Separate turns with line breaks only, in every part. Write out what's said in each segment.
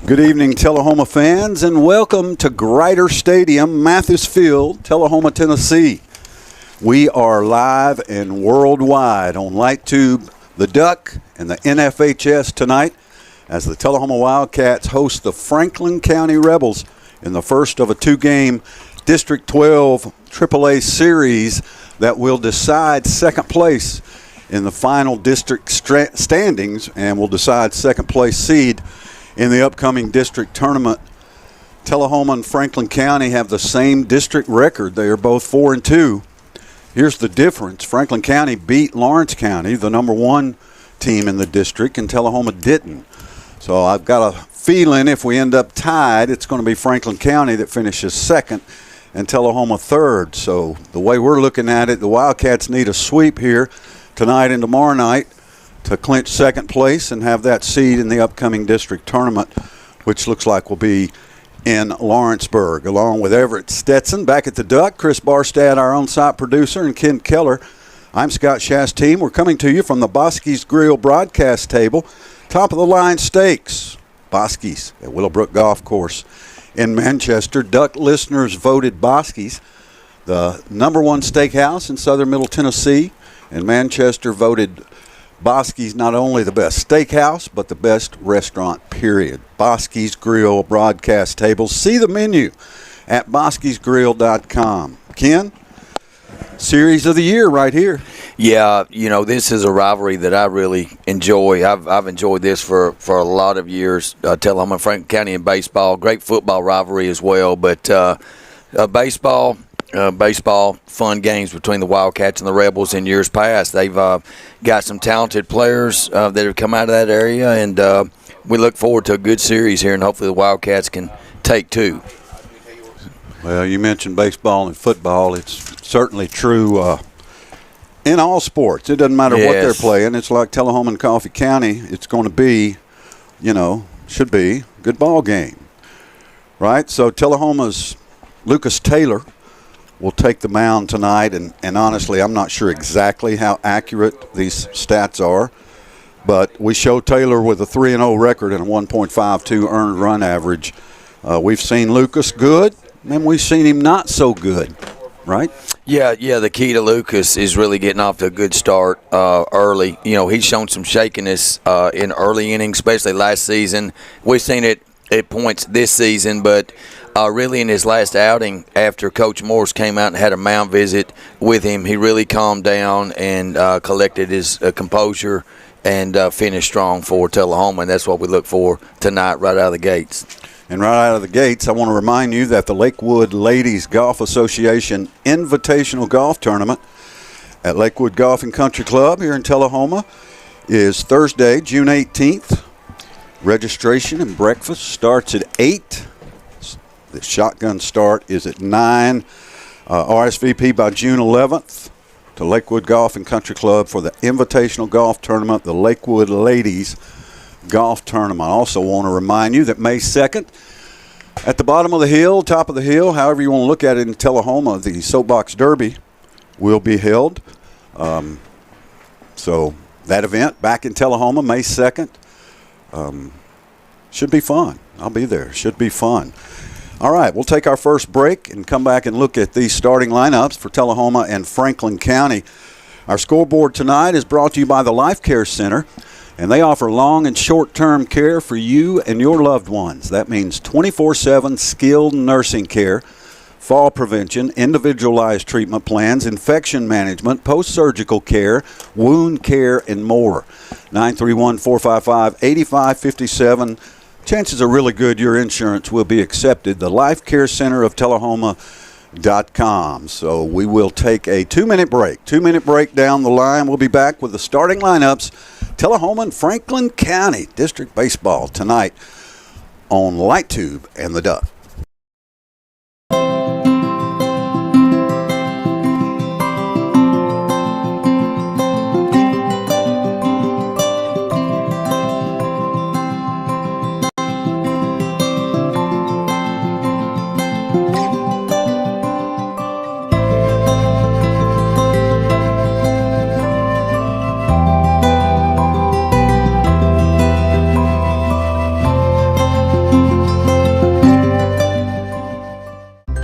Good evening, Tullahoma fans, and welcome to Grider Stadium, Mathis Field, Tullahoma, Tennessee. We are live and worldwide on LightTube, the Duck, and the NFHS tonight as the Tullahoma Wildcats host the Franklin County Rebels in the first of a two-game District 12 AAA series that will decide second place in the final district standings and will decide second place seed in the upcoming district tournament. Tullahoma and Franklin County have the same district record. They are both 4-2. Here's the difference. Franklin County beat Lawrence County, the number one team in the district, and Tullahoma didn't. So I've got a feeling if we end up tied, it's going to be Franklin County that finishes second and Tullahoma third. So the way we're looking at it, the Wildcats need a sweep here tonight and tomorrow night to clinch second place and have that seed in the upcoming district tournament, which looks like will be in Lawrenceburg, along with Everett Stetson. Back at the Duck, Chris Barstad, our on-site producer, and Ken Keller. I'm Scott Shastine. We're coming to you from the Bosky's Grill broadcast table. Top-of-the-line steaks, Bosky's at Willowbrook Golf Course in Manchester. Duck listeners voted Bosky's the number one steakhouse in southern Middle Tennessee, and Manchester voted Bosky's not only the best steakhouse, but the best restaurant, period. Bosky's Grill broadcast table. See the menu at boskysgrill.com. Ken, series of the year right here.
Yeah, this is a rivalry that I really enjoy. I've enjoyed this for a lot of years. Tullahoma, Franklin County in baseball. Great football rivalry as well, but baseball, fun games between the Wildcats and the Rebels in years past. They've got some talented players that have come out of that area, and we look forward to a good series here, and hopefully the Wildcats can take two.
Well, you mentioned baseball and football. It's certainly true in all sports. It doesn't matter what they're playing. It's like Tullahoma and Coffee County. It's going to be, should be a good ball game, right? So Tullahoma's Lucas Taylor will take the mound tonight, and honestly, I'm not sure exactly how accurate these stats are, but we show Taylor with a 3-0 record and a 1.52 earned run average. We've seen Lucas good, and we've seen him not so good, right?
Yeah, the key to Lucas is really getting off to a good start early. He's shown some shakiness in early innings, especially last season. We've seen it at points this season, but really in his last outing after Coach Morse came out and had a mound visit with him, he really calmed down and collected his composure and finished strong for Tullahoma, and that's what we look for tonight right out of the gates.
And right out of the gates, I want to remind you that the Lakewood Ladies Golf Association Invitational Golf Tournament at Lakewood Golf and Country Club here in Tullahoma is Thursday, June 18th. Registration and breakfast starts at 8. The shotgun start is at 9. RSVP by June 11th to Lakewood Golf and Country Club for the Invitational Golf Tournament, the Lakewood Ladies Golf Tournament. I also want to remind you that May 2nd, at the bottom of the hill, top of the hill, however you want to look at it in Tullahoma, the Soapbox Derby will be held. So that event back in Tullahoma, May 2nd, should be fun. I'll be there. Should be fun. All right, we'll take our first break and come back and look at these starting lineups for Tullahoma and Franklin County. Our scoreboard tonight is brought to you by the Life Care Center, and they offer long and short-term care for you and your loved ones. That means 24/7 skilled nursing care, fall prevention, individualized treatment plans, infection management, post-surgical care, wound care, and more. 931-455-8557. chances are really good your insurance will be accepted. The Life Care Center of Tullahoma.com. So we will take a 2-minute break. 2-minute break down the line. We'll be back with the starting lineups. Tullahoma and Franklin County District Baseball tonight on Light Tube and the Duck.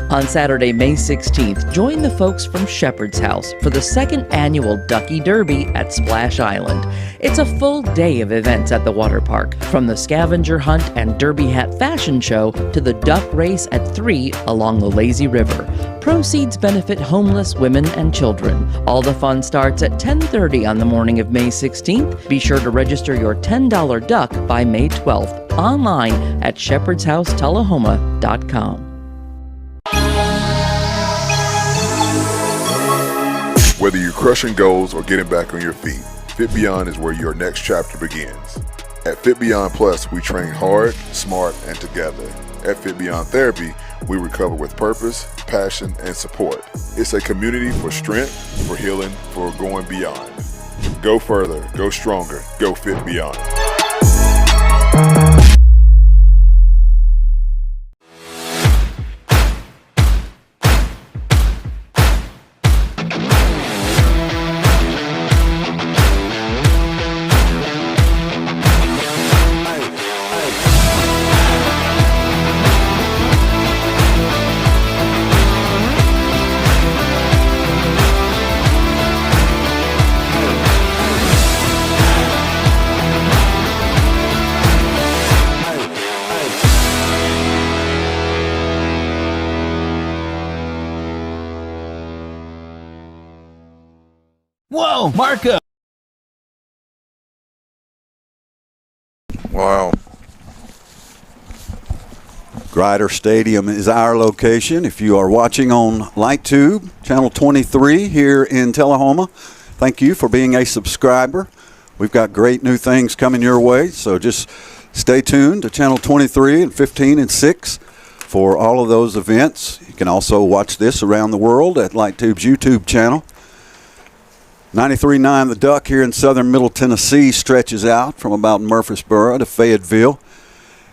On Saturday, May 16th, join the folks from Shepherd's House for the second annual Ducky Derby at Splash Island. It's a full day of events at the water park, from the scavenger hunt and derby hat fashion show to the duck race at 3 along the Lazy River. Proceeds benefit homeless women and children. All the fun starts at 10:30 on the morning of May 16th. Be sure to register your $10 duck by May 12th online at shepherdshousetullahoma.com.
Whether you're crushing goals or getting back on your feet, Fit Beyond is where your next chapter begins. At Fit Beyond Plus, we train hard, smart, and together. At Fit Beyond Therapy, we recover with purpose, passion, and support. It's a community for strength, for healing, for going beyond. Go further, go stronger, go Fit Beyond.
Whoa, Marco!
Wow.
Grider Stadium is our location. If you are watching on Light Tube, Channel 23 here in Tullahoma, thank you for being a subscriber. We've got great new things coming your way, so just stay tuned to Channel 23 and 15 and 6 for all of those events. You can also watch this around the world at Light Tube's YouTube channel. 93.9 The Duck here in southern Middle Tennessee stretches out from about Murfreesboro to Fayetteville.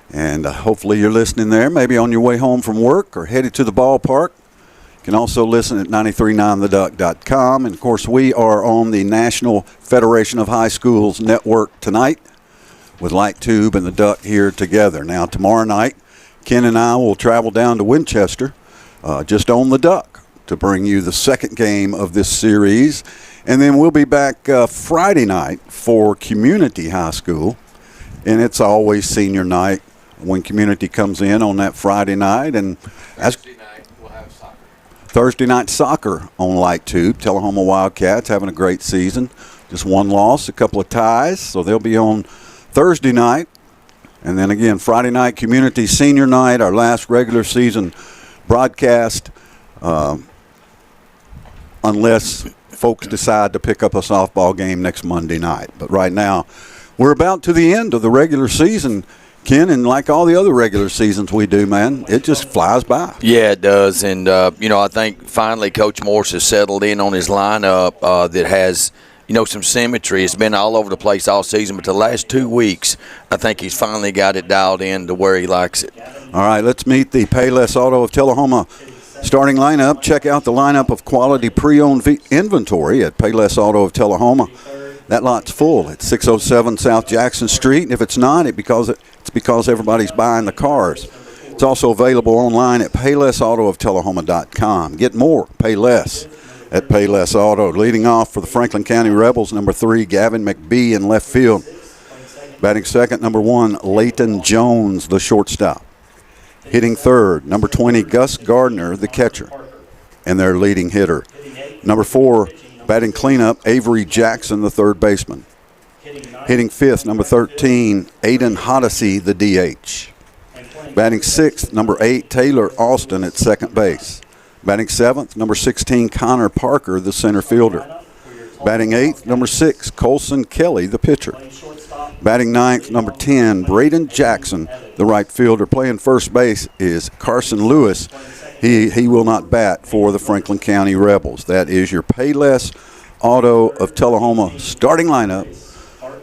And hopefully you're listening there, maybe on your way home from work or headed to the ballpark. You can also listen at 939theduck.com. And, of course, we are on the National Federation of High Schools network tonight with Light Tube and the Duck here together. Now, tomorrow night, Ken and I will travel down to Winchester just on the Duck to bring you the second game of this series. And then we'll be back Friday night for Community High School. And it's always senior night when Community comes in on that Friday night. And
Thursday night, we'll have soccer.
Thursday night soccer on Light Tube. Tullahoma Wildcats having a great season. Just one loss, a couple of ties. So they'll be on Thursday night. And then again, Friday night, Community Senior Night, our last regular season broadcast, unless folks decide to pick up a softball game next Monday night. But right now, we're about to the end of the regular season, Ken, and like all the other regular seasons we do, man, it just flies by.
Yeah, it does. And, I think finally Coach Morse has settled in on his lineup that has, some symmetry. It's been all over the place all season, but the last 2 weeks, I think he's finally got it dialed in to where he likes it.
All right, let's meet the Payless Auto of Tullahoma starting lineup. Check out the lineup of quality pre-owned inventory at Payless Auto of Tullahoma. That lot's full at 607 South Jackson Street. And if it's not, it's because everybody's buying the cars. It's also available online at PaylessAutoofTullahoma.com. Get more, pay less at Payless Auto. Leading off for the Franklin County Rebels, number 3, Gavin McBee in left field. Batting second, number 1, Leighton Jones, the shortstop. Hitting third, number 20, Gus Gardner, the catcher, and their leading hitter. Number 4, batting cleanup, Avery Jackson, the third baseman. Hitting fifth, number 13, Aiden Hoddesy, the DH. Batting sixth, number 8, Taylor Austin at second base. Batting seventh, number 16, Connor Parker, the center fielder. Batting eighth, number 6, Colson Kelly, the pitcher. Batting ninth, number 10, Braden Jackson, the right fielder. Playing first base is Carson Lewis. He will not bat for the Franklin County Rebels. That is your Payless Auto of Tullahoma starting lineup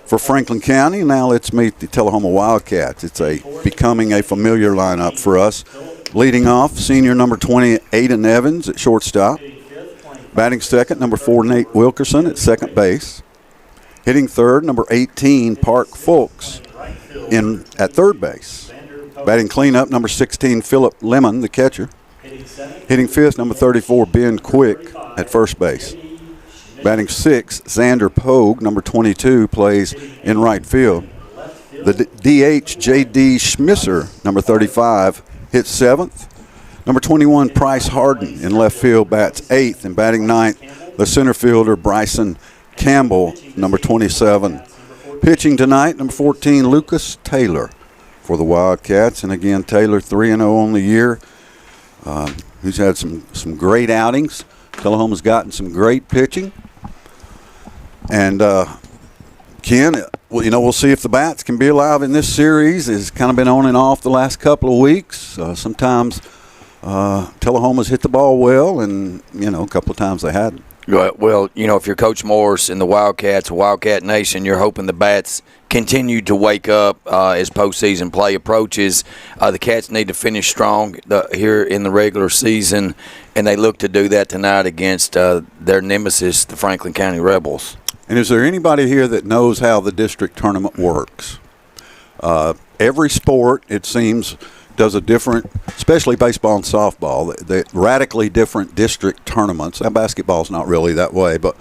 for Franklin County. Now let's meet the Tullahoma Wildcats. It's becoming a familiar lineup for us. Leading off, senior number 20, Aiden Evans at shortstop. Batting second, number 4, Nate Wilkerson at second base. Hitting third, number 18, Park Fulks at third base. Batting cleanup, number 16, Philip Lemon, the catcher. Hitting fifth, number 34, Ben Quick at first base. Batting sixth, Xander Pogue, number 22, plays in right field. The DH, J.D. Schmisser, number 35, hits seventh. Number 21, Price Harden in left field, bats eighth. And batting ninth, the center fielder, Bryson Campbell, number 27. Pitching tonight, number 14, Lucas Taylor for the Wildcats. And again, Taylor 3-0 on the year. He's had some great outings. Tullahoma's gotten some great pitching. And Ken, we'll see if the bats can be alive in this series. It's kind of been on and off the last couple of weeks. Sometimes Tullahoma's hit the ball well, and, a couple of times they hadn't.
Well, if you're Coach Morris and the Wildcats, Wildcat Nation, you're hoping the bats continue to wake up as postseason play approaches. The Cats need to finish strong here in the regular season, and they look to do that tonight against their nemesis, the Franklin County Rebels.
And is there anybody here that knows how the district tournament works? Every sport, it seems, does a different, especially baseball and softball, the radically different district tournaments. Now, basketball's not really that way, but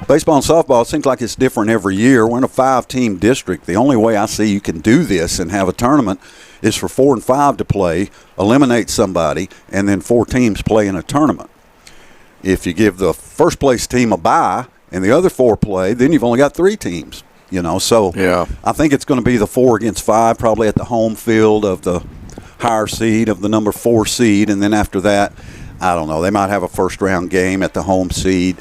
baseball and softball, it seems like it's different every year. We're in a 5-team district. The only way I see you can do this and have a tournament is for 4 and 5 to play, eliminate somebody, and then 4 teams play in a tournament. If you give the first place team a bye and the other 4 play, then you've only got 3 teams. So yeah. I think it's going to be the 4 against 5, probably at the home field of the higher seed, of the number 4 seed, and then after that, I don't know, they might have a first-round game at the home seed,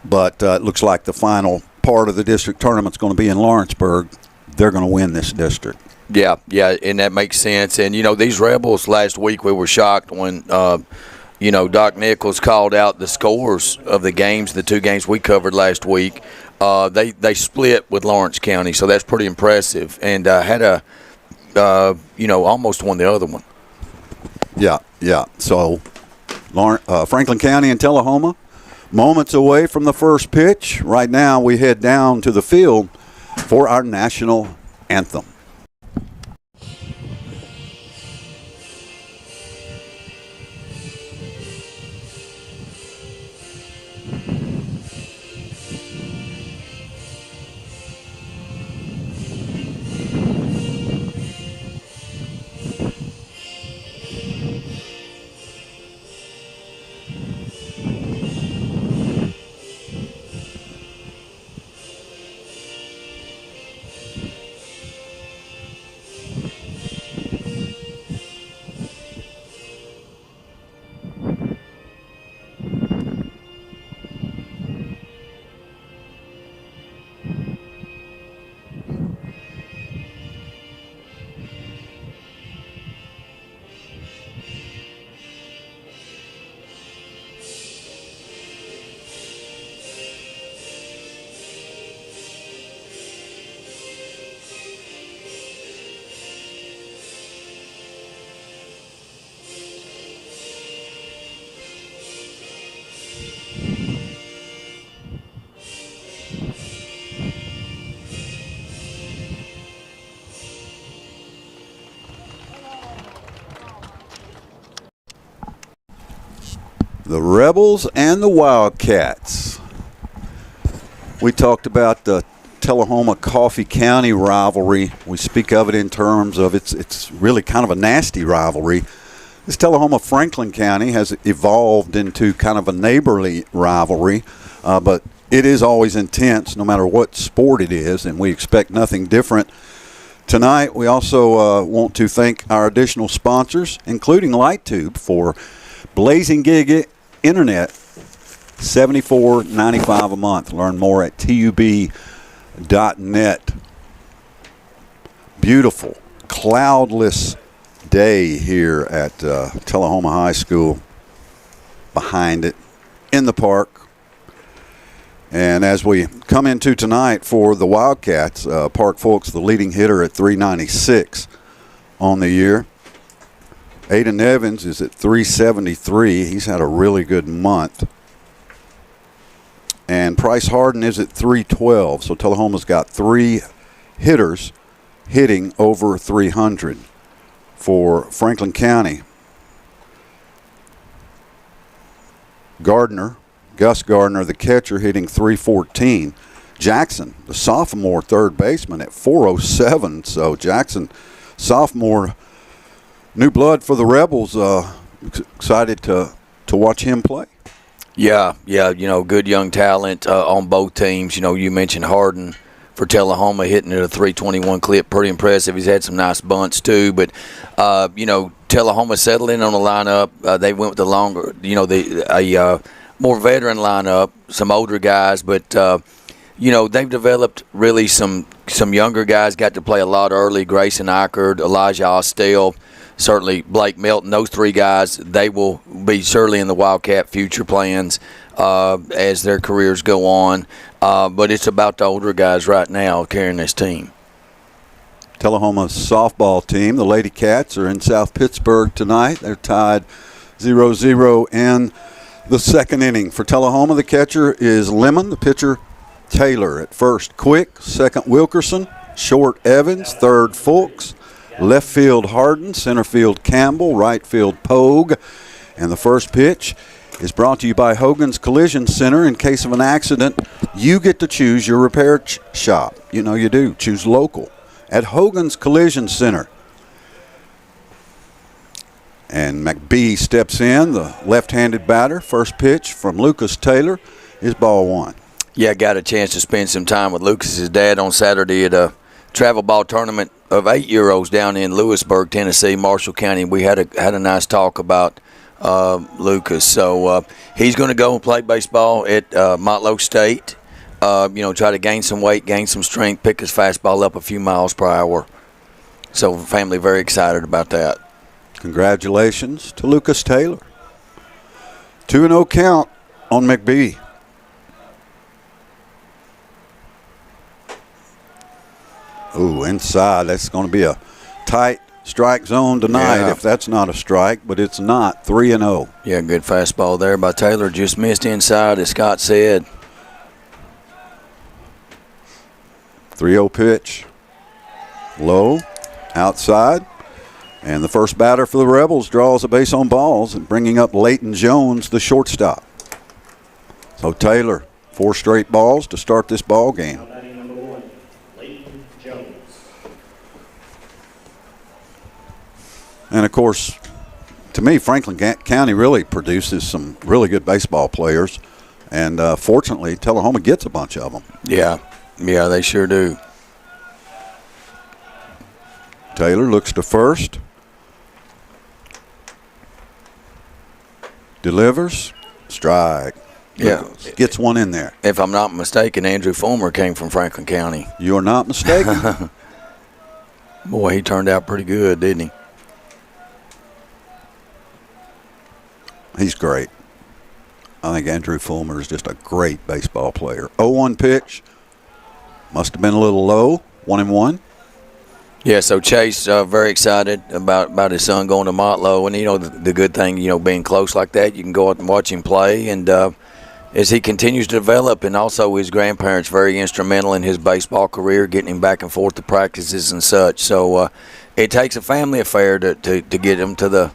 but it looks like the final part of the district tournament's going to be in Lawrenceburg. They're going to win this district. Yeah,
and that makes sense. And, these Rebels last week, we were shocked when Doc Nichols called out the scores of the games, the 2 games we covered last week. They split with Lawrence County, so that's pretty impressive, and had almost won the other one.
Yeah. So Franklin County and Tullahoma, moments away from the first pitch. Right now we head down to the field for our national anthem. The Rebels and the Wildcats. We talked about the Tullahoma-Coffee County rivalry. We speak of it in terms of it's really kind of a nasty rivalry. This Tullahoma-Franklin County has evolved into kind of a neighborly rivalry, but it is always intense no matter what sport it is, and we expect nothing different. Tonight, we also want to thank our additional sponsors, including LightTube, for Blazing Gig Internet, $74.95 a month. Learn more at tub.net. Beautiful, cloudless day here at Tullahoma High School. Behind it, in the park. And as we come into tonight for the Wildcats, Park Folks, the leading hitter at 396 on the year. Aiden Evans is at 373. He's had a really good month. And Price Harden is at 312. So Tullahoma's got 3 hitters hitting over 300 for Franklin County. Gus Gardner, the catcher, hitting 314. Jackson, the sophomore third baseman, at 407. So Jackson, sophomore, new blood for the Rebels. Excited to watch him play.
Yeah, good young talent on both teams. You mentioned Harden for Tullahoma hitting at a 321 clip, pretty impressive. He's had some nice bunts too, but Tullahoma settled in on the lineup. They went with the longer, more veteran lineup, some older guys, but they've developed really some younger guys. Got to play a lot early. Grayson Eichert, Elijah Ostell, certainly Blake Melton. Those 3 guys, they will be surely in the Wildcat future plans as their careers go on. But it's about the older guys right now carrying this team.
Tullahoma's softball team, the Lady Cats, are in South Pittsburgh tonight. They're tied 0-0 in the second inning. For Tullahoma, the catcher is Lemon, the pitcher Taylor. At first, Quick, second Wilkerson, short Evans, third Fulks, left field Harden, center field Campbell, right field Pogue. And the first pitch is brought to you by Hogan's Collision Center. In case of an accident, you get to choose your repair shop. You know you do. Choose local at Hogan's Collision Center. And McBee steps in, the left-handed batter. First pitch from Lucas Taylor is ball 1.
Yeah, got a chance to spend some time with Lucas's dad on Saturday at a travel ball tournament of 8-year-olds down in Lewisburg, Tennessee, Marshall County. We had a nice talk about Lucas. So he's going to go and play baseball at Motlow State. Try to gain some weight, gain some strength, pick his fastball up a few miles per hour. So family very excited about that.
Congratulations to Lucas Taylor. 2-0 count on McBee. Ooh, inside. That's going to be a tight strike zone tonight if that's not a strike, but it's not. 3-0.
Yeah, good fastball there by Taylor. Just missed inside, as Scott said.
3-0 pitch. Low, outside. And the first batter for the Rebels draws a base on balls and bringing up Leighton Jones, the shortstop. So Taylor, 4 straight balls to start this ball game.
Number 1, Leighton Jones.
And, of course, to me, Franklin County really produces some really good baseball players. And, fortunately, Tullahoma gets a bunch of them.
Yeah, they sure do.
Taylor looks to first. Delivers. Strike.
Yeah.
Gets one in there.
If I'm not mistaken, Andrew Fulmer came from Franklin County.
You're not mistaken.
Boy, he turned out pretty good, didn't he?
He's great. I think Andrew Fulmer is just a great baseball player. 0-1 pitch. Must have been a little low. 1-1.
Yeah, so Chase very excited about his son going to Motlow. And, the good thing, being close like that, you can go out and watch him play. And as he continues to develop, and also his grandparents very instrumental in his baseball career, getting him back and forth to practices and such. So it takes a family affair to get him to the,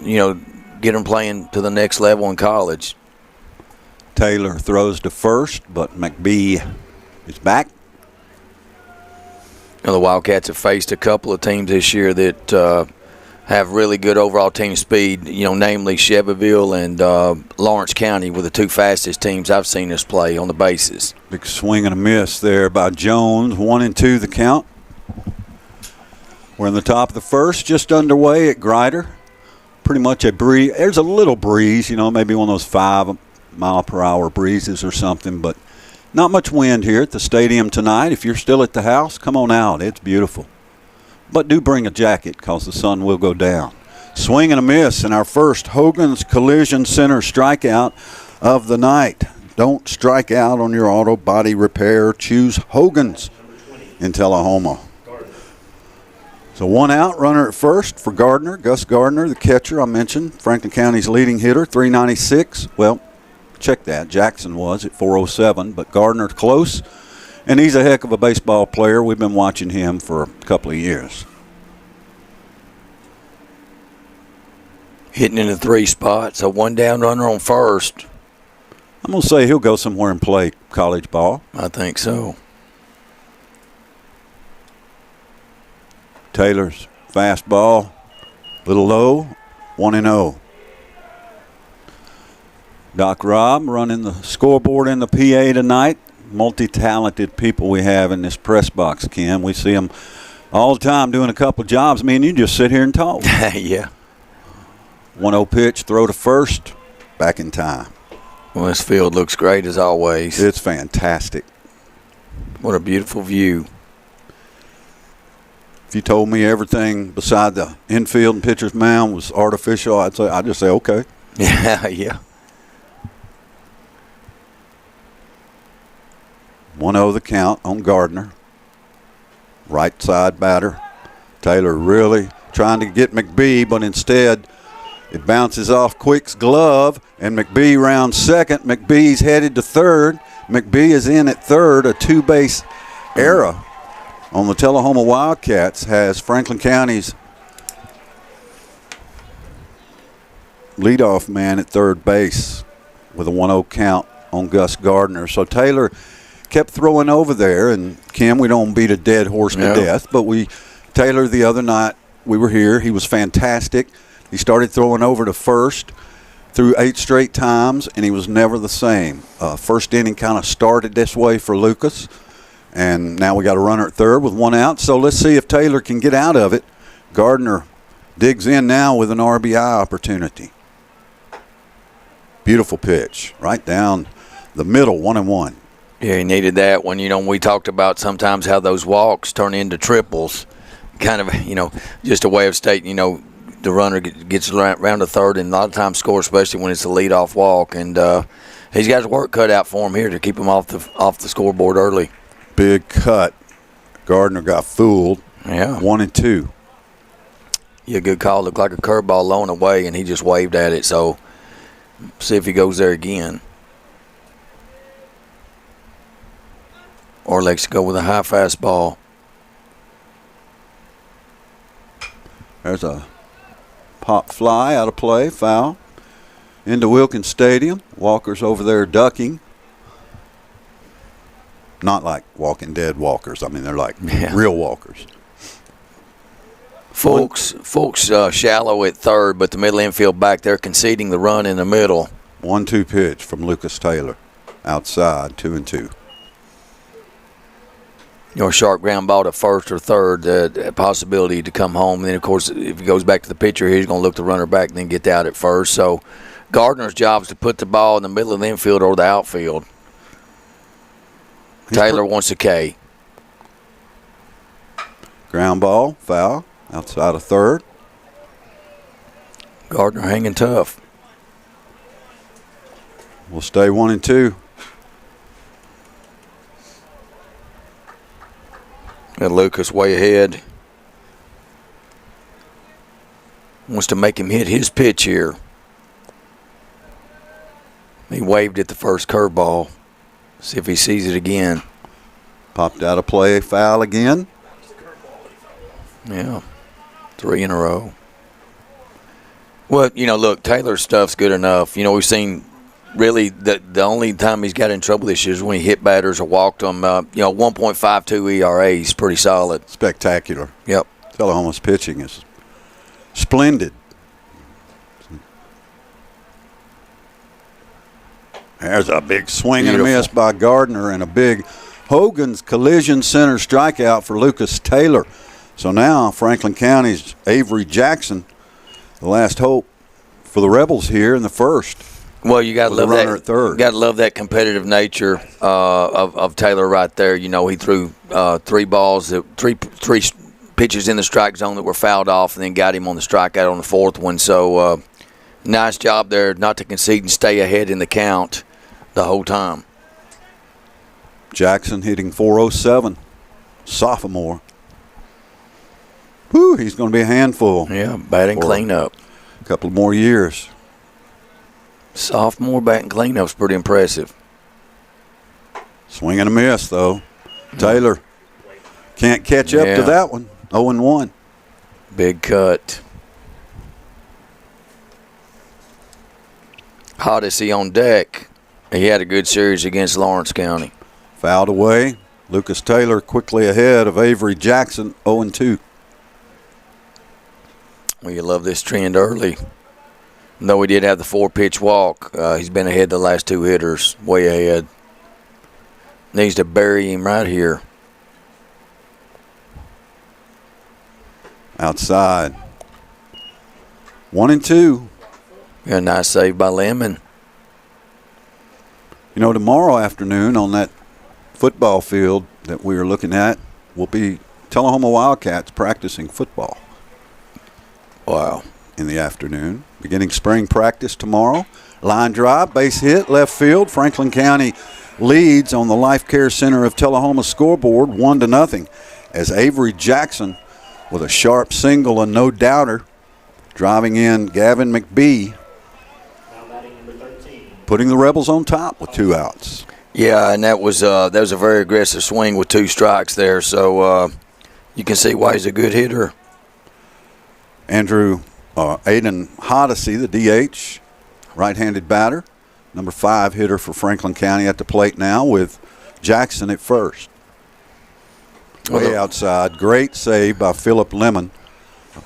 get him playing to the next level in college.
Taylor throws to first, but McBee is back.
The Wildcats have faced a couple of teams this year that have really good overall team speed, namely Chevyville and Lawrence County were the two fastest teams I've seen us play on the bases.
Big swing and a miss there by Jones. 1-2 the count. We're in the top of the first, just underway at Grider. Pretty much a breeze. There's a little breeze, maybe one of those 5-mile-per-hour breezes or something, but not much wind here at the stadium tonight. If you're still at the house, come on out. It's beautiful. But do bring a jacket because the sun will go down. Swing and a miss in our first Hogan's Collision Center strikeout of the night. Don't strike out on your auto body repair. Choose Hogan's in Tullahoma. So 1 out, runner at first for Gardner. Gus Gardner, the catcher I mentioned, Franklin County's leading hitter, 396. Well, check that. Jackson was at 407, but Gardner's close. And he's a heck of a baseball player. We've been watching him for a couple of years.
Hitting in the 3 spots, a 1 down runner on first.
I'm going to say he'll go somewhere and play college ball.
I think so.
Taylor's fastball, little low, 1-0. Doc Robb running the scoreboard in the PA tonight. Multi-talented people we have in this press box, Ken. We see them all the time doing a couple of jobs. Me and you just sit here and talk.
Yeah.
1-0 pitch, throw to first, back in time.
Well, this field looks great as always.
It's fantastic.
What a beautiful view.
If you told me everything beside the infield and pitcher's mound was artificial, I'd just say okay.
Yeah.
1-0 the count on Gardner. Right side batter. Taylor really trying to get McBee, but instead it bounces off Quick's glove, and McBee rounds second. McBee's headed to third. McBee is in at third. A 2-base error on the Tullahoma Wildcats has Franklin County's leadoff man at third base with a 1-0 count on Gus Gardner. So Taylor kept throwing over there, and Kim, we don't beat a dead horse to death, but Taylor the other night, we were here, he was fantastic. He started throwing over to first through 8 straight times, and he was never the same. First inning kind of started this way for Lucas, and now we got a runner at third with 1 out, so let's see if Taylor can get out of it. Gardner digs in now with an RBI opportunity. Beautiful pitch, right down the middle, 1-1.
Yeah, he needed that one. We talked about sometimes how those walks turn into triples. Kind of, just a way of stating, the runner gets around to third and a lot of times scores, especially when it's a leadoff walk. And he's got his work cut out for him here to keep him off the scoreboard early.
Big cut. Gardner got fooled.
Yeah.
1-2.
Yeah, good call. Looked like a curveball low and away, and he just waved at it. So see if he goes there again. Or likes to go with a high fastball.
There's a pop fly out of play, foul. Into Wilkins Stadium. Walker's over there ducking. Not like Walking Dead walkers. I mean, they're like real walkers.
Folks shallow at third, but the middle infield back there conceding the run in the middle.
1-2 pitch from Lucas Taylor. Outside, 2-2.
A sharp ground ball to first or third, the possibility to come home. And then, of course, if he goes back to the pitcher, he's going to look the runner back and then get out at first. So Gardner's job is to put the ball in the middle of the infield or the outfield. Taylor wants a K.
Ground ball, foul, outside of third.
Gardner hanging tough.
We'll stay 1-2.
And Lucas way ahead. Wants to make him hit his pitch here. He waved at the first curveball. See if he sees it again.
Popped out of play, foul again.
Yeah, 3 in a row. Well, look, Taylor's stuff's good enough. We've seen really the only time he's got in trouble this year is when he hit batters or walked them. 1.52 ERA is pretty solid.
Spectacular.
Yep.
Tullahoma's pitching is Splendid. There's a big swing and a miss by Gardner and a big Hogan's Collision Center strikeout for Lucas Taylor. So now Franklin County's Avery Jackson, the last hope for the Rebels here in the first.
Well, you got to love
runner at third.
Got to love that competitive nature of Taylor right there. You know, he threw three pitches in the strike zone that were fouled off, and then got him on the strikeout on the fourth one. So nice job there, not to concede and stay ahead in the count the whole time.
Jackson hitting .407, sophomore. Whew, he's going to be a handful.
Yeah, batting cleanup.
A couple more years.
Sophomore batting cleanup's pretty impressive.
Swing and a miss, though. Taylor can't catch up to that one. 0-1.
Big cut. Odyssey on deck. He had a good series against Lawrence County.
Fouled away. Lucas Taylor quickly ahead of Avery Jackson, 0-2.
Well, you love this trend early. Though he did have the 4-pitch walk, he's been ahead the last two hitters, way ahead. Needs to bury him right here.
Outside. 1-2.
Yeah, nice save by Lemon.
You know, tomorrow afternoon on that football field that we are looking at will be Tullahoma Wildcats practicing football.
Wow.
In the afternoon. Beginning spring practice tomorrow. Line drive, base hit, left field. Franklin County leads on the Life Care Center of Tullahoma scoreboard 1-0 as Avery Jackson with a sharp single and no doubter driving in Gavin McBee, putting the Rebels on top with 2 outs.
Yeah, and that was a very aggressive swing with 2 strikes there, so you can see why he's a good hitter.
Aiden Odyssey, the DH, right-handed batter, number 5 hitter for Franklin County at the plate now with Jackson at first. Way outside, great save by Philip Lemon,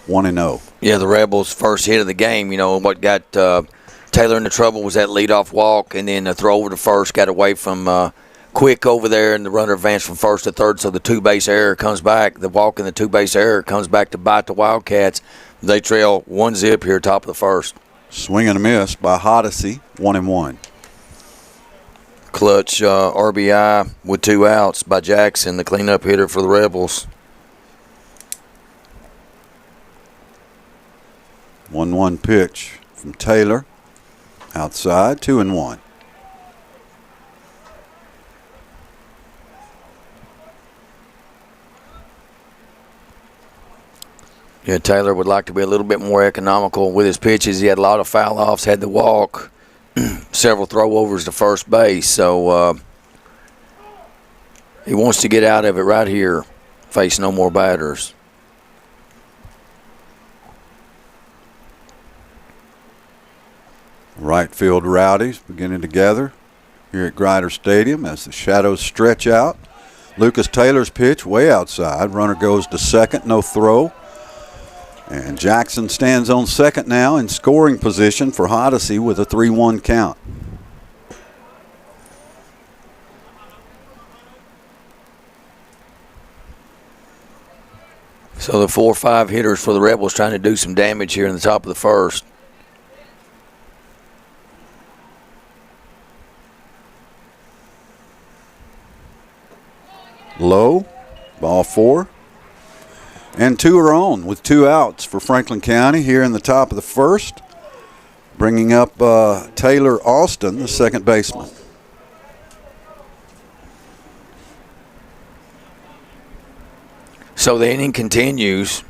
1-0.
Yeah, the Rebels' first hit of the game. You know what got Taylor into trouble was that leadoff walk, and then the throw over to first got away from Quick over there, and the runner advanced from first to third. So the 2-base error comes back. The walk and the 2-base error comes back to bite the Wildcats. They trail 1-0 here, top of the first.
Swing and a miss by Odyssey, 1-1.
Clutch RBI with 2 outs by Jackson, the cleanup hitter for the Rebels.
1-1 pitch from Taylor. Outside, 2-1.
Yeah, Taylor would like to be a little bit more economical with his pitches. He had a lot of foul offs, had the walk, several throwovers to first base. So he wants to get out of it right here, face no more batters.
Right field rowdies beginning to gather here at Grider Stadium as the shadows stretch out. Lucas Taylor's pitch way outside. Runner goes to second, no throw. And Jackson stands on second now in scoring position for Odyssey with a 3-1 count.
So the 4 or 5 hitters for the Rebels trying to do some damage here in the top of the first.
Low, ball 4. And 2 are on with 2 outs for Franklin County here in the top of the first. Bringing up Taylor Austin, the second baseman.
So the inning continues.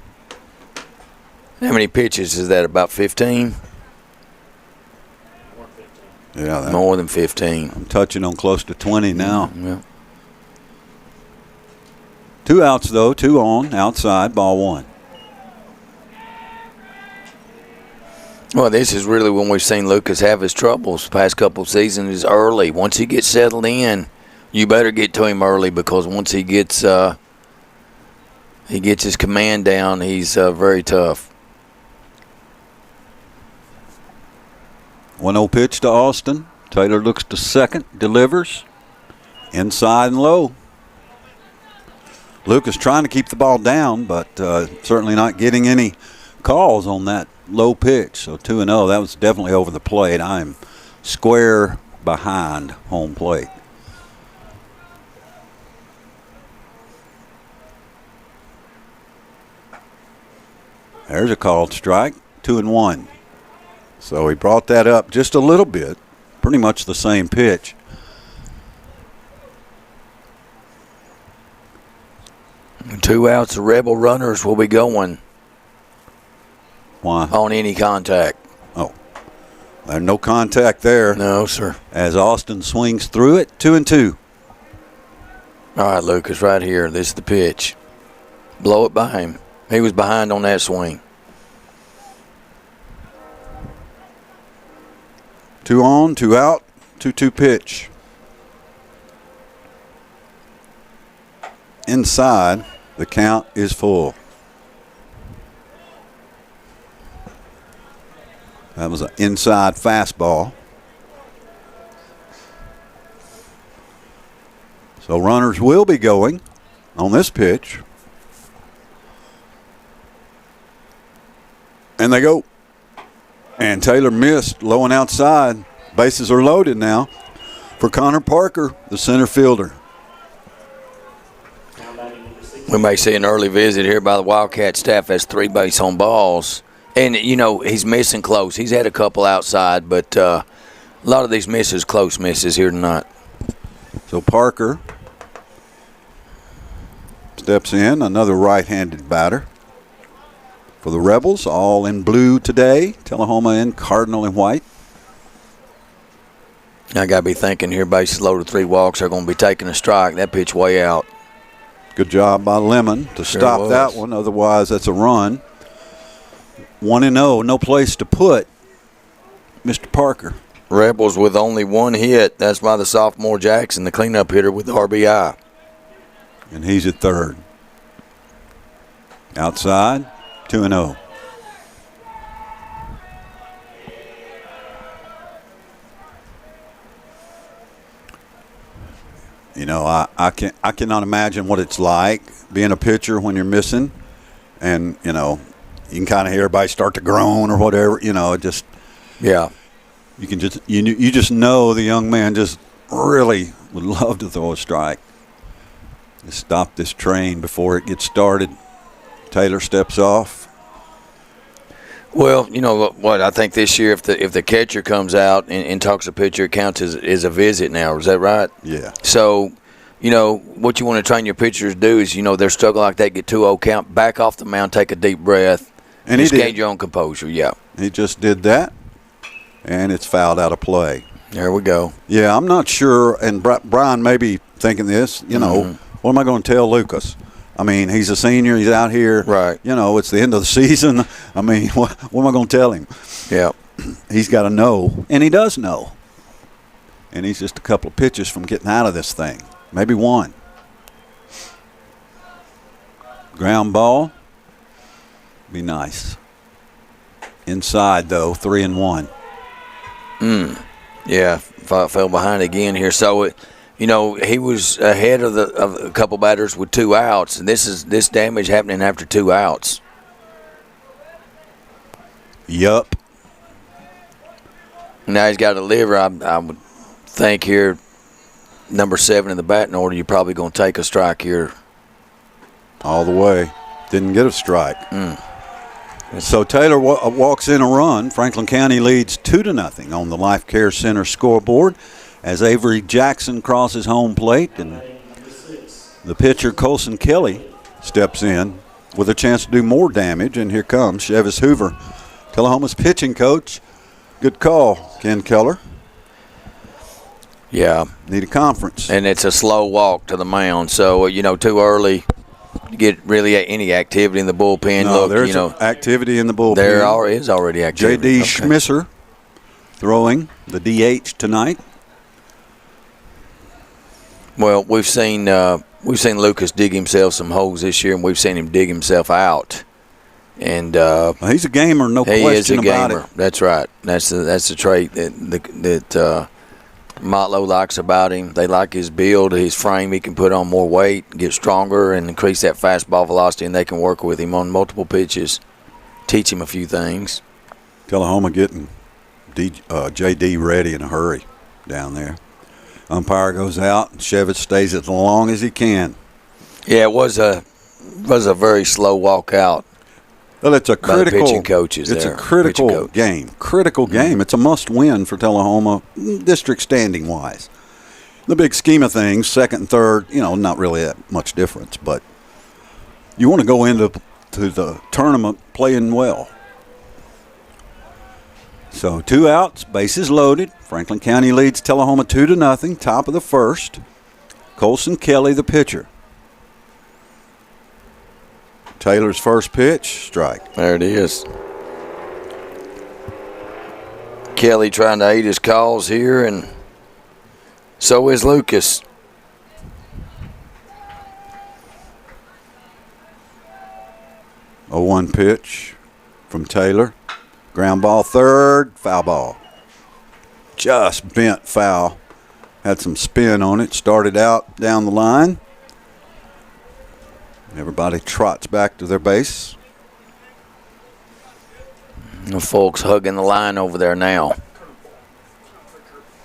How many pitches is that, about 15?
Yeah,
more than 15.
I'm touching on close to 20 now.
Yeah.
2 outs, though, 2 on, outside, ball 1.
Well, this is really when we've seen Lucas have his troubles the past couple of seasons is early. Once he gets settled in, you better get to him early because once he gets his command down, he's very tough.
1-0 pitch to Austin. Taylor looks to second, delivers. Inside and low. Lucas trying to keep the ball down, but certainly not getting any calls on that low pitch. So 2-0, that was definitely over the plate. I'm square behind home plate. There's a called strike, 2-1. So he brought that up just a little bit, pretty much the same pitch.
Two outs, the Rebel runners will be going.
Why?
On any contact.
Oh, there's no contact there.
No, sir.
As Austin swings through it, 2-2.
All right, Lucas, right here. This is the pitch. Blow it by him. He was behind on that swing.
2 on, 2 out, 2-2 pitch. Inside, the count is full. That was an inside fastball. So runners will be going on this pitch. And they go. And Taylor missed, low and outside. Bases are loaded now for Connor Parker, the center fielder.
We may see an early visit here by the Wildcat staff as 3 base on balls. And, you know, he's missing close. He's had a couple outside, but a lot of these misses, close misses here tonight.
So Parker steps in, another right-handed batter. For the Rebels, all in blue today. Tullahoma in cardinal and white.
I got to be thinking here, bases loaded, 3 walks. They're going to be taking a strike. That pitch way out.
Good job by Lemon to stop that one. Otherwise, that's a run. 1-0, no place to put Mr. Parker.
Rebels with only 1 hit. That's by the sophomore Jackson, the cleanup hitter with the RBI.
And he's at third. Outside, 2-0. You know, I cannot imagine what it's like being a pitcher when you're missing, and you know, you can kind of hear everybody start to groan or whatever. You know, it just
yeah.
You can just you just know the young man just really would love to throw a strike. Just stop this train before it gets started. Taylor steps off.
Well, you know what? I think this year, if the catcher comes out and talks to pitcher, it counts as a visit now. Is that right?
Yeah.
So, you know, what you want to train your pitchers to do is, you know, they're struggling like that, get 2-0 count, back off the mound, take a deep breath,
and
just gain your own composure. Yeah.
He just did that, and it's fouled out of play.
There we go.
Yeah, I'm not sure, and Brian may be thinking this, you know, what am I going to tell Lucas? I mean, he's a senior. He's out here.
Right.
You know, it's the end of the season. I mean, what am I going to tell him?
Yeah.
He's got to know, and he does know. And he's just a couple of pitches from getting out of this thing. Maybe one. Ground ball. Be nice. Inside, though, 3-1.
Yeah, fell behind again here. So, you know, he was ahead of a couple batters with 2 outs, and this damage happening after 2 outs.
Yup.
Now he's got a liver. I would think here, number 7 in the batting order, you're probably going to take a strike here.
All the way. Didn't get a strike. So Taylor walks in a run. Franklin County leads 2-0 on the Life Care Center scoreboard as Avery Jackson crosses home plate, and the pitcher Colson Kelly steps in with a chance to do more damage. And here comes Chevis Hoover, Tullahoma's pitching coach. Good call, Ken Keller.
Yeah.
Need a conference.
And it's a slow walk to the mound, so, you know, too early to get really any activity in the bullpen.
No,
look,
there's
you know,
activity in the bullpen.
There is already activity.
J.D. Schmisser throwing the DH tonight.
Well, we've seen Lucas dig himself some holes this year, and we've seen him dig himself out And
he's a gamer, no
he
question
is a
about
gamer.
it.
That's right. That's the trait that Motlow likes about him. They like his build, his frame. He can put on more weight, get stronger, and increase that fastball velocity, and they can work with him on multiple pitches, teach him a few things.
Tullahoma getting J.D. ready in a hurry down there. Umpire goes out. Shevitz stays as long as he can.
Yeah, it was a very slow walk out.
Well, it's a
by the
critical
pitching coaches.
It's
there.
a critical game. Critical game. It's a must-win for Tullahoma, district standing-wise. The big scheme of things, second and third, not really that much difference. But you want to go into the tournament playing well. So 2 outs, bases loaded. Franklin County leads Tullahoma 2-0, top of the first. Colson Kelly, the pitcher. Taylor's first pitch, strike.
There it is. Kelly trying to aid his cause here, and so is Lucas.
A 1 pitch from Taylor. Ground ball third, foul ball. Just bent foul. Had some spin on it. Started out down the line. Everybody trots back to their base.
The folks hugging the line over there now.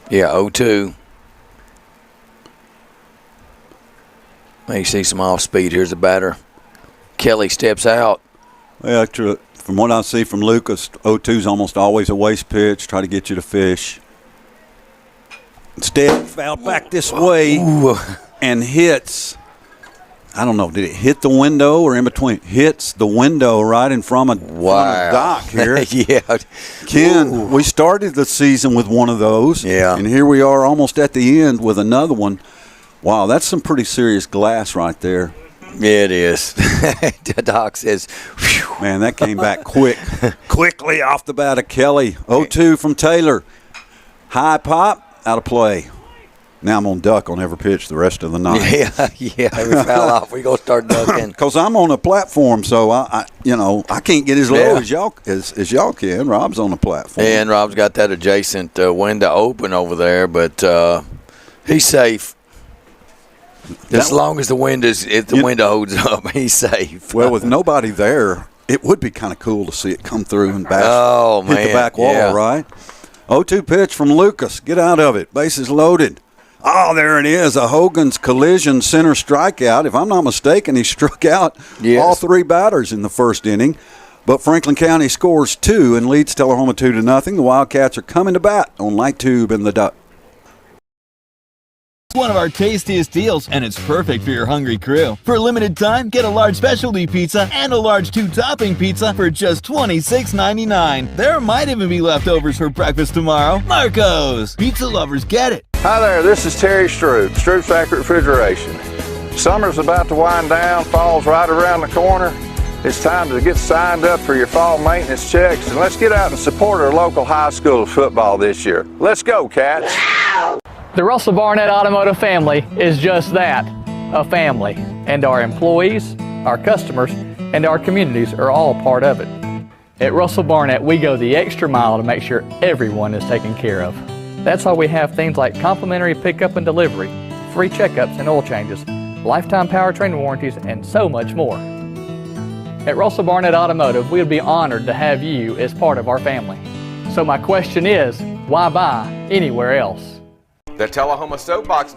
Yeah, 0-2. May see some off speed. Here's the batter. Kelly steps out.
Well, from what I see from Lucas, 0-2 is almost always a waste pitch. Try to get you to fish. Instead, fouled back this way and hits. I don't know. Did it hit the window or in between? Hits the window right in front of Doc here.
Yeah.
Ken, we started the season with one of those.
Yeah.
And here we are almost at the end with another one. Wow, that's some pretty serious glass right there.
Yeah, it is. Doc says, whew.
Man, that came back quickly off the bat of Kelly. 0-2 from Taylor. High pop, out of play. Now I'm going to duck on every pitch the rest of the night.
Yeah, we foul off. We're going to start ducking.
Because I'm on a platform, so I can't get as low as y'all can. Rob's on the platform.
And Rob's got that adjacent window open over there, but he's safe. As long as the window holds up, he's safe.
Well, with nobody there, it would be kind of cool to see it come through and hit the back wall, right? 0-2 pitch from Lucas. Get out of it. Bases loaded. Oh, there it is. A Hogan's collision center strikeout. If I'm not mistaken, he struck out all 3 batters in the first inning. But Franklin County scores 2 and leads Tullahoma 2-0. The Wildcats are coming to bat on Light Tube and the Duck.
It's one of our tastiest deals, and it's perfect for your hungry crew. For a limited time, get a large specialty pizza and a large 2-topping pizza for just $26.99. There might even be leftovers for breakfast tomorrow. Marco's! Pizza lovers get it.
Hi there, this is Terry Stroop, Stroop's Accurate Refrigeration. Summer's about to wind down, fall's right around the corner. It's time to get signed up for your fall maintenance checks, and let's get out and support our local high school football this year. Let's go, Cats!
The Russell Barnett Automotive family is just that, a family. And our employees, our customers, and our communities are all part of it. At Russell Barnett, we go the extra mile to make sure everyone is taken care of. That's why we have things like complimentary pickup and delivery, free checkups and oil changes, lifetime powertrain warranties, and so much more. At Russell Barnett Automotive, we would be honored to have you as part of our family. So my question is, why buy anywhere else?
The Tullahoma Soapbox.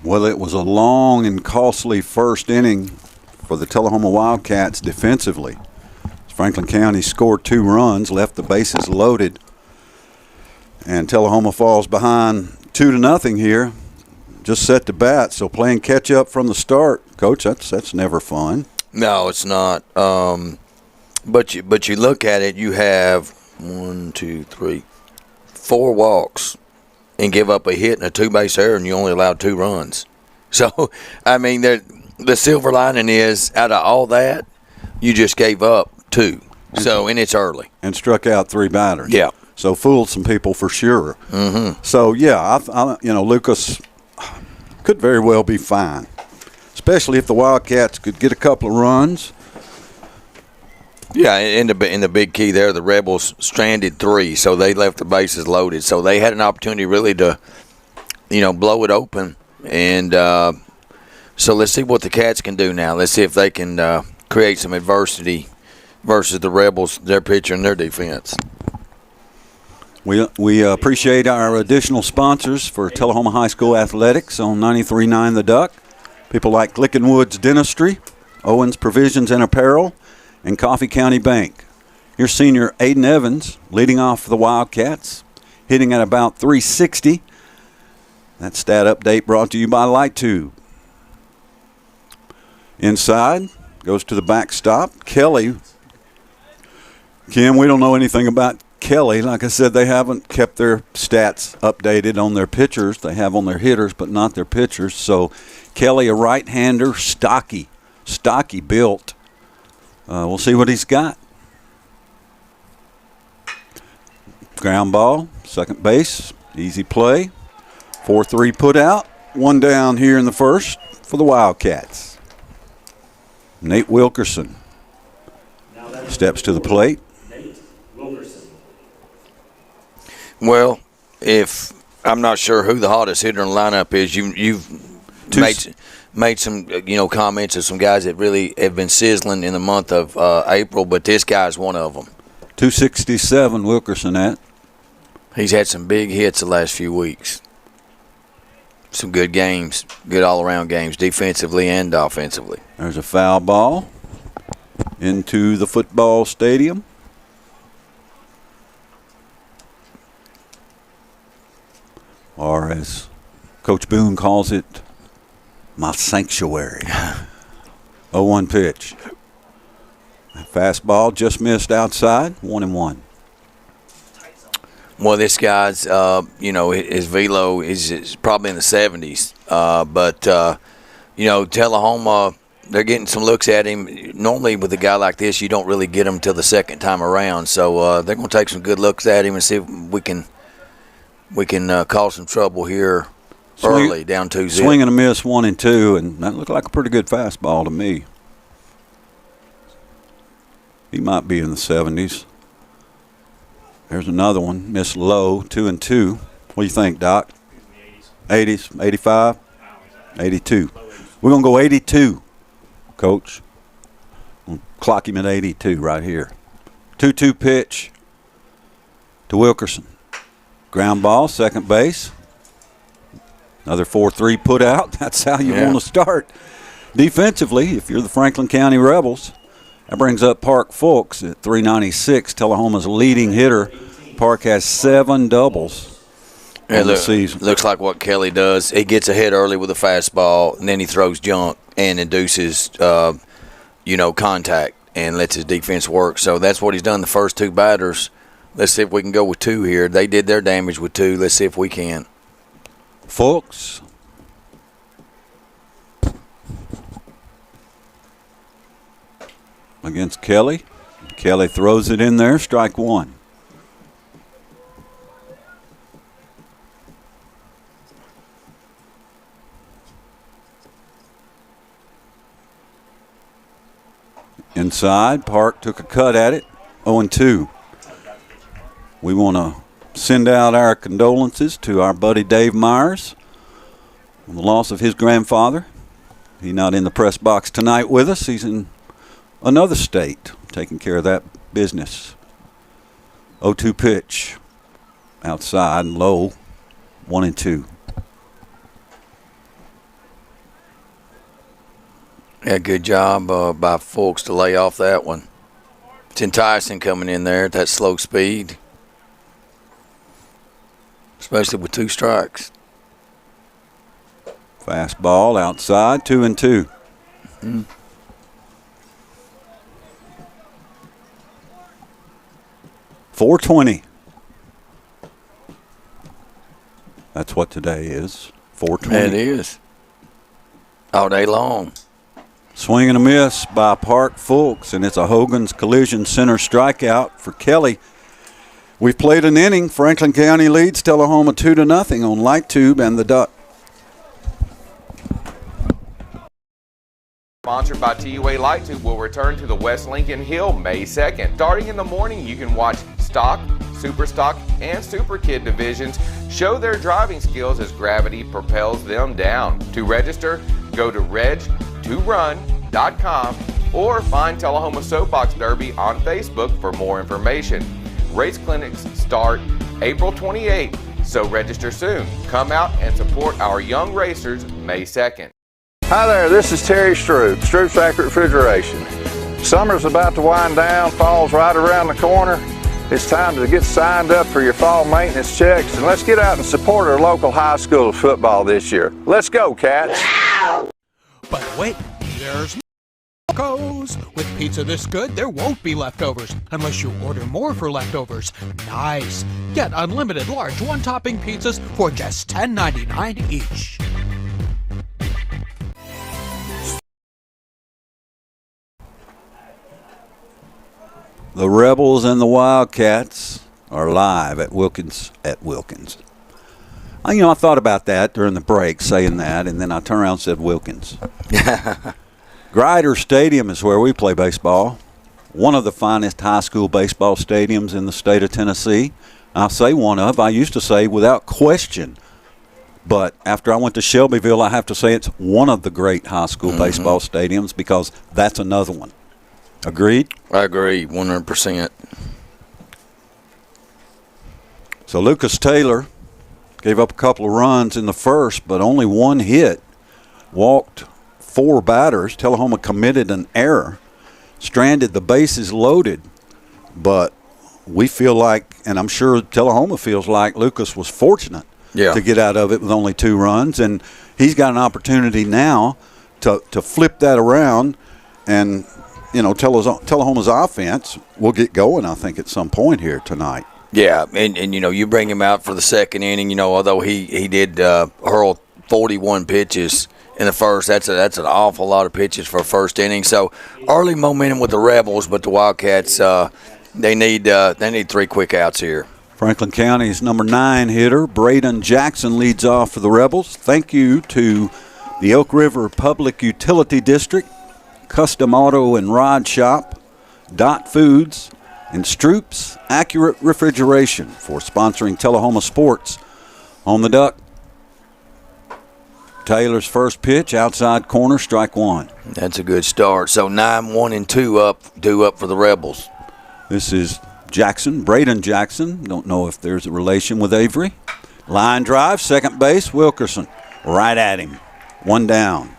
Well, it was a long and costly first inning for the Tullahoma Wildcats defensively. Franklin County scored 2 runs, left the bases loaded, and Tullahoma falls behind 2-0 here. Just set to bat, so playing catch up from the start, Coach. That's never fun.
No, it's not. But you look at it, you have 4 walks and give up a hit and a 2-base error, and you only allowed 2 runs. So, I mean, the silver lining is out of all that, you just gave up 2. So, and it's early.
And struck out 3 batters.
Yeah.
So fooled some people for sure. So, yeah, Lucas could very well be fine, especially if the Wildcats could get a couple of runs.
Yeah, in the big key there, the Rebels stranded 3, so they left the bases loaded. So they had an opportunity really to, blow it open. And so let's see what the Cats can do now. Let's see if they can create some adversity versus the Rebels, their pitcher and their defense.
We appreciate our additional sponsors for Tullahoma High School Athletics on 93.9 The Duck. People like Lickin' Woods Dentistry, Owens Provisions and Apparel, and Coffee County Bank. Here's senior Aiden Evans leading off for the Wildcats, hitting at about 360. That stat update brought to you by Light Tube. Inside, goes to the backstop. Kelly. Kim, we don't know anything about Kelly. Like I said, they haven't kept their stats updated on their pitchers. They have on their hitters, but not their pitchers. So Kelly, a right-hander, stocky built. We'll see what he's got. Ground ball, second base, easy play. 4-3 put out. 1 down here in the first for the Wildcats. Nate Wilkerson steps to the plate.
Well, if I'm not sure who the hottest hitter in the lineup is, you've made some comments of some guys that really have been sizzling in the month of April, but this guy's one of them.
267 Wilkerson at.
He's had some big hits the last few weeks. Some good games, good all-around games, defensively and offensively.
There's a foul ball into the football stadium. Or as Coach Boone calls it, my sanctuary. 0-1 pitch. Fastball just missed outside, 1-1.
Well, this guy's, his velo is probably in the 70s. But Tullahoma, they're getting some looks at him. Normally with a guy like this, you don't really get him till the second time around. So they're going to take some good looks at him and see if we can cause some trouble here early, down 2-0.
Swing and a miss, 1-2, and that looked like a pretty good fastball to me. He might be in the 70s. There's another one, missed low, 2-2. What do you think, Doc? 80s, 85, 82. We're going to go 82, Coach. We'll clock him at 82 right here. 2-2 pitch to Wilkerson. Ground ball, second base. Another 4-3 put out. That's how you want to start. Defensively, if you're the Franklin County Rebels, that brings up Park Fulks at 396, Tullahoma's leading hitter. Park has 7 doubles in the season.
Looks like what Kelly does. He gets ahead early with a fastball, and then he throws junk and induces, contact and lets his defense work. So that's what he's done the first 2 batters. Let's see if we can go with 2 here. They did their damage with 2. Let's see if we can.
Fulks. Against Kelly. Kelly throws it in there, strike 1. Inside, Park took a cut at it, 0-2. We want to send out our condolences to our buddy Dave Myers on the loss of his grandfather. He's not in the press box tonight with us. He's in another state taking care of that business. 0-2 pitch. Outside, low, 1-2.
Yeah, good job by Fulks to lay off that one. It's enticing coming in there at that slow speed, especially with 2 strikes.
Fastball outside, 2-2. 420. That's what today is. 420.
It is. All day long.
Swing and a miss by Park Fulks, and it's a Hogan's Collision Center strikeout for Kelly. We've played an inning. Franklin County leads Tullahoma 2-0 on Light Tube and the Duck.
Sponsored by TUA Light Tube will return to the West Lincoln Hill May 2nd. Starting in the morning, you can watch Stock, Super Stock, and Super Kid divisions show their driving skills as gravity propels them down. To register, go to reg2run.com or find Tullahoma Soapbox Derby on Facebook for more information. Race clinics start April 28th, so register soon. Come out and support our young racers May 2nd.
Hi there, this is Terry Stroop, Stroop Factory Refrigeration. Summer's about to wind down, fall's right around the corner. It's time to get signed up for your fall maintenance checks, and let's get out and support our local high school football this year. Let's go, Cats!
But wait, there's goes. With pizza this good, there won't be leftovers unless you order more for leftovers. Nice. Get unlimited large one-topping pizzas for just $10.99 each.
The Rebels and the Wildcats are live at Wilkins. I thought about that during the break, saying that, and then I turned around and said Wilkins. Grider Stadium is where we play baseball, one of the finest high school baseball stadiums in the state of Tennessee. I'll say one of. I used to say without question. But after I went to Shelbyville, I have to say it's one of the great high school baseball stadiums because that's another one. Agreed?
I agree, 100%.
So Lucas Taylor gave up a couple of runs in the first, but only one hit. Walked 4 batters. Tullahoma committed an error. Stranded the bases loaded. But we feel like, and I'm sure Tullahoma feels like, Lucas was fortunate to get out of it with only 2 runs. And he's got an opportunity now to flip that around and – Tullahoma's offense will get going, I think, at some point here tonight.
Yeah, and you bring him out for the second inning, although he did hurl 41 pitches in the first. That's an awful lot of pitches for a first inning. So early momentum with the Rebels, but the Wildcats, they need 3 quick outs here.
Franklin County's number 9 hitter, Braden Jackson, leads off for the Rebels. Thank you to the Oak River Public Utility District, Custom Auto and Rod Shop, Dot Foods, and Stroop's Accurate Refrigeration for sponsoring Tullahoma Sports. On the Duck, Taylor's first pitch, outside corner, strike 1.
That's a good start. So 9-1-2 due up for the Rebels.
This is Jackson, Braden Jackson. Don't know if there's a relation with Avery. Line drive, second base, Wilkerson. Right at him. 1 down.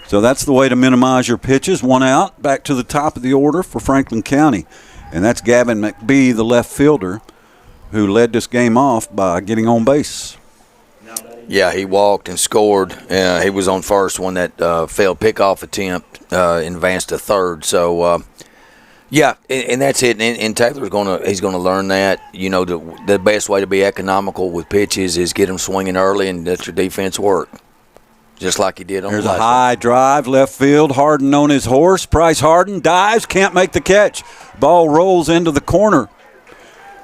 So that's the way to minimize your pitches. 1 out, back to the top of the order for Franklin County. And that's Gavin McBee, the left fielder, who led this game off by getting on base.
Yeah, he walked and scored. He was on first when that failed pickoff attempt advanced to third. So, and that's it. And Taylor's he's gonna learn that. The best way to be economical with pitches is get them swinging early and let your defense work. Just like he did on
There's
the
a high drive, left field. Harden on his horse. Price Harden dives, can't make the catch. Ball rolls into the corner.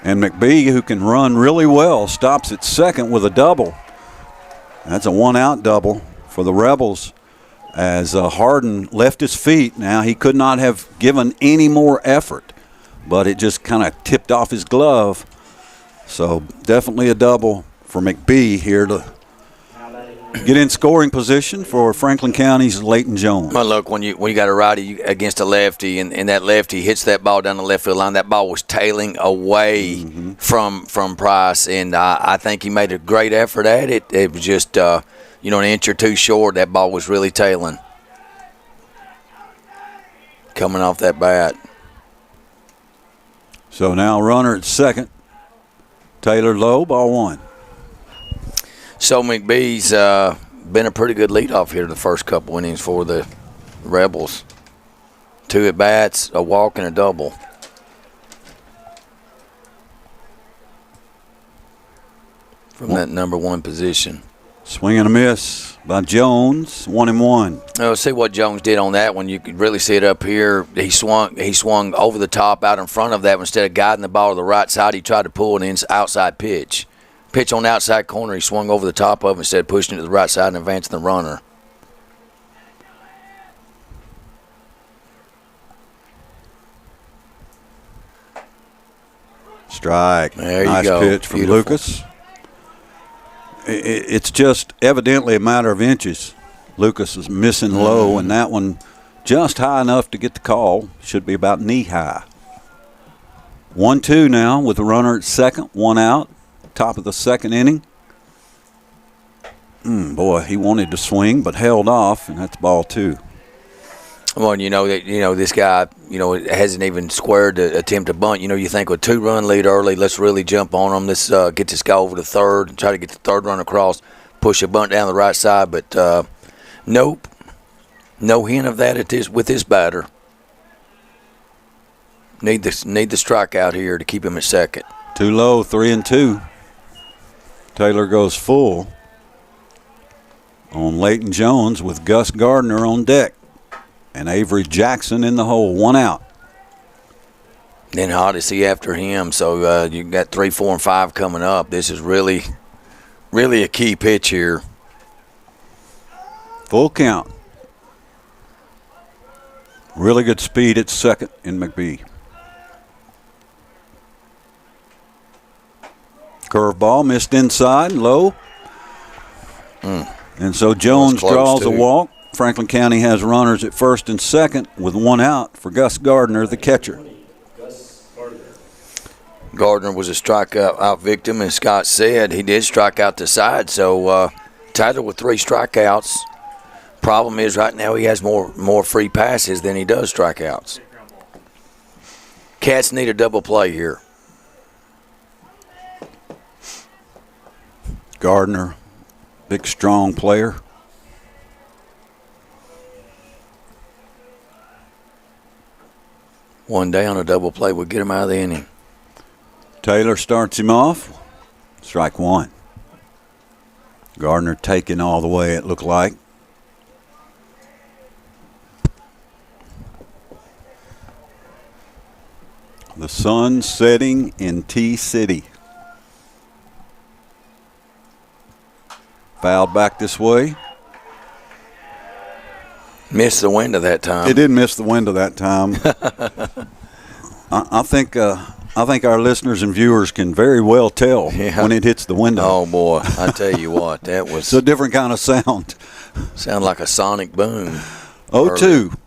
And McBee, who can run really well, stops at second with a double. That's a 1-out double for the Rebels as Harden left his feet. Now, he could not have given any more effort, but it just kind of tipped off his glove. So definitely a double for McBee here to get in scoring position for Franklin County's Leighton Jones.
Well, look, when you got a righty against a lefty and that lefty hits that ball down the left field line, that ball was tailing away from Price, and I think he made a great effort at it. It was just, an inch or 2 short. That ball was really tailing coming off that bat.
So now runner at second. Taylor low, ball 1.
So McBee's been a pretty good leadoff here the first couple innings for the Rebels. 2 at-bats, a walk, and a double. From that number 1 position.
Swing and a miss by Jones, 1-1.
Let's see what Jones did on that one. You could really see it up here. He swung over the top out in front of that one. Instead of guiding the ball to the right side, he tried to pull an outside pitch. Pitch on the outside corner, he swung over the top of it instead of pushing it to the right side and advancing the runner.
Strike.
There you
nice
go.
Pitch from
Beautiful.
Lucas. It's just evidently a matter of inches. Lucas is missing low, and that one just high enough to get the call. Should be about knee high. 1-2 now with the runner at second, one out. Top of the second inning. Boy, he wanted to swing but held off, and that's ball 2.
Well, this guy, hasn't even squared to attempt to bunt. You think with 2-run lead early, let's really jump on him. Let's get this guy over to third and try to get the third run across, push a bunt down the right side. But nope, no hint of that with this batter. Need the strikeout here to keep him at second.
Too low, 3-2. Taylor goes full on Leighton Jones with Gus Gardner on deck. And Avery Jackson in the hole, one out.
Then Odyssey after him. So you got 3, 4, and 5 coming up. This is really, really a key pitch here.
Full count. Really good speed at second in McBee. Curveball missed inside, low. And so Jones draws a walk. Franklin County has runners at first and second with one out for Gus Gardner, the catcher.
Gardner was a strikeout victim, and Scott said he did strike out the side. So Tyler with 3 strikeouts. Problem is right now he has more free passes than he does strikeouts. Cats need a double play here.
Gardner, big strong player.
One down, a double play would get him out of the inning.
Taylor starts him off. Strike 1. Gardner taking all the way, it looked like. The sun setting in T-City. Fouled back this way.
Missed the window that time.
It did miss the window that time. I think our listeners and viewers can very well tell when it hits the window.
Oh, boy. I tell you what, that was...
It's a different kind of sound.
Sound like a sonic boom.
0-2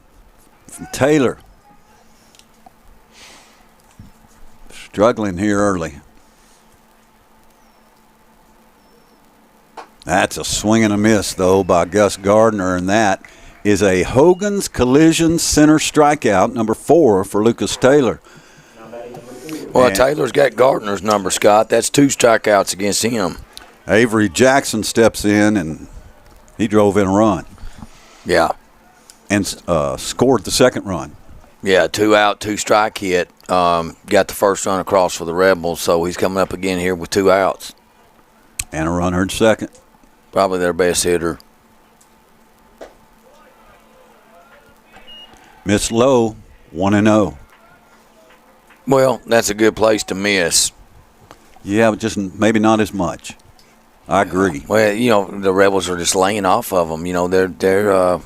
from Taylor. Struggling here early. That's a swing and a miss, though, by Gus Gardner, and that is a Hogan's Collision Center strikeout, number 4 for Lucas Taylor.
Well, Taylor's got Gardner's number, Scott. That's 2 strikeouts against him.
Avery Jackson steps in, and he drove in a run.
Yeah.
And scored the second run.
Yeah, 2 out, 2 strike hit. Got the first run across for the Rebels, so he's coming up again here with 2 outs.
And a runner at second.
Probably their best hitter.
Miss low, 1-0.
Well, that's a good place to miss.
Yeah, but just maybe not as much. I agree.
Well, the Rebels are just laying off of them. They're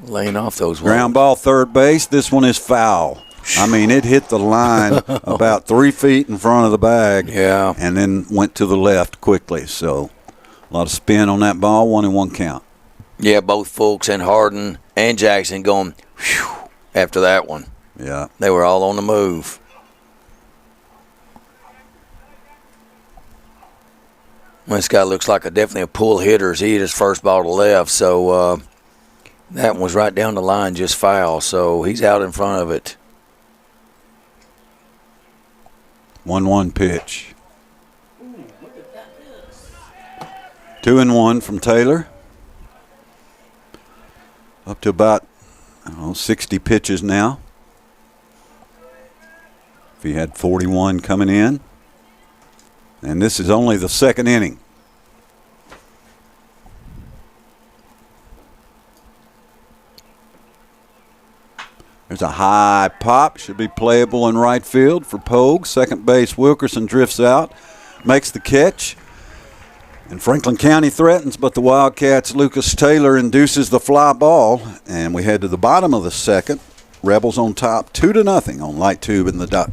laying off those ones.
Ground ball, third base. This one is foul. I mean, it hit the line about 3 feet in front of the bag.
Yeah.
And then went to the left quickly. So a lot of spin on that ball, 1-1 count.
Yeah, both Fulks and Harden and Jackson going whew, after that one.
Yeah.
They were all on the move. This guy looks like definitely a pull hitter as he hit his first ball to left. So that one was right down the line, just foul. So he's out in front of it.
1-1 pitch. 2-1 from Taylor. Up to about 60 pitches now. If he had 41 coming in. And this is only the second inning. There's a high pop. Should be playable in right field for Pogue. Second base, Wilkerson drifts out, makes the catch. And Franklin County threatens, but the Wildcats' Lucas Taylor induces the fly ball. And we head to the bottom of the second. Rebels on top 2-0 on Light Tube in the Duck.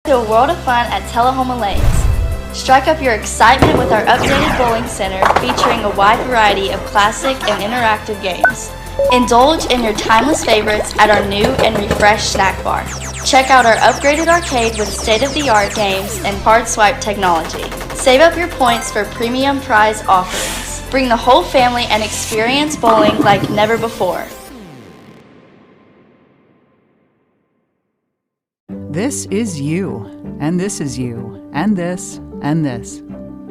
To a world of fun at Tullahoma Lanes. Strike up your excitement with our updated bowling center featuring a wide variety of classic and interactive games. Indulge in your timeless favorites at our new and refreshed snack bar. Check out our upgraded arcade with state-of-the-art games and hard swipe technology. Save up your points for premium prize offerings. Bring the whole family and experience bowling like never before.
This is you, and this is you, and this, and this.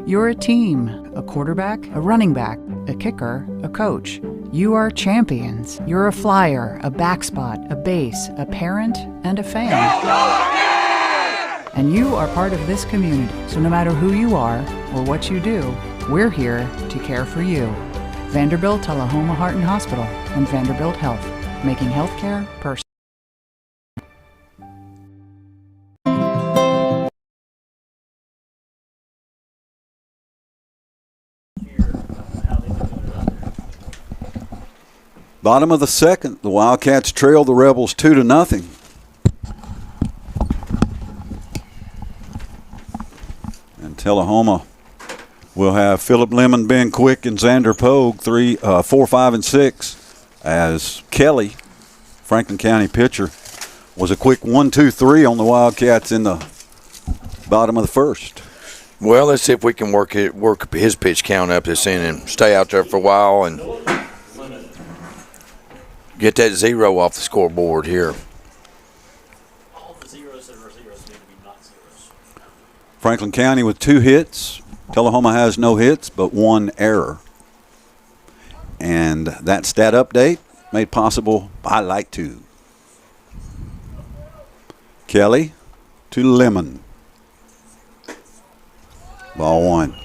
You're a team, a quarterback, a running back, a kicker, a coach. You are champions. You're a flyer, a backspot, a base, a parent, and a fan. And you are part of this community, so no matter who you are or what you do, we're here to care for you. Vanderbilt Tullahoma Heart and Hospital and Vanderbilt Health, making healthcare personal.
Bottom of the second, the Wildcats trail the Rebels 2-0. And Tullahoma will have Philip Lemon, Ben Quick, and Xander Pogue 4, 5, and 6. As Kelly, Franklin County pitcher, was a quick 1-2-3 on the Wildcats in the bottom of the first.
Well, let's see if we can work his pitch count up this inning and stay out there for a while and get that 0 off the scoreboard here.
All the zeros that are zeros need to be not zeros.
Franklin County with 2 hits. Tullahoma has no hits, but 1 error. And that stat update made possible by Light Tube. Kelly to Lemon. Ball 1.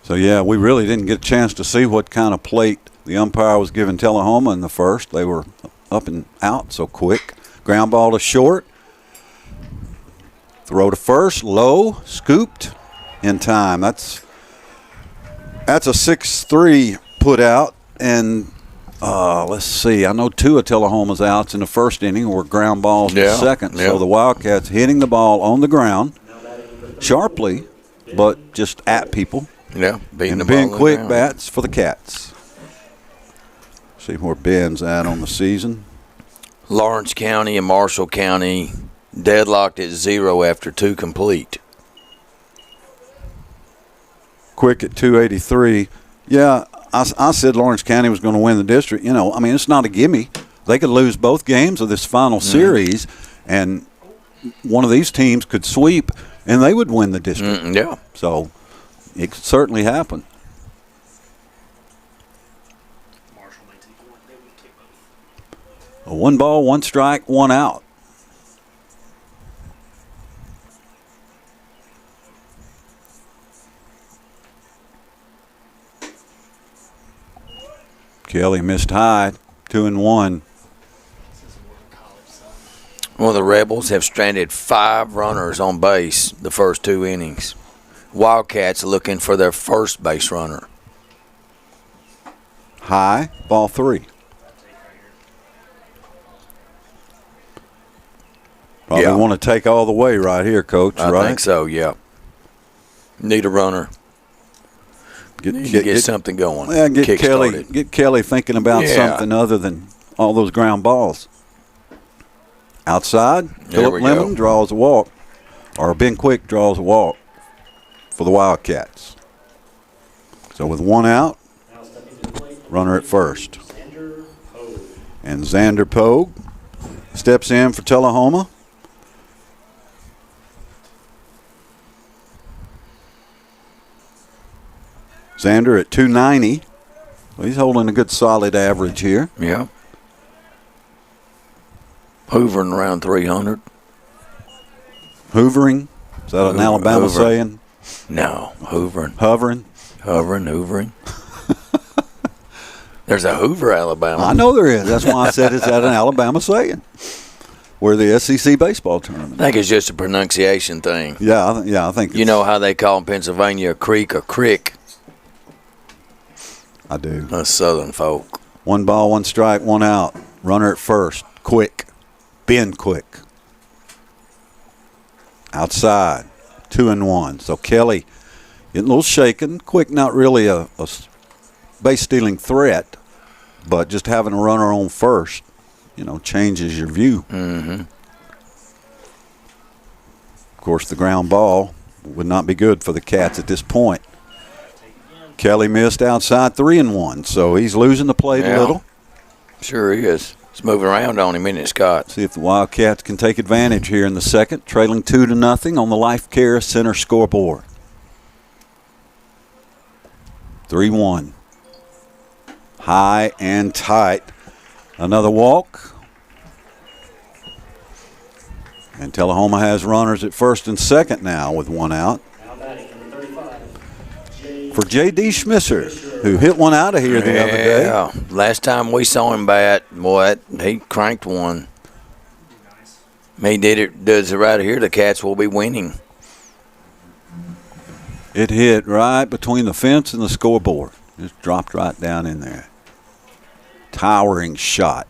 So, yeah, we really didn't get a chance to see what kind of plate the umpire was giving Tullahoma in the first. They were up and out so quick. Ground ball to short. Throw to first, low, scooped in time. That's a 6-3 put out. And let's see, I know 2 of Tullahoma's outs in the first inning were ground balls in the second. So the Wildcats hitting the ball on the ground sharply, but just at people.
Yeah, beating the ball.
And Ben Quick bats for the Cats. See where Ben's at on the season.
Lawrence County and Marshall County deadlocked at 0 after 2 complete.
Quick at 283. Yeah, I said Lawrence County was going to win the district. You know, I mean, it's not a gimme. They could lose both games of this final series, and one of these teams could sweep, and they would win the district.
Yeah.
So it could certainly happen.
Marshall may take one. They would take both.
A 1 ball, 1 strike, 1 out. Kelly missed high, 2-1.
Well, the Rebels have stranded 5 runners on base the first 2 innings. Wildcats looking for their first base runner.
High, ball 3. Probably want to take all the way right here, Coach, right?
I think so, yeah. Need a runner. Get something going.
Yeah, get Kelly thinking about something other than all those ground balls. Outside, Philip Lemon draws a walk, or Ben Quick draws a walk for the Wildcats. So with 1 out, runner at first. And Xander Pogue steps in for Tullahoma. Xander at 290. Well, he's holding a good solid average here.
Yeah. Hoovering around 300.
Hoovering? Is that an Alabama saying?
No, hoovering.
Hovering?
Hovering, hoovering. There's a Hoover, Alabama.
I know there is. That's why I said it's at an Alabama saying. We're the SEC baseball tournament.
I think it's just a pronunciation thing.
Yeah, I think
you know how they call in Pennsylvania a creek or crick?
I do.
Us Southern folk.
1 ball, 1 strike, 1 out. Runner at first. Quick. Ben Quick. Outside. 2-1. So Kelly getting a little shaken. Quick, not really a base-stealing threat, but just having a runner on first, changes your view.
Mm-hmm.
Of course, the ground ball would not be good for the Cats at this point. Kelly missed outside 3-1, so he's losing the plate a little.
Sure he is. It's moving around on him, isn't it, Scott?
See if the Wildcats can take advantage here in the second, trailing 2-0 on the Life Care Center scoreboard. 3-1. High and tight. Another walk. And Tullahoma has runners at first and second now with 1 out. For J.D. Schmisser, who hit one out of here the other day.
Yeah, last time we saw him bat, he cranked one. He does it right here. The Cats will be winning.
It hit right between the fence and the scoreboard. Just dropped right down in there. Towering shot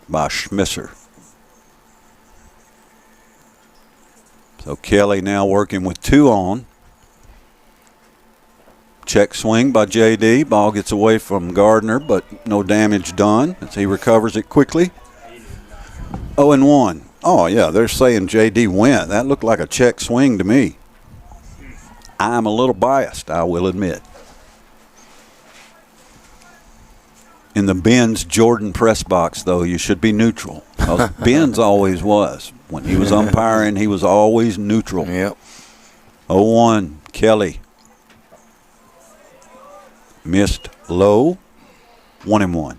by Schmisser. So Kelly now working with 2 on. Check swing by J.D. Ball gets away from Gardner, but no damage done as he recovers it quickly. 0-1. Oh, yeah, they're saying J.D. went. That looked like a check swing to me. I'm a little biased, I will admit. In the Ben's Jordan press box, though, you should be neutral. Ben's always was. When he was umpiring, he was always neutral.
Yep.
0-1, Kelly. Missed low, 1-1.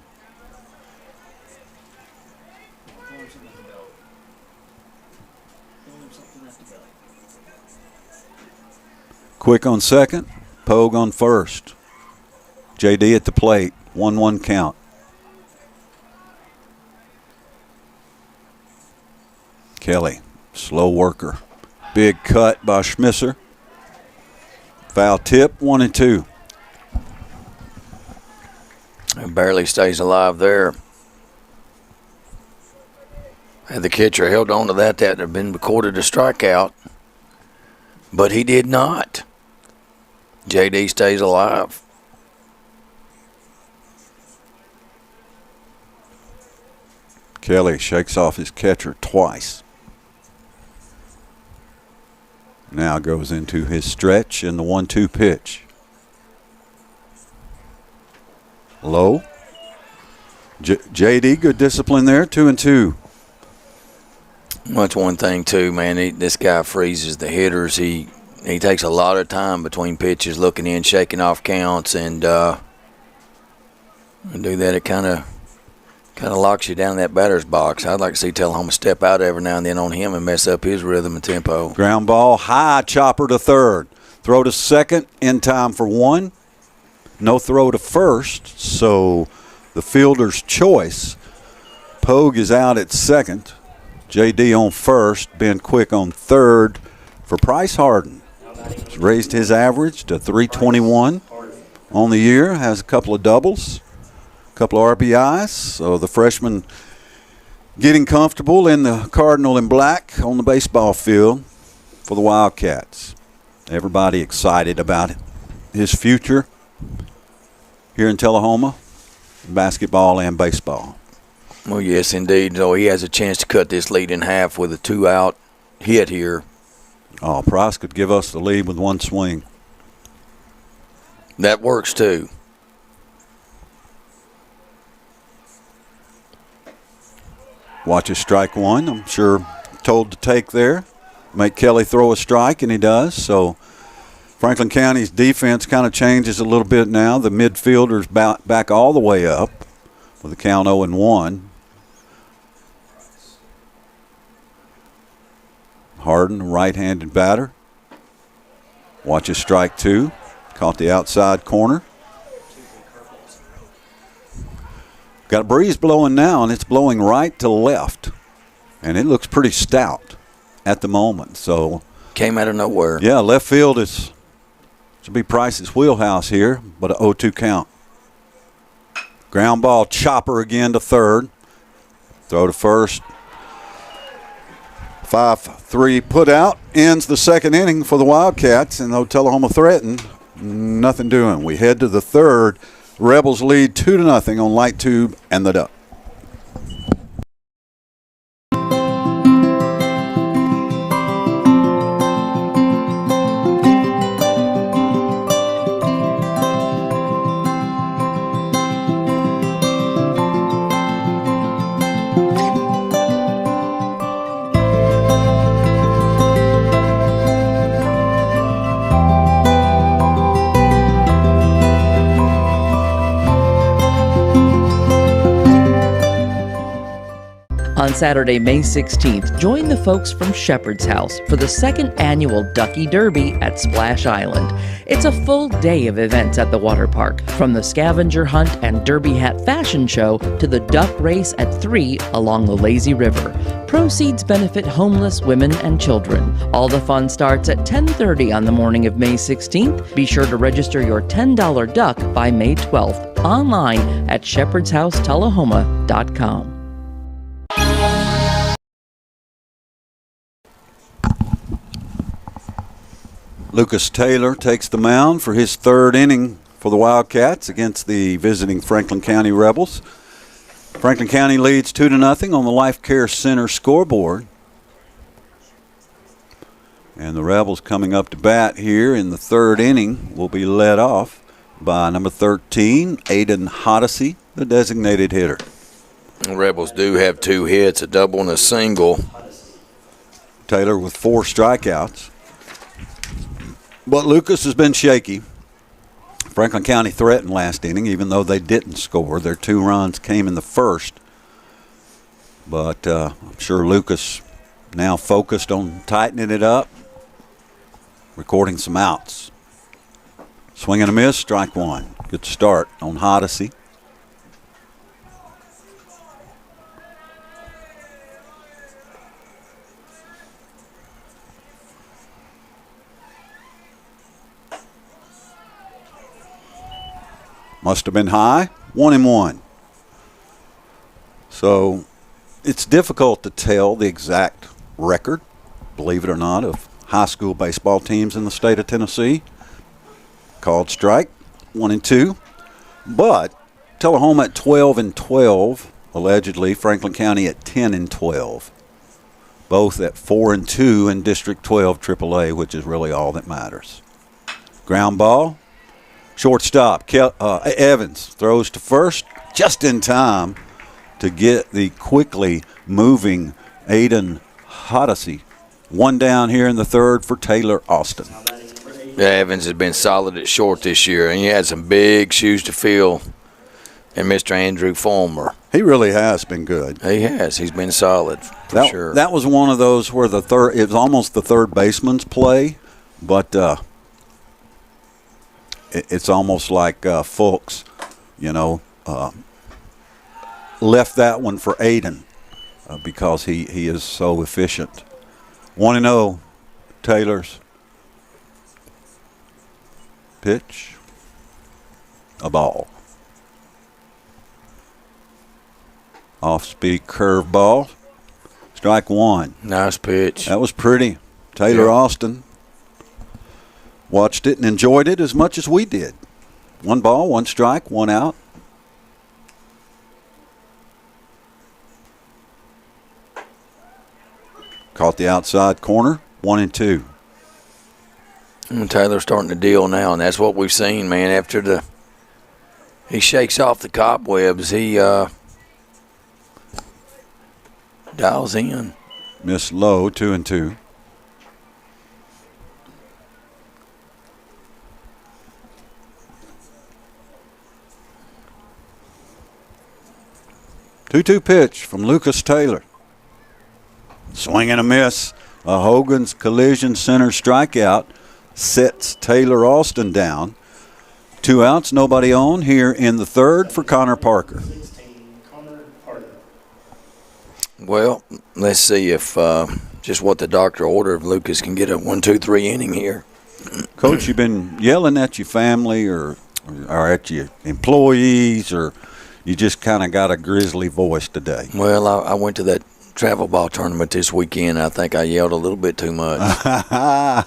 Quick on second, Pogue on first. J.D. at the plate, 1-1 count. Kelly, slow worker. Big cut by Schmisser. Foul tip, 1-2.
It barely stays alive there. Had the catcher held on to that would have been recorded a strikeout. But he did not. J.D. stays alive.
Kelly shakes off his catcher twice. Now goes into his stretch in the 1-2 pitch. Low. J.D., good discipline there, 2-2.
That's one thing, too, man. This guy freezes the hitters. He takes a lot of time between pitches, looking in, shaking off counts, and do that. It kind of locks you down in that batter's box. I'd like to see Tullahoma step out every now and then on him and mess up his rhythm and tempo.
Ground ball, high, chopper to third. Throw to second, in time for 1. No throw to first, so the fielder's choice. Pogue is out at second. J.D. on first. Ben Quick on third for Price Harden. He's raised his average to .321 on the year. Has a couple of doubles, a couple of RBIs. So the freshman getting comfortable in the Cardinal and black on the baseball field for the Wildcats. Everybody excited about his future here in Tullahoma, basketball and baseball.
Well, yes, indeed. So he has a chance to cut this lead in half with a 2-out hit here.
Oh, Price could give us the lead with 1 swing.
That works, too.
Watches strike 1. I'm sure told to take there. Make Kelly throw a strike, and he does. So Franklin County's defense kind of changes a little bit now. The midfielder's back all the way up with a count 0-1. Harden, right-handed batter. Watches strike 2. Caught the outside corner. Got a breeze blowing now, and it's blowing right to left. And it looks pretty stout at the moment. So
came out of nowhere.
Yeah, left field should be Price's wheelhouse here, but an 0-2 count. Ground ball chopper again to third. Throw to first. 5-3 put out. Ends the second inning for the Wildcats, and though Tullahoma threatened, nothing doing. We head to the third. Rebels lead 2-0 on Light Tube and the Duck.
On Saturday, May 16th, join the folks from Shepherd's House for the second annual Ducky Derby at Splash Island. It's a full day of events at the water park, from the scavenger hunt and derby hat fashion show to the duck race at 3 along the lazy river. Proceeds benefit homeless women and children. All the fun starts at 10:30 on the morning of May 16th. Be sure to register your $10 duck by May 12th online at shepherdshousetullahoma.com.
Lucas Taylor takes the mound for his third inning for the Wildcats against the visiting Franklin County Rebels. Franklin County leads 2-0 on the Life Care Center scoreboard. And the Rebels coming up to bat here in the third inning will be led off by number 13, Aiden Hoddesy, the designated hitter.
The Rebels do have 2 hits, a double and a single.
Taylor with 4 strikeouts. But Lucas has been shaky. Franklin County threatened last inning, even though they didn't score. Their 2 runs came in the first. But I'm sure Lucas now focused on tightening it up, recording some outs. Swing and a miss, strike 1. Good start on Hoddesy. Must have been high, 1-1. So it's difficult to tell the exact record, believe it or not, of high school baseball teams in the state of Tennessee. Called strike, 1-2. But Tullahoma at 12-12, allegedly. Franklin County at 10-12. Both at 4-2 in District 12 AAA, which is really all that matters. Ground ball. Shortstop, Evans throws to first just in time to get the quickly moving Aiden Hoddesy. 1 down here in the third for Taylor Austin.
Yeah, Evans has been solid at short this year, and he had some big shoes to fill in Mr. Andrew Fulmer.
He really has been good.
He has. He's been solid for sure.
That was one of those where it was almost the third baseman's play, but it's almost like Fulks, left that one for Aiden because he is so efficient. 1-0, Taylor's pitch, a ball. Off-speed curve ball, strike 1.
Nice pitch.
That was pretty. Taylor Austin watched it and enjoyed it as much as we did. 1 ball, 1 strike, 1 out. Caught the outside corner, 1-2.
And Taylor's starting to deal now, and that's what we've seen, man. After he shakes off the cobwebs, he dials in.
Miss low, 2-2. Two-two pitch from Lucas Taylor. Swing and a miss. A Hogan's Collision Center strikeout sets Taylor Austin down. 2 outs, nobody on here in the third for Connor Parker.
Well, let's see if just what the doctor ordered, if Lucas can get a 1-2-3 inning here.
Coach, you've been yelling at your family or at your employees, or you just kind of got a grizzly voice today?
Well, I went to that travel ball tournament this weekend. I think I yelled a little bit too much down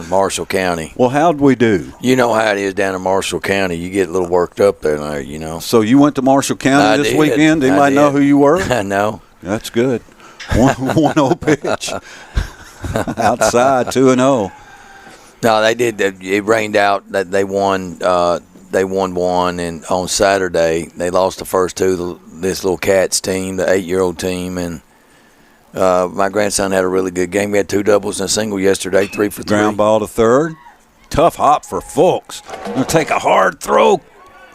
in Marshall County.
Well, how'd we do?
You know how it is down in Marshall County. You get a little worked up there, you know.
So you went to Marshall County this weekend? Anybody know who you were?
I know.
That's good. 1-0 pitch. Outside, 2-0.
No, they did. It rained out. They won. They won one, and on Saturday they lost the first two. This little Cats team, the 8-year-old team, and my grandson had a really good game. We had 2 doubles and a single yesterday, 3 for 3.
Ground ball to third. Tough hop for Fulks. Gonna take a hard throw.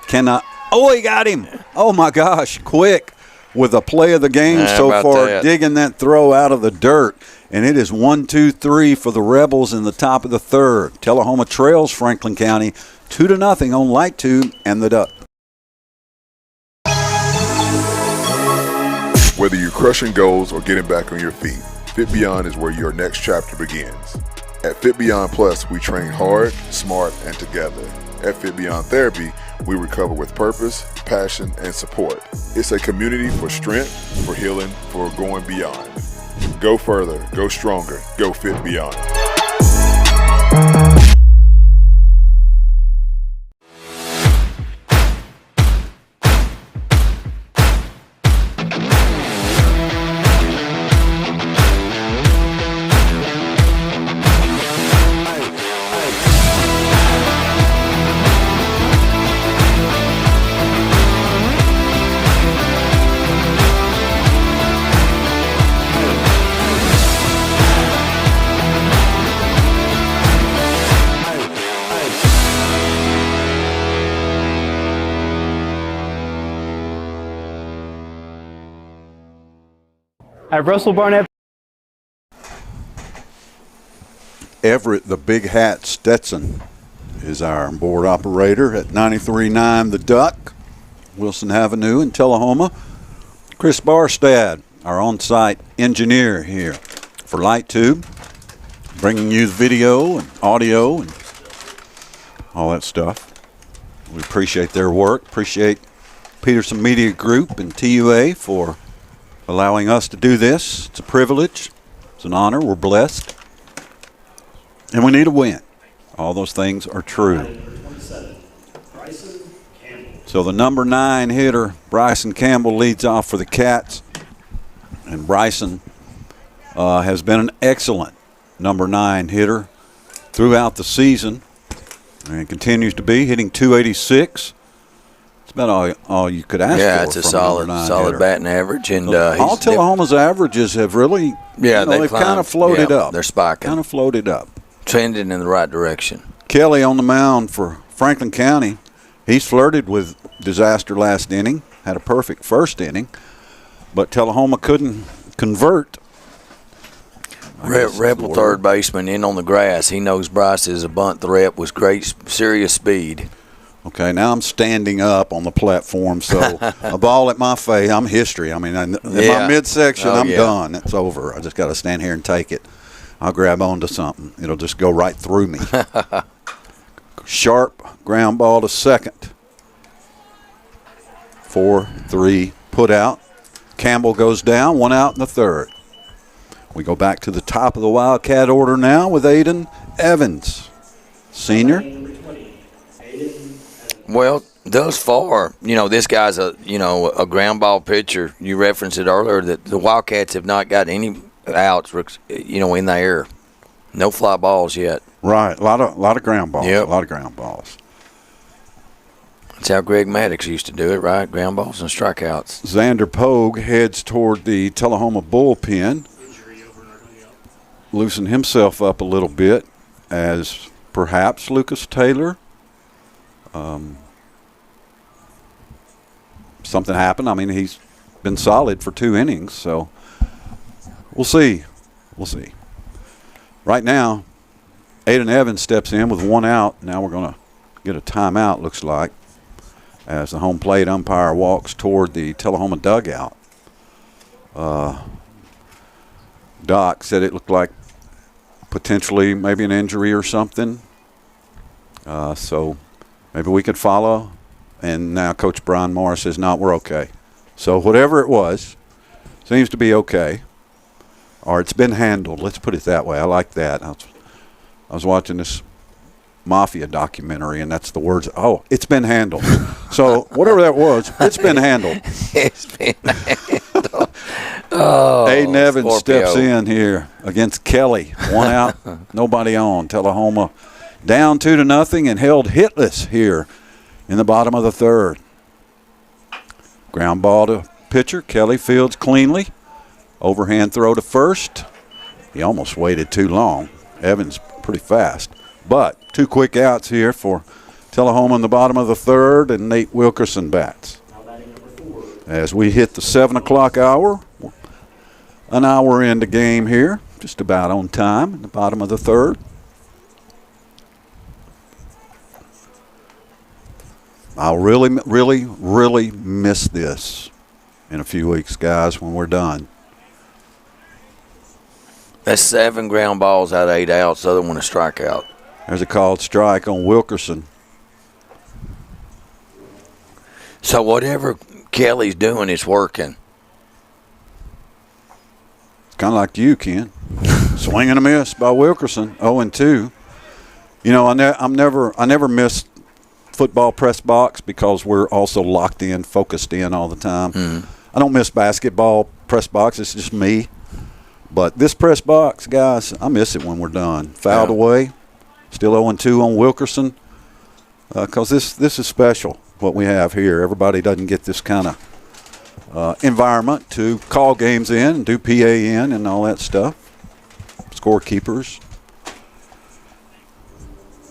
Cannot. Oh, he got him. Oh my gosh, quick. With a play of the game so far, digging that throw out of the dirt. And it is 1-2-3 for the Rebels in the top of the third. Tullahoma trails Franklin County 2-0 on Light Tube and the Duck.
Whether you're crushing goals or getting back on your feet, Fit Beyond is where your next chapter begins. At Fit Beyond Plus, we train hard, smart, and together. At Fit Beyond Therapy, we recover with purpose, passion, and support. It's a community for strength, for healing, for going beyond. Go further, go stronger, go Fit Beyond.
At Russell Barnett.
Everett, the big hat Stetson, is our board operator at 93.9 The Duck, Wilson Avenue in Tullahoma. Chris Barstad, our on-site engineer here for Light Tube, bringing you video and audio and all that stuff. We appreciate their work. Appreciate Peterson Media Group and TUA for allowing us to do this. It's a privilege. It's an honor. We're blessed. And we need a win. All those things are true. So the number 9 hitter, Bryson Campbell, leads off for the Cats. And Bryson has been an excellent number 9 hitter throughout the season and continues to be, hitting .286. It's about all you could ask for.
Yeah, it's a solid batting average. And
all Tullahoma's averages have really, they've kind of floated up.
They're spiking.
Kind of floated up.
Trending in the right direction.
Kelly on the mound for Franklin County. He's flirted with disaster last inning, had a perfect first inning, but Tullahoma couldn't convert.
Rebel third baseman in on the grass. He knows Bryce is a bunt threat with great, serious speed.
Okay, now I'm standing up on the platform, so a ball at my face, I'm history. I mean, in my midsection, I'm done. It's over. I just got to stand here and take it. I'll grab onto something. It'll just go right through me. Sharp ground ball to second. 4-3 put out. Campbell goes down, 1 out in the third. We go back to the top of the Wildcat order now with Aiden Evans, senior.
Well, thus far, this guy's a ground ball pitcher. You referenced it earlier that the Wildcats have not got any outs, in the air. No fly balls yet.
Right, a lot of ground balls.
Yep.
A lot of ground balls.
That's how Greg Maddox used to do it, right? Ground balls and strikeouts.
Xander Pogue heads toward the Tullahoma bullpen. Loosen himself up a little bit as perhaps Lucas Taylor. Something happened. I mean, he's been solid for 2 innings, so we'll see. Right now, Aiden Evans steps in with 1 out. Now we're going to get a timeout, looks like, as the home plate umpire walks toward the Tullahoma dugout. Doc said it looked like potentially maybe an injury or something. So maybe we could follow. And now Coach Brian Morris says, no, we're okay. So whatever it was, seems to be okay. Or it's been handled. Let's put it that way. I like that. I was watching this Mafia documentary, and that's the words. Oh, it's been handled. So whatever that was, it's been handled.
It's been handled. Oh,
Aiden Evans
Scorpio
steps in here against Kelly. 1 out, nobody on. Tullahoma down 2-0 and held hitless here in the bottom of the third. Ground ball to pitcher. Kelly fields cleanly. Overhand throw to first. He almost waited too long. Evans pretty fast. But 2 quick outs here for Tullahoma in the bottom of the third, and Nate Wilkerson bats. As we hit the 7 o'clock hour, an hour into game here, just about on time in the bottom of the third. I'll really miss this in a few weeks, guys, when we're done.
That's 7 ground balls out of 8 outs. The other one a strikeout.
There's a called strike on Wilkerson.
So whatever Kelly's doing is working.
It's kind of like you, Ken. Swing and a miss by Wilkerson, 0-2. You know, I never miss football press box because we're also locked in, focused in all the time. I don't miss basketball press box. It's just me. But this press box, guys, I miss it when we're done. Fouled away. Still 0-2 on Wilkerson because this is special, what we have here. Everybody doesn't get this kind of environment to call games in and do PAN and all that stuff. Scorekeepers.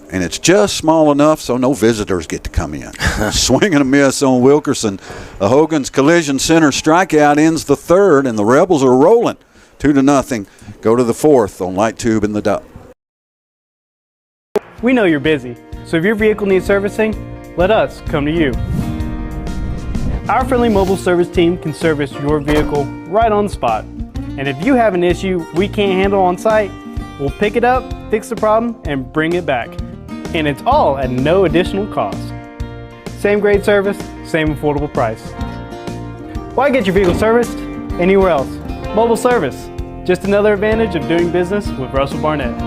And it's just small enough so no visitors get to come in. Swing and a miss on Wilkerson. A Hogan's Collision Center strikeout ends the third, and the Rebels are rolling 2-0. Go to the fourth on Light Tube in the Duck.
We know you're busy, so if your vehicle needs servicing, let us come to you. Our friendly mobile service team can service your vehicle right on the spot. And if you have an issue we can't handle on site, we'll pick it up, fix the problem, and bring it back. And it's all at no additional cost. Same great service, same affordable price. Why get your vehicle serviced anywhere else? Mobile service, just another advantage of doing business with Russell Barnett.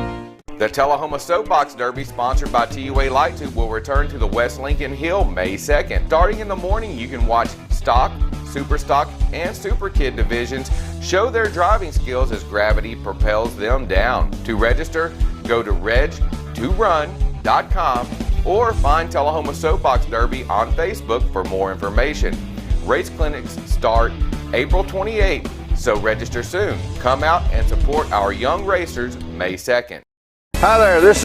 The Tullahoma Soapbox Derby, sponsored by TUA Light Tube, will return to the West Lincoln Hill May 2nd. Starting in the morning, you can watch Stock, Super Stock, and Super Kid divisions show their driving skills as gravity propels them down. To register, go to reg2run.com or find Tullahoma Soapbox Derby on Facebook for more information. Race clinics start April 28th, so register soon. Come out and support our young racers May 2nd.
Hi there, this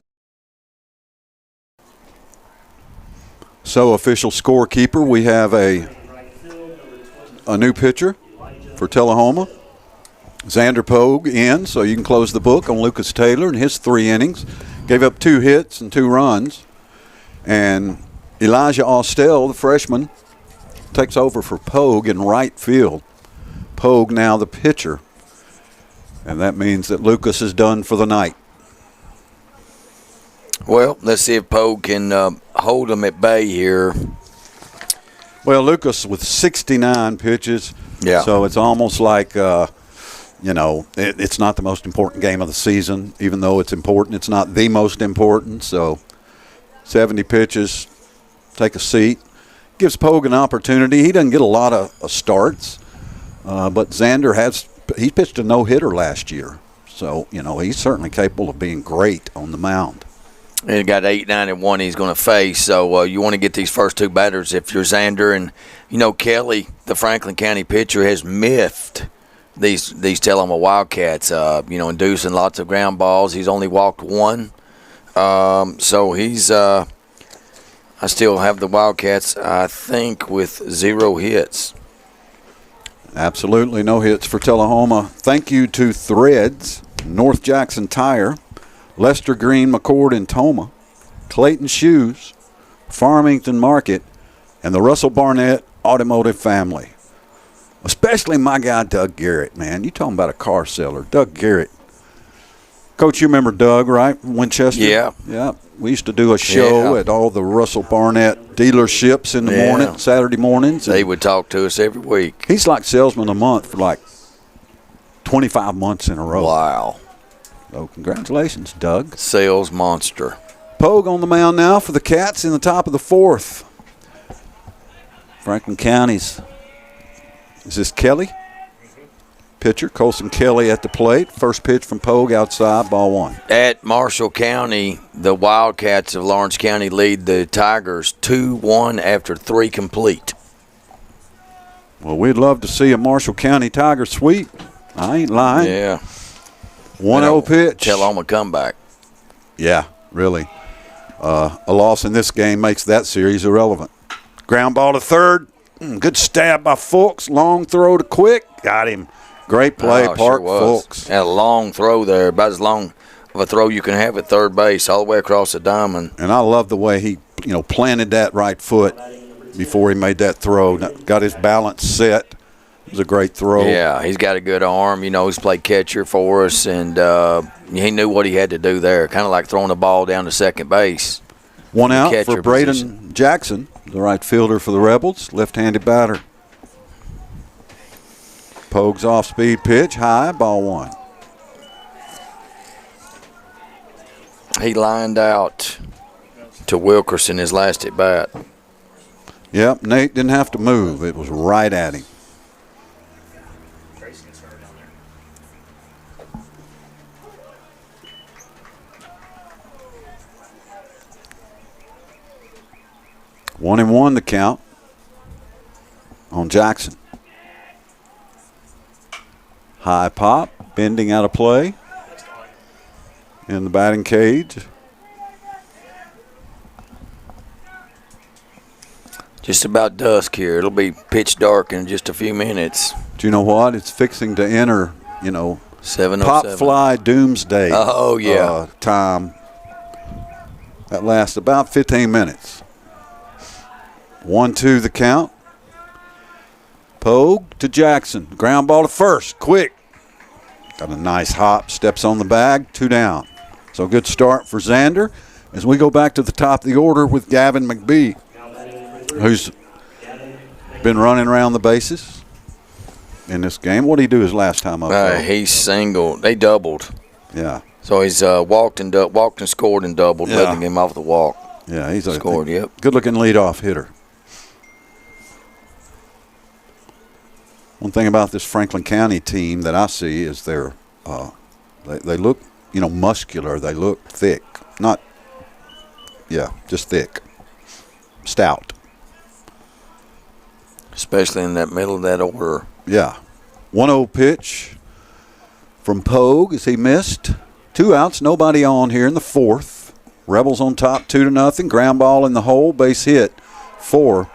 So, official scorekeeper, we have a new pitcher for Tullahoma. Xander Pogue in, so you can close the book on Lucas Taylor in his 3 innings. Gave up 2 hits and 2 runs. And Elijah Austell, the freshman, takes over for Pogue in right field. Pogue now the pitcher. And that means that Lucas is done for the night.
Well, let's see if Pogue can hold them at bay here.
Well, Lucas with 69 pitches.
Yeah.
So it's almost like, it's not the most important game of the season. Even though it's important, it's not the most important. So 70 pitches, take a seat. Gives Pogue an opportunity. He doesn't get a lot of starts. But Xander he pitched a no-hitter last year. So, he's certainly capable of being great on the mound.
And he got 8, 9, and 1 he's going to face. So you want to get these first 2 batters if you're Xander. And, Kelly, the Franklin County pitcher, has miffed these Tullahoma Wildcats, inducing lots of ground balls. He's only walked 1. So he's I still have the Wildcats, I think, with 0 hits.
Absolutely no hits for Tullahoma. Thank you to Threads, North Jackson Tire, Lester Green, McCord and Toma, Clayton Shoes, Farmington Market, and the Russell Barnett Automotive family. Especially my guy, Doug Garrett, man. You talking about a car seller. Doug Garrett. Coach, you remember Doug, right? Winchester?
Yeah.
Yeah. We used to do a show at all the Russell Barnett dealerships in the morning, Saturday mornings.
They would talk to us every week.
He's like salesman of the month for like 25 months in a row.
Wow.
So congratulations, Doug.
Sales monster.
Pogue on the mound now for the Cats in the top of the fourth. Franklin County's. Is this Kelly? Pitcher, Colson Kelly at the plate. First pitch from Pogue outside, ball one.
At Marshall County, the Wildcats of Lawrence County lead the Tigers 2-1 after 3 complete.
Well, we'd love to see a Marshall County Tiger sweep. I ain't lying.
Yeah.
1-0 pitch.
Tullahoma comeback.
Yeah, really. A loss in this game makes that series irrelevant. Ground ball to third. Good stab by Fulks. Long throw to Quick. Got him. Great play, Park
sure was.
Fulks.
Had a long throw there, about as long of a throw you can have at third base, all the way across the diamond.
And I love the way he, planted that right foot before he made that throw. Got his balance set. It was a great throw.
Yeah, he's got a good arm. He's played catcher for us, and he knew what he had to do there, kind of like throwing the ball down to second base.
One out for Braden Jackson, the right fielder for the Rebels, left-handed batter. Pogue's off-speed pitch, high, ball one.
He lined out to Wilkerson his last at bat.
Yep, Nate didn't have to move. It was right at him. One and one the count on Jackson. High pop, bending out of play in the batting cage.
Just about dusk here. It'll be pitch dark in just a few minutes.
Do you know what? It's fixing to enter,
7:07.
pop fly doomsday time. That lasts about 15 minutes. 1-2 the count. Pogue to Jackson. Ground ball to first. Quick. Got a nice hop. Steps on the bag. 2 down. So good start for Xander as we go back to the top of the order with Gavin McBee, who's been running around the bases in this game. What did he do his last time up?
He singled. They doubled.
Yeah.
So he's walked and scored and doubled, letting him off the walk.
Yeah, he's
scored. Yep.
Good-looking leadoff hitter. One thing about this Franklin County team that I see is they look, muscular. They look thick. Just thick. Stout.
Especially in that middle of that order.
Yeah. 1-0 pitch from Pogue as he missed. 2 outs, nobody on here in the fourth. Rebels on top 2-0. Ground ball in the hole, base hit for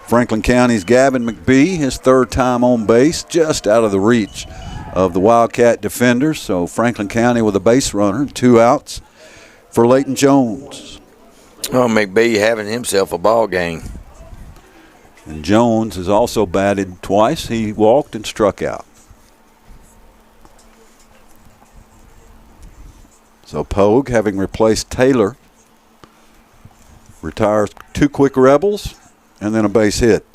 Franklin County's Gavin McBee, his third time on base, just out of the reach of the Wildcat defenders. So Franklin County with a base runner, 2 outs for Leighton Jones.
Oh, McBee having himself a ball game.
And Jones has also batted twice. He walked and struck out. So Pogue, having replaced Taylor, retires 2 quick Rebels and then a base hit.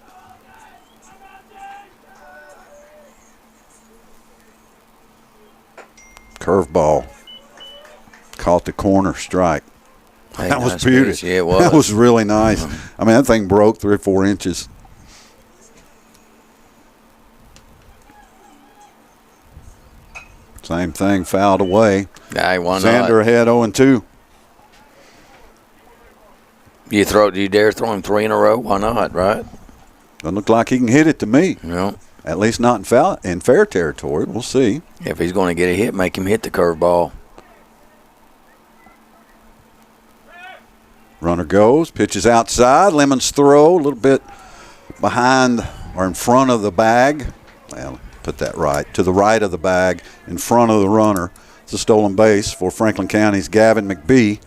Curveball. Caught the corner, strike.
Hey,
that was
nice
beautiful.
pitch. Yeah, it was.
That was really nice. I mean, that thing broke 3 or 4 inches. Same thing, fouled away.
Why not?
Xander ahead 0-2.
Do you dare throw him 3 in a row? Why not, right?
Doesn't look like he can hit it to me.
No.
At least not in fair territory. We'll see.
If he's going to get a hit, make him hit the curveball.
Runner goes, pitches outside. Lemon's throw a little bit behind or in front of the bag. Well, put that right. To the right of the bag, in front of the runner. It's a stolen base for Franklin County's Gavin McBee.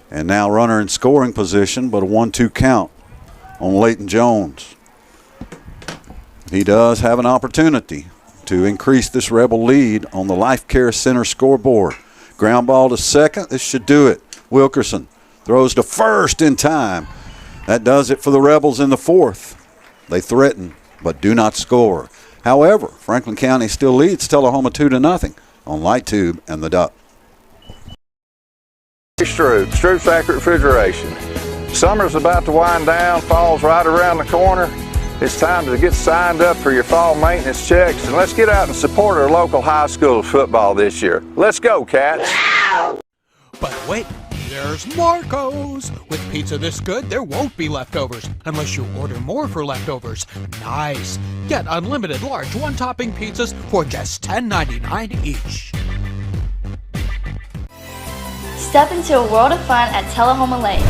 And now runner in scoring position, but a 1-2 count on Leighton Jones. He does have an opportunity to increase this Rebel lead on the Life Care Center scoreboard. Ground ball to second. This should do it. Wilkerson throws to first in time. That does it for the Rebels in the fourth. They threaten but do not score. However, Franklin County still leads Tullahoma 2-0 on Light Tube and the Duck.
Stroop Factory Refrigeration. Summer's about to wind down, fall's right around the corner. It's time to get signed up for your fall maintenance checks, and let's get out and support our local high school football this year. Let's go, Cats!
But wait, there's Marco's. With pizza this good, there won't be leftovers unless you order more for leftovers. Nice. Get unlimited large one-topping pizzas for just $10.99 each.
Step into a world of fun at Tullahoma Lanes.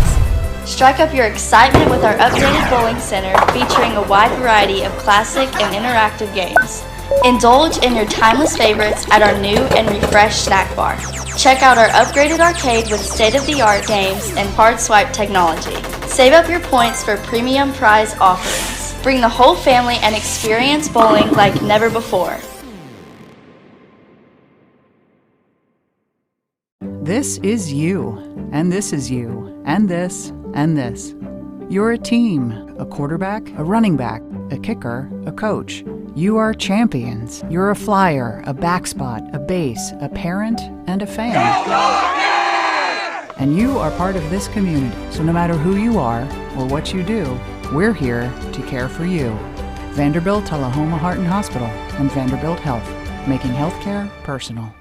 Strike up your excitement with our updated bowling center featuring a wide variety of classic and interactive games. Indulge in your timeless favorites at our new and refreshed snack bar. Check out our upgraded arcade with state-of-the-art games and hard swipe technology. Save up your points for premium prize offerings. Bring the whole family and experience bowling like never before.
This is you, and this is you, and this, and this. You're a team, a quarterback, a running back, a kicker, a coach. You are champions. You're a flyer, a back spot, a base, a parent, and a fan. And you are part of this community, so no matter who you are or what you do, we're here to care for you. Vanderbilt Tullahoma Heart and Hospital and Vanderbilt Health, making healthcare personal.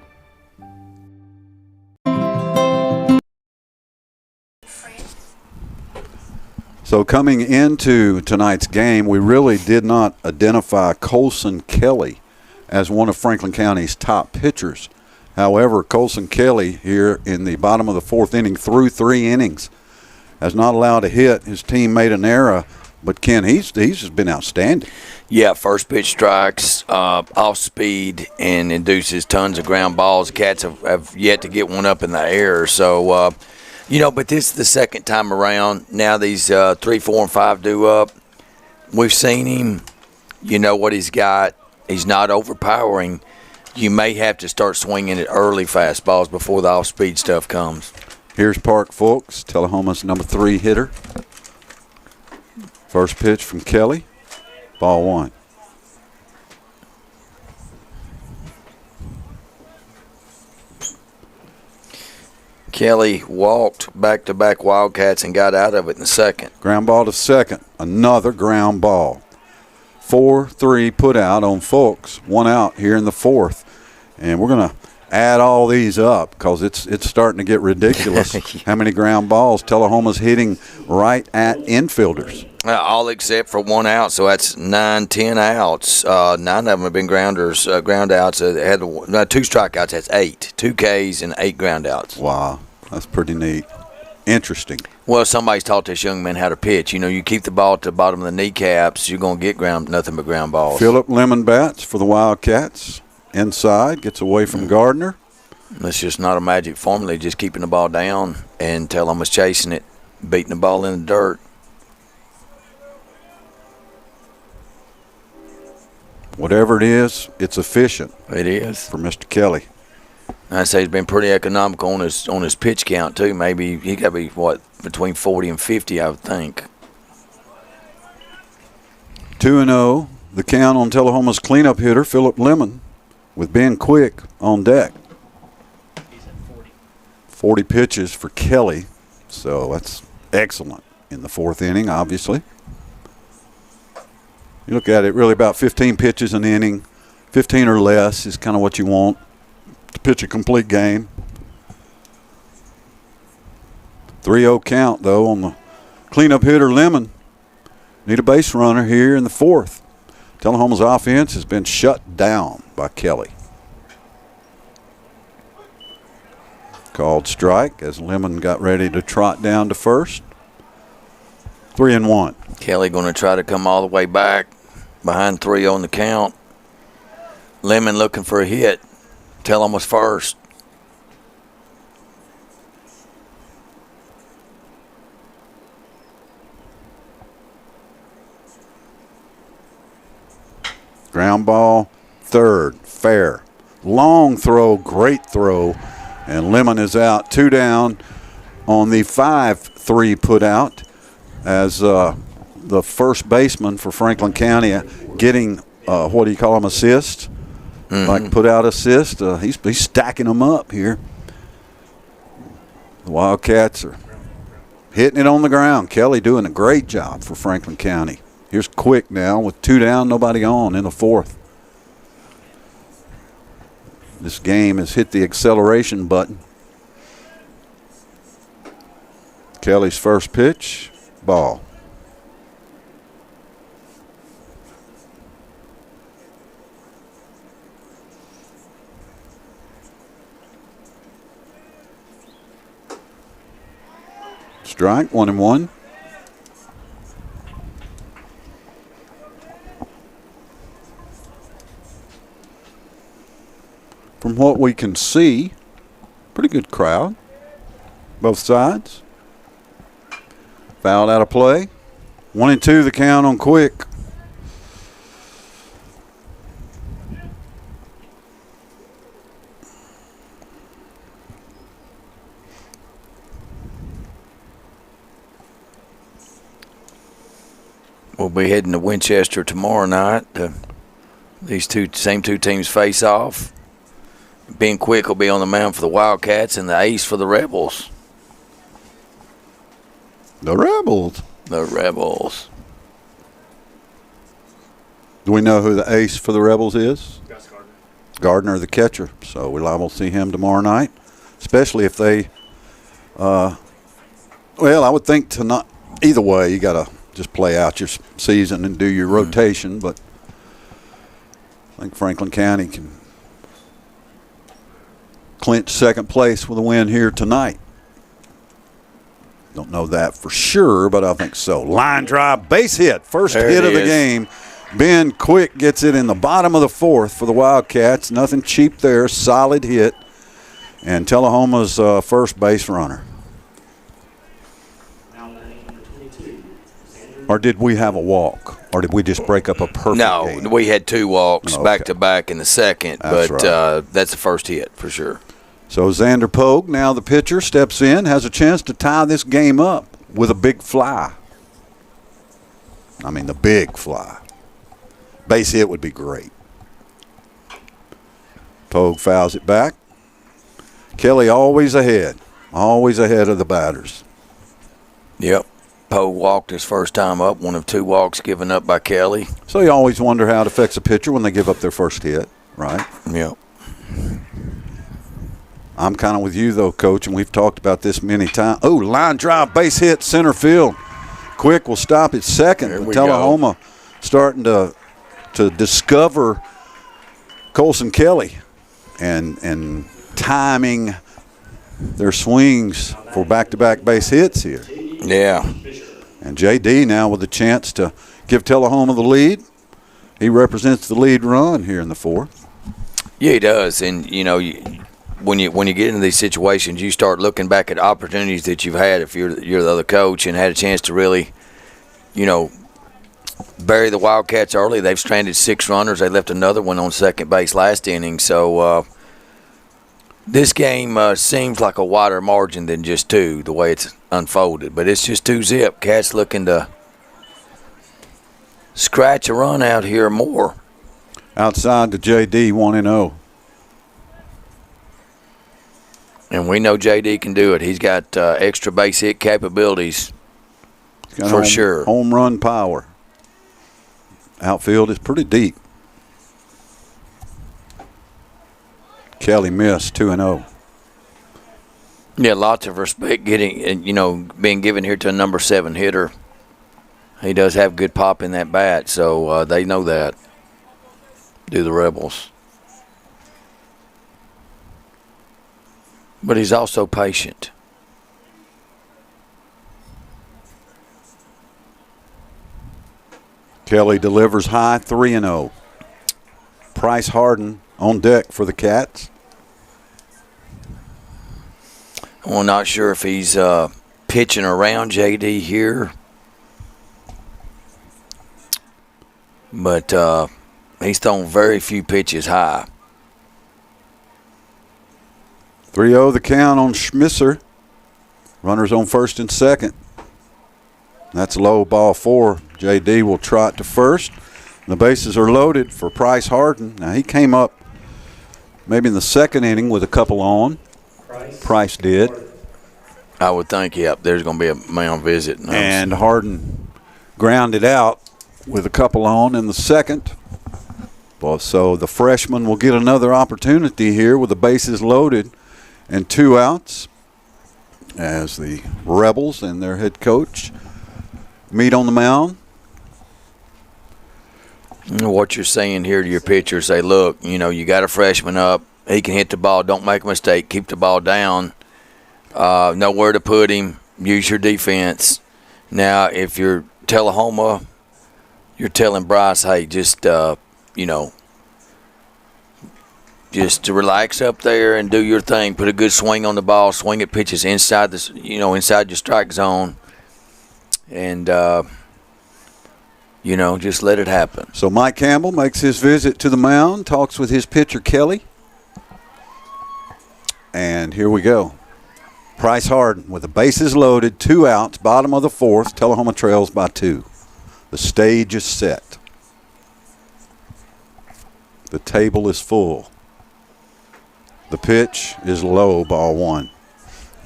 So coming into tonight's game, we really did not identify Colson Kelly as one of Franklin County's top pitchers. However, Colson Kelly here in the bottom of the fourth inning through 3 innings has not allowed a hit. His team made an error, but Ken, he's just been outstanding.
Yeah, first pitch strikes, off speed, and induces tons of ground balls. The Cats have yet to get one up in the air, so but this is the second time around. Now these 3, 4, and 5 due up. We've seen him. You know what he's got. He's not overpowering. You may have to start swinging at early fastballs before the off-speed stuff comes.
Here's Park Fulks, Tullahoma's number 3 hitter. First pitch from Kelly. Ball 1.
Kelly walked back-to-back Wildcats and got out of it in the second.
Ground ball to second. Another ground ball. 4-3 put out on Fulks. 1 out here in the fourth. And we're going to add all these up because it's starting to get ridiculous how many ground balls Tullahoma's hitting right at infielders.
All except for 1 out, so that's 9, 10 outs. 9 of them have been ground outs. Had 2 strikeouts, that's 8. 2 Ks and 8 ground outs.
Wow, that's pretty neat. Interesting.
Well, somebody's taught this young man how to pitch. You keep the ball at the bottom of the kneecaps, you're going to get nothing but ground balls.
Philip Lemon bats for the Wildcats. Inside, gets away from Gardner.
That's just not a magic formula, just keeping the ball down and Tullahoma's chasing it, beating the ball in the dirt.
Whatever it is, it's efficient.
It is.
For Mr. Kelly.
I'd say he's been pretty economical on his pitch count, too. Maybe he got to be, between 40 and 50, I would think.
2-0. The count on Tullahoma's cleanup hitter, Philip Lemon, with Ben Quick on deck. 40 pitches for Kelly, so that's excellent in the fourth inning, obviously. You look at it, really about 15 pitches an inning. 15 or less is kind of what you want to pitch a complete game. 3-0 count, though, on the cleanup hitter, Lemon. Need a base runner here in the fourth. Tullahoma's offense has been shut down by Kelly. Called strike as Lemon got ready to trot down to first. 3-1.
Kelly going to try to come all the way back behind 3 on the count. Lemon looking for a hit. Tullahoma's first.
Ground ball, third, fair. Long throw, great throw, and Lemon is out. 2 down on the 5-3 put out as the first baseman for Franklin County getting, what do you call them, assist? Like put out assist. He's stacking them up here. The Wildcats are hitting it on the ground. Kelly doing a great job for Franklin County. Here's Quick now with 2 down, nobody on in the 4th. This game has hit the acceleration button. Kelly's first pitch, ball. Strike, 1-1. From what we can see, pretty good crowd, both sides. Fouled out of play. 1-2 the count on Quick.
We'll be heading to Winchester tomorrow night. These same two teams face off. Ben Quick will be on the mound for the Wildcats and the ace for the Rebels.
The Rebels.
The Rebels.
Do we know who the ace for the Rebels is?
Gardner.
Gardner, the catcher. So we're liable to see him tomorrow night, especially if they, well, I would think tonight, either way, you got to just play out your season and do your rotation, but I think Franklin County can clinch second place with a win here tonight. Don't know that for sure, but I think so. Line drive, base hit, first hit of the game. Ben Quick gets it in the bottom of the 4th for the Wildcats. Nothing cheap there, solid hit. And Tullahoma's first base runner. Or did we have a walk? Or did we just break up a perfect game?
No, we had 2 walks back-to-back in the second,
That's
but
right.
That's the first hit for sure.
So Xander Pogue, now the pitcher, steps in, has a chance to tie this game up with a big fly. I mean, the big fly. Base hit would be great. Pogue fouls it back. Kelly always ahead of the batters.
Yep. Poe walked his first time up, one of 2 walks given up by Kelly.
So you always wonder how it affects a pitcher when they give up their first hit, right?
Yep.
I'm kind of with you, though, Coach, and we've talked about this many times. Oh, line drive, base hit, center field. Quick will stop at second.
There
But
we
Tullahoma starting to discover Colson Kelly and timing their swings for back-to-back base hits here.
Yeah.
And J.D. now with a chance to give Tullahoma the lead. He represents the lead run here in the 4th.
Yeah, he does. And, you know, when you get into these situations, you start looking back at opportunities that you've had if you're the other coach and had a chance to really, you know, bury the Wildcats early. They've stranded 6 runners. They left another one on second base last inning. So this game seems like a wider margin than just 2, the way it's unfolded. But it's just 2-zip. Cats looking to scratch a run out here more.
Outside to J.D., 1-0.
And we know J.D. can do it. He's got extra base hit capabilities for sure.
Home run power. Outfield is pretty deep. Kelly missed, 2-0.
Yeah, lots of respect being given here to a number 7 hitter. He does have good pop in that bat, so they know that. Do the Rebels. But he's also patient.
Kelly delivers high, 3-0. Price Harden on deck for the Cats.
Well, not sure if he's pitching around J.D. here. But He's thrown very few pitches high.
3-0 the count on Schmisser. Runners on first and second. That's low, ball 4. J.D. will trot to first. The bases are loaded for Price Harden. Now, he came up maybe in the second inning with a couple on. Price did.
I would think, there's going to be a mound visit.
And Harden grounded out with a couple on in the second. Well, so the freshman will get another opportunity here with the bases loaded and 2 outs as the Rebels and their head coach meet on the mound.
What you're saying here to your pitcher, say, look, you got a freshman up. He can hit the ball. Don't make a mistake. Keep the ball down. Know where to put him. Use your defense. Now, if you're Tullahoma, you're telling Bryce, hey, just to relax up there and do your thing. Put a good swing on the ball. Swing at pitches inside inside your strike zone, and just let it happen.
So Mike Campbell makes his visit to the mound, talks with his pitcher Kelly, and here we go. Price Harden with the bases loaded, 2 outs, bottom of the 4th. Tullahoma trails by 2. The stage is set. The table is full. The pitch is low, ball 1.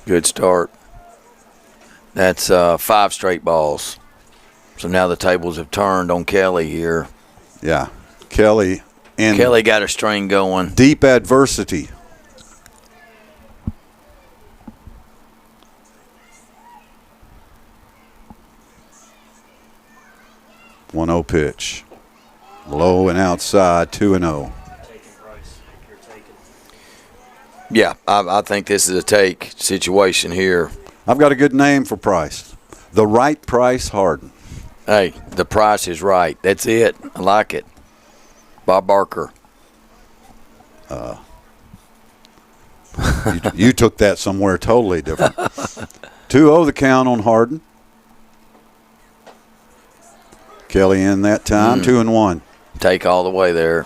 Good start. That's 5 straight balls. So now the tables have turned on Kelly here.
Yeah, Kelly
got a string going.
Deep adversity. One 0 pitch. Low and outside, 2-0.
Yeah, I think this is a take situation here.
I've got a good name for Price. The right Price Harden.
Hey, the price is right. That's it. I like it. Bob Barker.
You took that somewhere totally different. 2-0 the count on Harden. Kelly in that time, 2-1.
Take all the way there.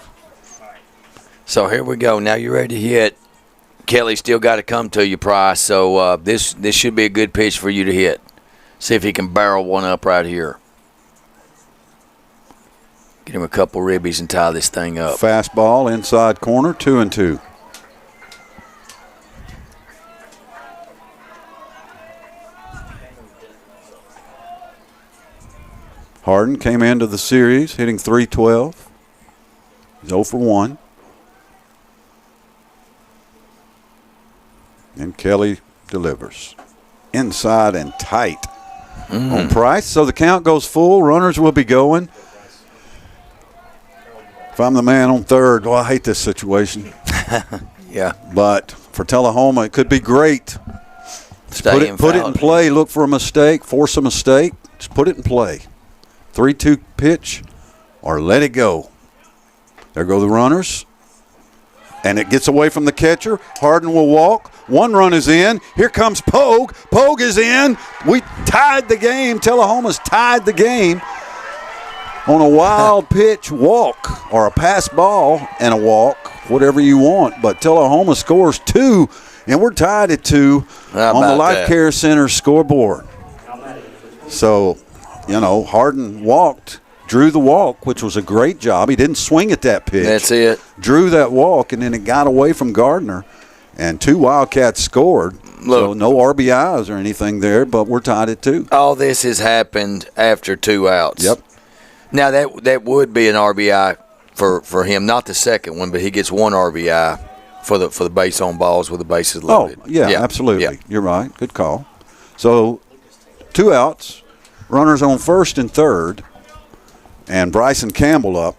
So here we go. Now you're ready to hit. Kelly still got to come to you, Price. So this should be a good pitch for you to hit. See if he can barrel one up right here. Get him a couple ribbies and tie this thing up.
Fastball inside corner, 2-2. Harden came into the series hitting .312. He's 0 for 1. And Kelly delivers. Inside and tight on Price. So the count goes full. Runners will be going. If I'm the man on third, well, I hate this situation.
Yeah.
But for Tullahoma, it could be great. Put it in play. Look for a mistake. Force a mistake. Just put it in play. 3-2 pitch or let it go. There go the runners. And it gets away from the catcher. Harden will walk. 1 run is in. Here comes Pogue. Pogue is in. We tied the game. Tullahoma's tied the game on a wild pitch walk or a pass ball and a walk, whatever you want. But Tullahoma scores 2, and we're tied at 2 on the Life Care Center scoreboard. So, Harden walked, drew the walk, which was a great job. He didn't swing at that pitch.
That's it.
Drew that walk, and then it got away from Gardner. And 2 Wildcats scored. Look, so no RBIs or anything there, but we're tied at 2.
All this has happened after 2 outs.
Yep.
Now, that would be an RBI for him, not the second one, but he gets 1 RBI for the base on balls with the bases loaded.
Oh, yeah. Absolutely. Yeah. You're right. Good call. So 2 outs, runners on first and third, and Bryson Campbell up.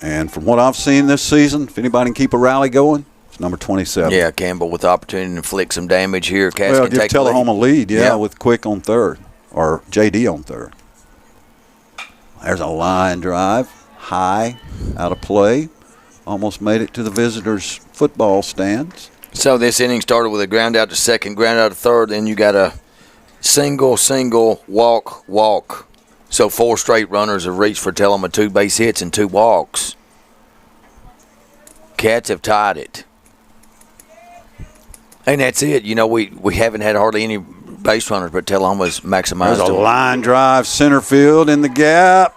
And from what I've seen this season, if anybody can keep a rally going, it's number 27.
Yeah, Campbell with the opportunity to inflict some damage here.
Well, give Tullahoma a lead, with Quick on third, or J.D. on third. There's a line drive, high, out of play. Almost made it to the visitors' football stands.
So this inning started with a ground out to second, ground out to third, then you got a single, walk, So 4 straight runners have reached for Tullahoma 2 base hits and 2 walks. Cats have tied it. And that's it. You know, we haven't had hardly any base runners, but Tullahoma's maximized.
There's a line drive center field in the gap.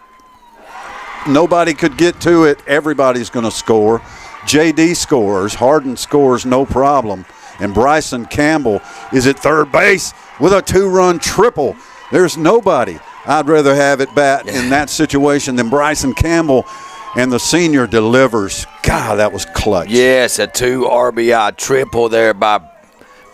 Nobody could get to it. Everybody's going to score. JD scores. Harden scores no problem. And Bryson Campbell is at third base with a 2-run triple. There's nobody I'd rather have at bat in that situation than Bryson Campbell. And the senior delivers. God, that was clutch.
Yes, a 2 RBI triple there by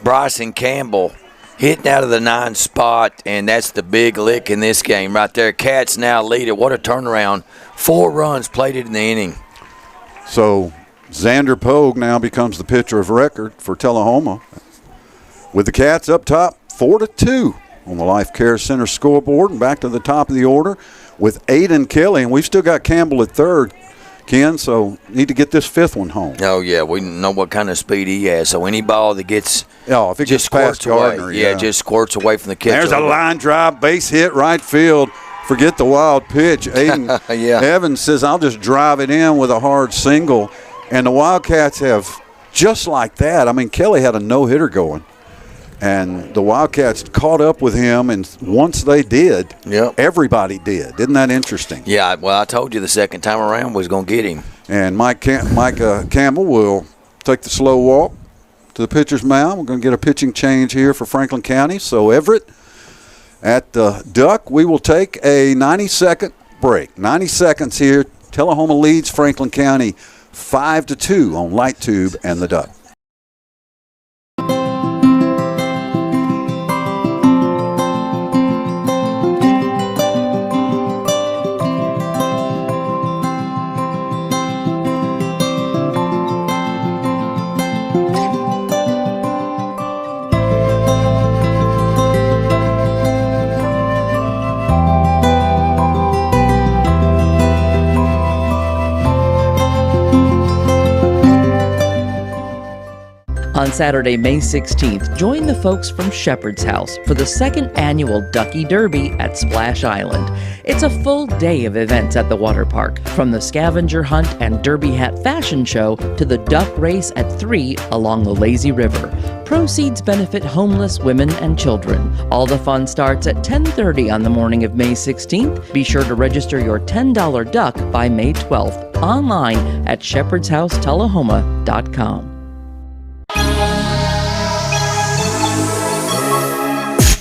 Bryson Campbell. Hitting out of the 9 spot, and that's the big lick in this game right there. Cats now lead it. What a turnaround. 4 runs plated in the inning.
So Xander Pogue now becomes the pitcher of record for Tullahoma. With the Cats up top, 4-2 on the Life Care Center scoreboard. And back to the top of the order with Aiden Kelly. And we've still got Campbell at third, Ken, so need to get this 5th one home.
Oh, yeah, we know what kind of speed he has. So any ball that gets
if it
just
gets past Gardner,
just squirts away from the catcher.
There's a line drive, base hit, right field. Forget the wild pitch. Aiden Evans says, I'll just drive it in with a hard single. And the Wildcats have just like that. I mean, Kelly had a no-hitter going. And the Wildcats caught up with him, and once they did, everybody did. Isn't that interesting?
Yeah, well, I told you the second time around we was going to get him.
And Mike Campbell will take the slow walk to the pitcher's mound. We're going to get a pitching change here for Franklin County. So, Everett, at the Duck, we will take a 90-second break. 90 seconds here. Tullahoma leads Franklin County 5-2 on Light Tube and the Duck.
On Saturday, May 16th, join the folks from Shepherd's House for the second annual Ducky Derby at Splash Island. It's a full day of events at the water park, from the scavenger hunt and derby hat fashion show to the duck race at 3 along the lazy river. Proceeds benefit homeless women and children. All the fun starts at 10:30 on the morning of May 16th. Be sure to register your $10 duck by May 12th online at shepherdshousetullahoma.com.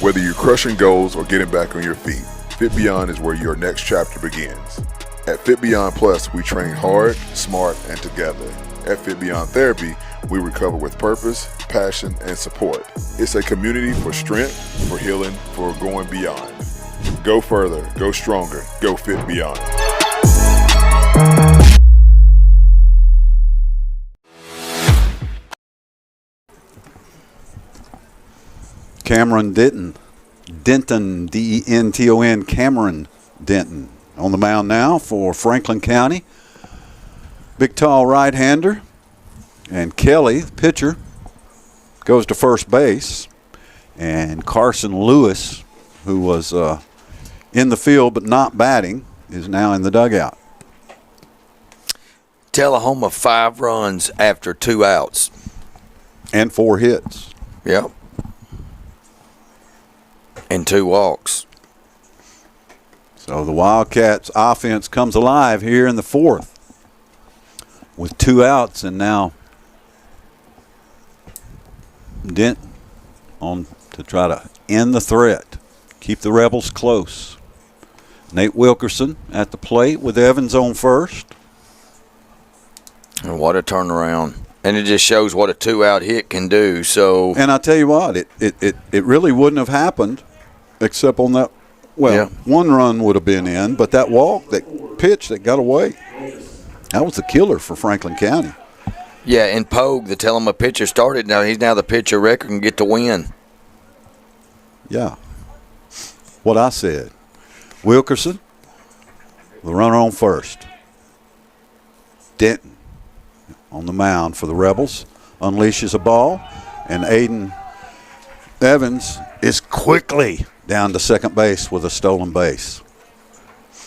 Whether you're crushing goals or getting back on your feet, Fit Beyond is where your next chapter begins. At Fit Beyond Plus, we train hard, smart, and together. At Fit Beyond Therapy, we recover with purpose, passion, and support. It's a community for strength, for healing, for going beyond. Go further, go stronger, go Fit Beyond.
Cameron Denton, D-E-N-T-O-N, Cameron Denton on the mound now for Franklin County. Big, tall right-hander. And Kelly, the pitcher, goes to first base. And Carson Lewis, who was in the field but not batting, is now in the dugout.
Tullahoma 5 runs after 2 outs.
And 4 hits.
Yep. And 2 walks.
So the Wildcats offense comes alive here in the 4th with 2 outs, and now Dent on to try to end the threat, keep the Rebels close. Nate Wilkerson at the plate with Evans on first.
And what a turnaround. And it just shows what a 2-out hit can do. So,
and I tell you what, it really wouldn't have happened except on that. Well, 1 run would have been in, but that walk, that pitch that got away, that was the killer for Franklin County.
Yeah, and Pogue, the Tullahoma pitcher, started. Now he's now the pitcher record and get to win.
Yeah. What I said. Wilkerson, the runner on first. Denton on the mound for the Rebels, unleashes a ball, and Aiden Evans is quickly down to second base with a stolen base.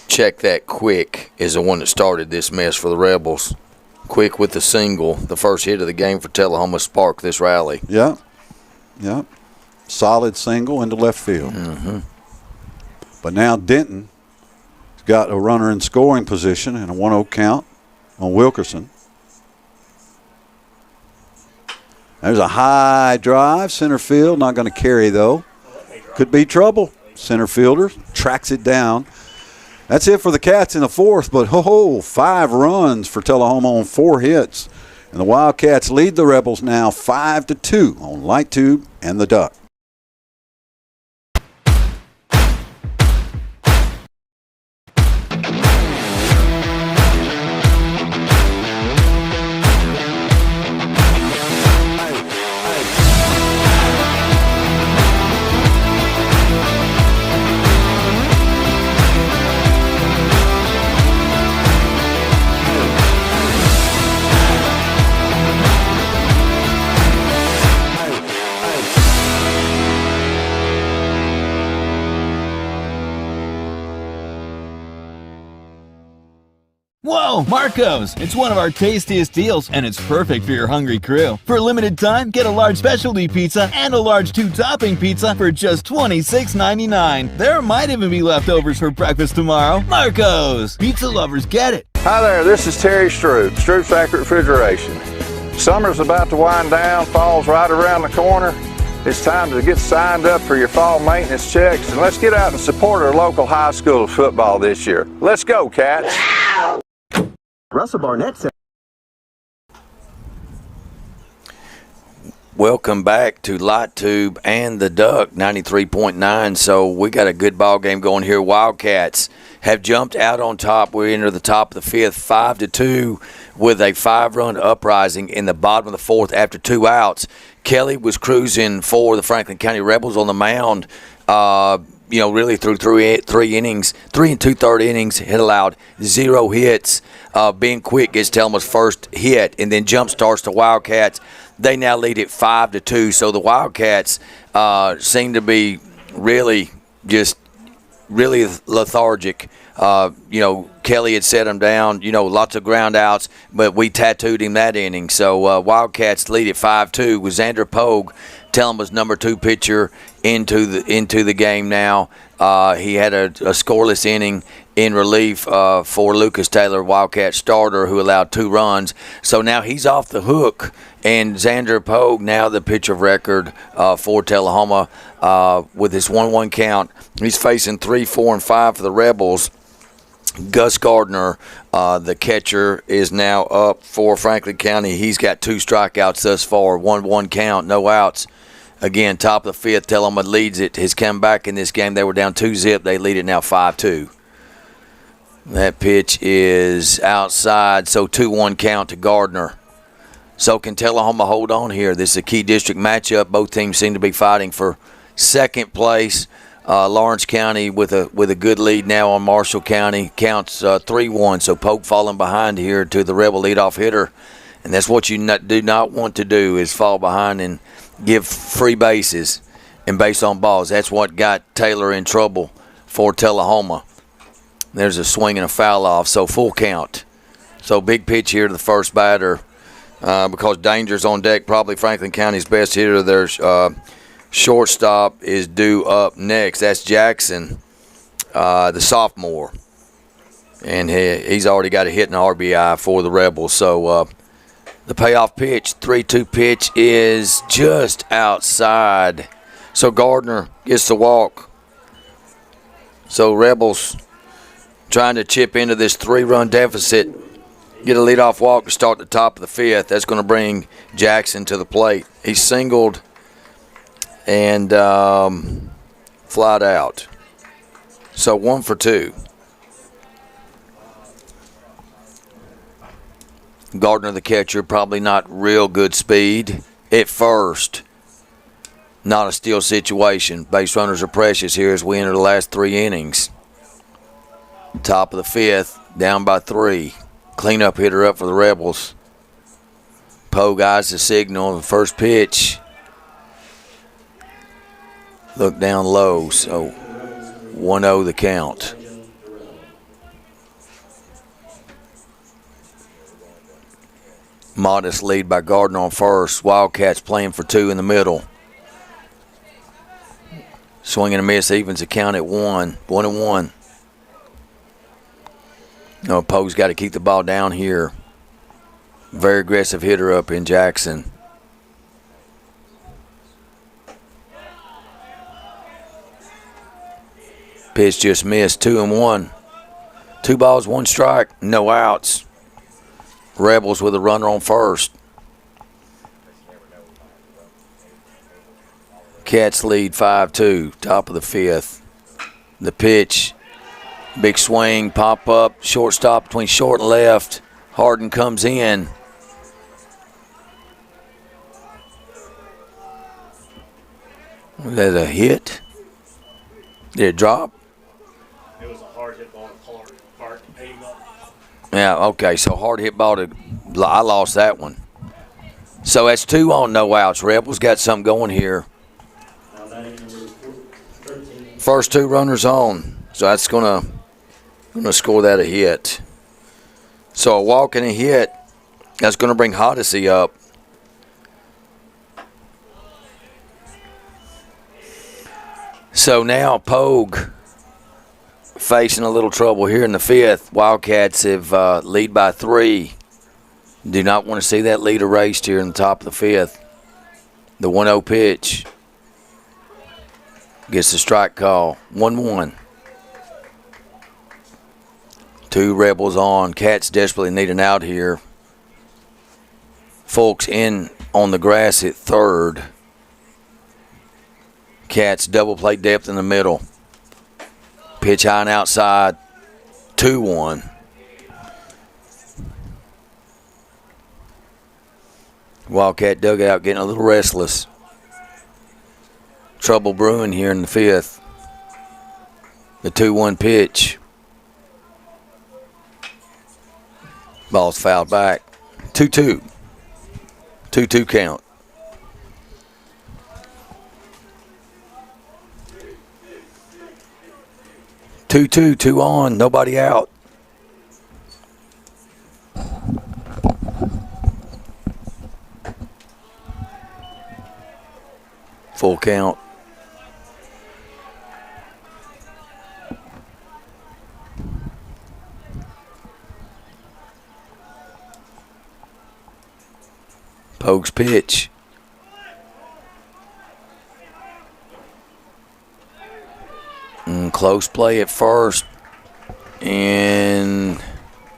check that. Quick is the one that started this mess for the Rebels. Quick with the single, the first hit of the game for Tullahoma, sparked this rally.
Yeah. Solid single into left field.
Mm-hmm.
But now Denton's got a runner in scoring position and a 1-0 count on Wilkerson. There's a high drive, center field, not going to carry though. Could be trouble. Center fielder tracks it down. That's it for the Cats in the fourth, but 5 runs for Tullahoma on 4 hits. And the Wildcats lead the Rebels now 5-2 on Light Tube and the Duck.
Whoa, Marco's! It's one of our tastiest deals, and it's perfect for your hungry crew. For a limited time, get a large specialty pizza and a large 2-topping pizza for just $26.99. There might even be leftovers for breakfast tomorrow. Marco's! Pizza lovers get it.
Hi there, this is Terry Stroop, Stroop's Accurate Refrigeration. Summer's about to wind down, fall's right around the corner. It's time to get signed up for your fall maintenance checks, and let's get out and support our local high school football this year. Let's go, Cats!
Russell Barnett said.
Welcome back to Light Tube and the Duck 93.9. So we got a good ball game going here. Wildcats have jumped out on top. We enter the top of the fifth, 5-2, with a 5-run uprising in the bottom of the fourth after 2 outs. Kelly was cruising for the Franklin County Rebels on the mound. Really through 3 innings, 3 2/3 innings, had allowed 0 hits. Being Quick gets Telma's first hit and then jump starts the Wildcats. They now lead it 5-2. So the Wildcats seem to be really lethargic. Kelly had set him down, lots of ground outs, but we tattooed him that inning. So Wildcats lead at 5-2 with Xander Pogue, Telma's number 2 pitcher, into the game now. He had a scoreless inning in relief for Lucas Taylor, Wildcat starter, who allowed 2 runs. So now he's off the hook, and Xander Pogue now the pitcher of record for Tullahoma with his 1-1 count. He's facing 3, 4, and 5 for the Rebels. Gus Gardner, the catcher, is now up for Franklin County. He's got 2 strikeouts thus far, 1-1 count, no outs. Again, top of the fifth, Tullahoma leads it. Has come back in this game. They were down 2-0. They lead it now 5-2. That pitch is outside, so 2-1 count to Gardner. So can Tullahoma hold on here? This is a key district matchup. Both teams seem to be fighting for second place. Lawrence County with a good lead now on Marshall County. Counts 3-1, so Pogue falling behind here to the Rebel leadoff hitter. And that's what you do not want to do, is fall behind and give free bases and base on balls. That's what got Taylor in trouble for Tullahoma. There's a swing and a foul off, so full count. So big pitch here to the first batter because danger's on deck. Probably Franklin County's best hitter. There's shortstop is due up next. That's Jackson, the sophomore. And he's already got a hit in the RBI for the Rebels. So the payoff pitch, 3-2 pitch, is just outside. So Gardner gets the walk. So Rebels trying to chip into this 3-run deficit, get a leadoff walk to start the top of the fifth. That's going to bring Jackson to the plate. He singled and flied out. So 1 for 2. Gardner, the catcher, probably not real good speed at first. Not a steal situation. Base runners are precious here as we enter the last 3 innings. Top of the fifth, down by 3. Cleanup hitter up for the Rebels. Pogue eyes the signal. The first pitch. Look down low, so 1-0 the count. Modest lead by Gardner on first. Wildcats playing for 2 in the middle. Swing and a miss, evens the count at 1. 1-1. No, Poe's got to keep the ball down here. Very aggressive hitter up in Jackson. Pitch just missed. 2-1. 2 balls, 1 strike, no outs. Rebels with a runner on first. Cats lead 5-2, top of the 5th. The pitch, big swing, pop up, shortstop between short and left. Harden comes in. Was that a hit? Did it drop?
It was a hard hit ball, hard aim up.
Yeah, okay, so hard hit ball to, I lost that one. So that's 2 on, no outs. Rebels got something going here. First 2 runners on, so that's gonna score that a hit. So a walk and a hit, that's gonna bring Hoddesy up. So now Pogue facing a little trouble here in the 5th. Wildcats have lead by 3. Do not want to see that lead erased here in the top of the 5th. The 1-0 pitch. Gets the strike call. 1-1. 2 Rebels on. Cats desperately need an out here. Folks in on the grass at third. Cats double play depth in the middle. Pitch high and outside. 2-1. Wildcat dugout getting a little restless. Trouble brewing here in the 5th. The 2-1 pitch. Ball's fouled back. 2-2. 2-2 count. Two on, nobody out. Full count. Pogue's pitch. Close play at first, and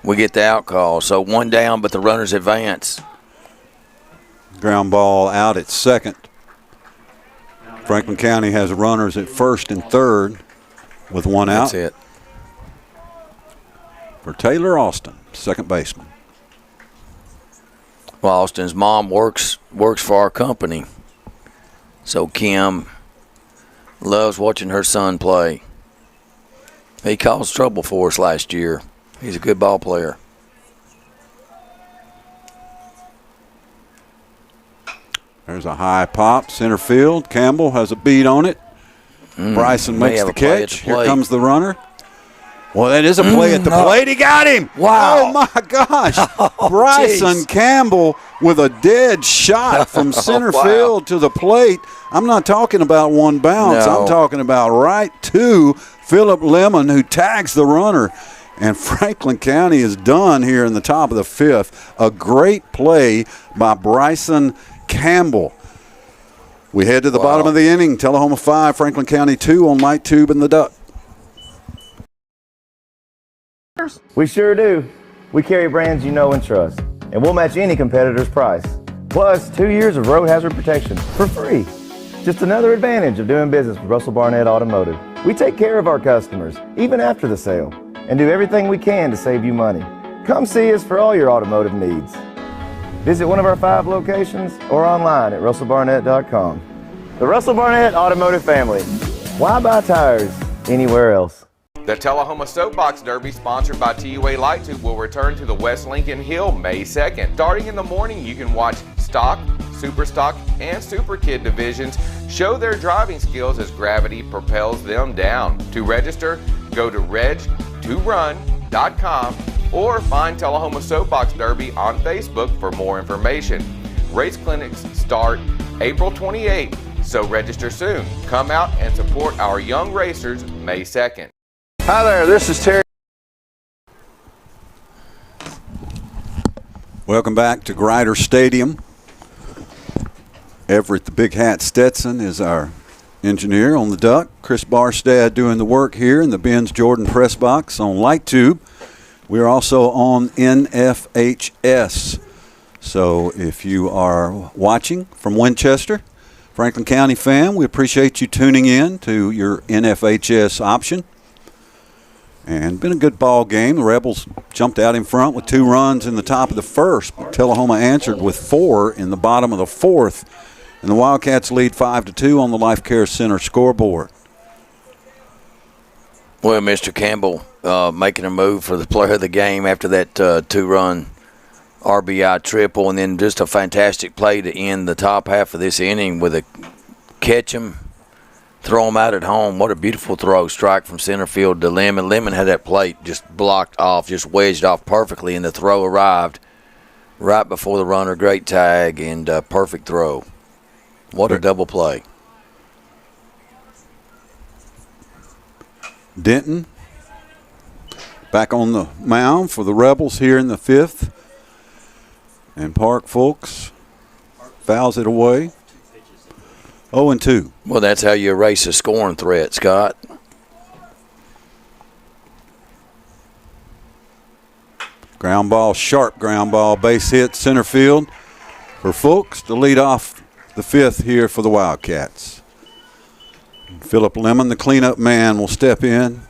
we get the out call. So 1 down, but the runners advance.
Ground ball out at second. Franklin County has runners at first and third with 1 out.
That's it.
For Taylor Austin, second baseman.
Well, Austin's mom works for our company, so Kim loves watching her son play. He caused trouble for us last year. He's a good ball player.
There's a high pop, center field. Campbell has a beat on it. Bryson makes the catch. Here comes the runner. Well, that is a play at the plate. He got him.
Wow.
Oh, my gosh. Bryson Campbell with a dead shot from center field to the plate. I'm not talking about one bounce.
No.
I'm talking about right to Philip Lemon, who tags the runner. And Franklin County is done here in the top of the 5th. A great play by Bryson Campbell. We head to the bottom of the inning. Tullahoma 5, Franklin County 2 on Light Tube and the Duck.
We sure do. We carry brands you know and trust, and we'll match any competitor's price. Plus, 2 years of road hazard protection for free. Just another advantage of doing business with Russell Barnett Automotive. We take care of our customers, even after the sale, and do everything we can to save you money. Come see us for all your automotive needs. Visit one of our 5 locations or online at russellbarnett.com. The Russell Barnett Automotive family. Why buy tires anywhere else?
The Tullahoma Soapbox Derby, sponsored by TUA Light Tube, will return to the West Lincoln Hill May 2nd. Starting in the morning, you can watch Stock, Super Stock, and Super Kid divisions show their driving skills as gravity propels them down. To register, go to reg2run.com or find Tullahoma Soapbox Derby on Facebook for more information. Race clinics start April 28th, so register soon. Come out and support our young racers May 2nd.
Hi there, this is Terry.
Welcome back to Grider Stadium. Everett the Big Hat Stetson is our engineer on the duck. Chris Barstad doing the work here in the Benz Jordan press box on Light Tube. We're also on NFHS. So if you are watching from Winchester, Franklin County fan, we appreciate you tuning in to your NFHS option. And been a good ball game. The Rebels jumped out in front with 2 runs in the top of the first, but Tullahoma answered with 4 in the bottom of the fourth. And the Wildcats lead 5-2 on the Life Care Center scoreboard.
Well, Mr. Campbell making a move for the player of the game after that 2-run RBI triple, and then just a fantastic play to end the top half of this inning with a catch him, throw him out at home. What a beautiful throw, strike from center field to Lemon. Lemon had that plate just blocked off, just wedged off perfectly, and the throw arrived right before the runner. Great tag and perfect throw. What a double play.
Denton back on the mound for the Rebels here in the 5th. And Park Fulks fouls it away. 0-2.
Well, that's how you erase a scoring threat, Scott.
Ground ball, sharp ground ball, base hit center field for Fulks to lead off the 5th here for the Wildcats. Philip Lemon, the cleanup man, will step in.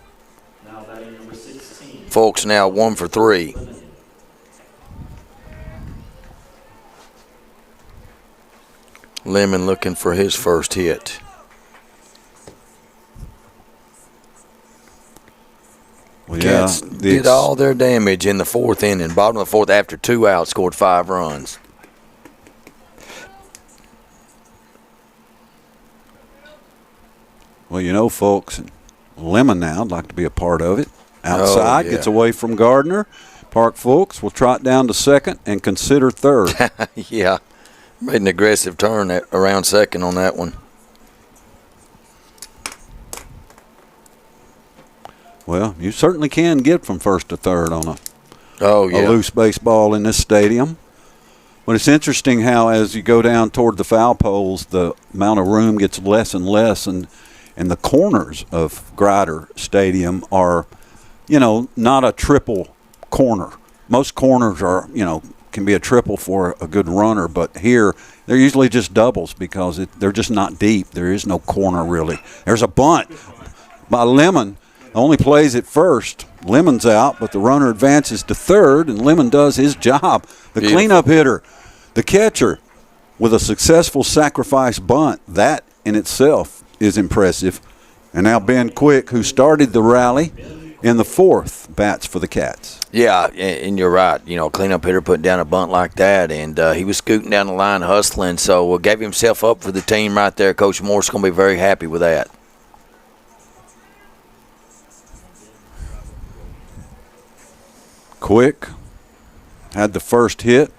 Fulks now 1 for 3. Lemon looking for his first hit.
Well,
Cats did all their damage in the 4th inning. Bottom of the 4th, after 2 outs, scored 5 runs.
Well, you know, folks, Lemon now would like to be a part of it. Outside,
yeah.
gets away from Gardner. Park Fulks will trot down to second and consider third.
Yeah. Made an aggressive turn around second on that one.
Well, you certainly can get from first to third on a
yeah.
loose baseball in this stadium. But it's interesting how as you go down toward the foul poles, the amount of room gets less and less, and the corners of Grider Stadium are, not a triple corner. Most corners are, can be a triple for a good runner, but here they're usually just doubles because they're just not deep. There is no corner really. There's a bunt by Lemon. Only plays at first. Lemon's out, but the runner advances to third, and Lemon does his job. The cleanup hitter, the catcher, with a successful sacrifice bunt. That in itself is impressive. And now Ben Quick, who started the rally in the 4th, bats for the Cats.
Yeah, and you're right. Cleanup hitter putting down a bunt like that, and he was scooting down the line hustling, so gave himself up for the team right there. Coach Moore's going to be very happy with that.
Quick had the first hit.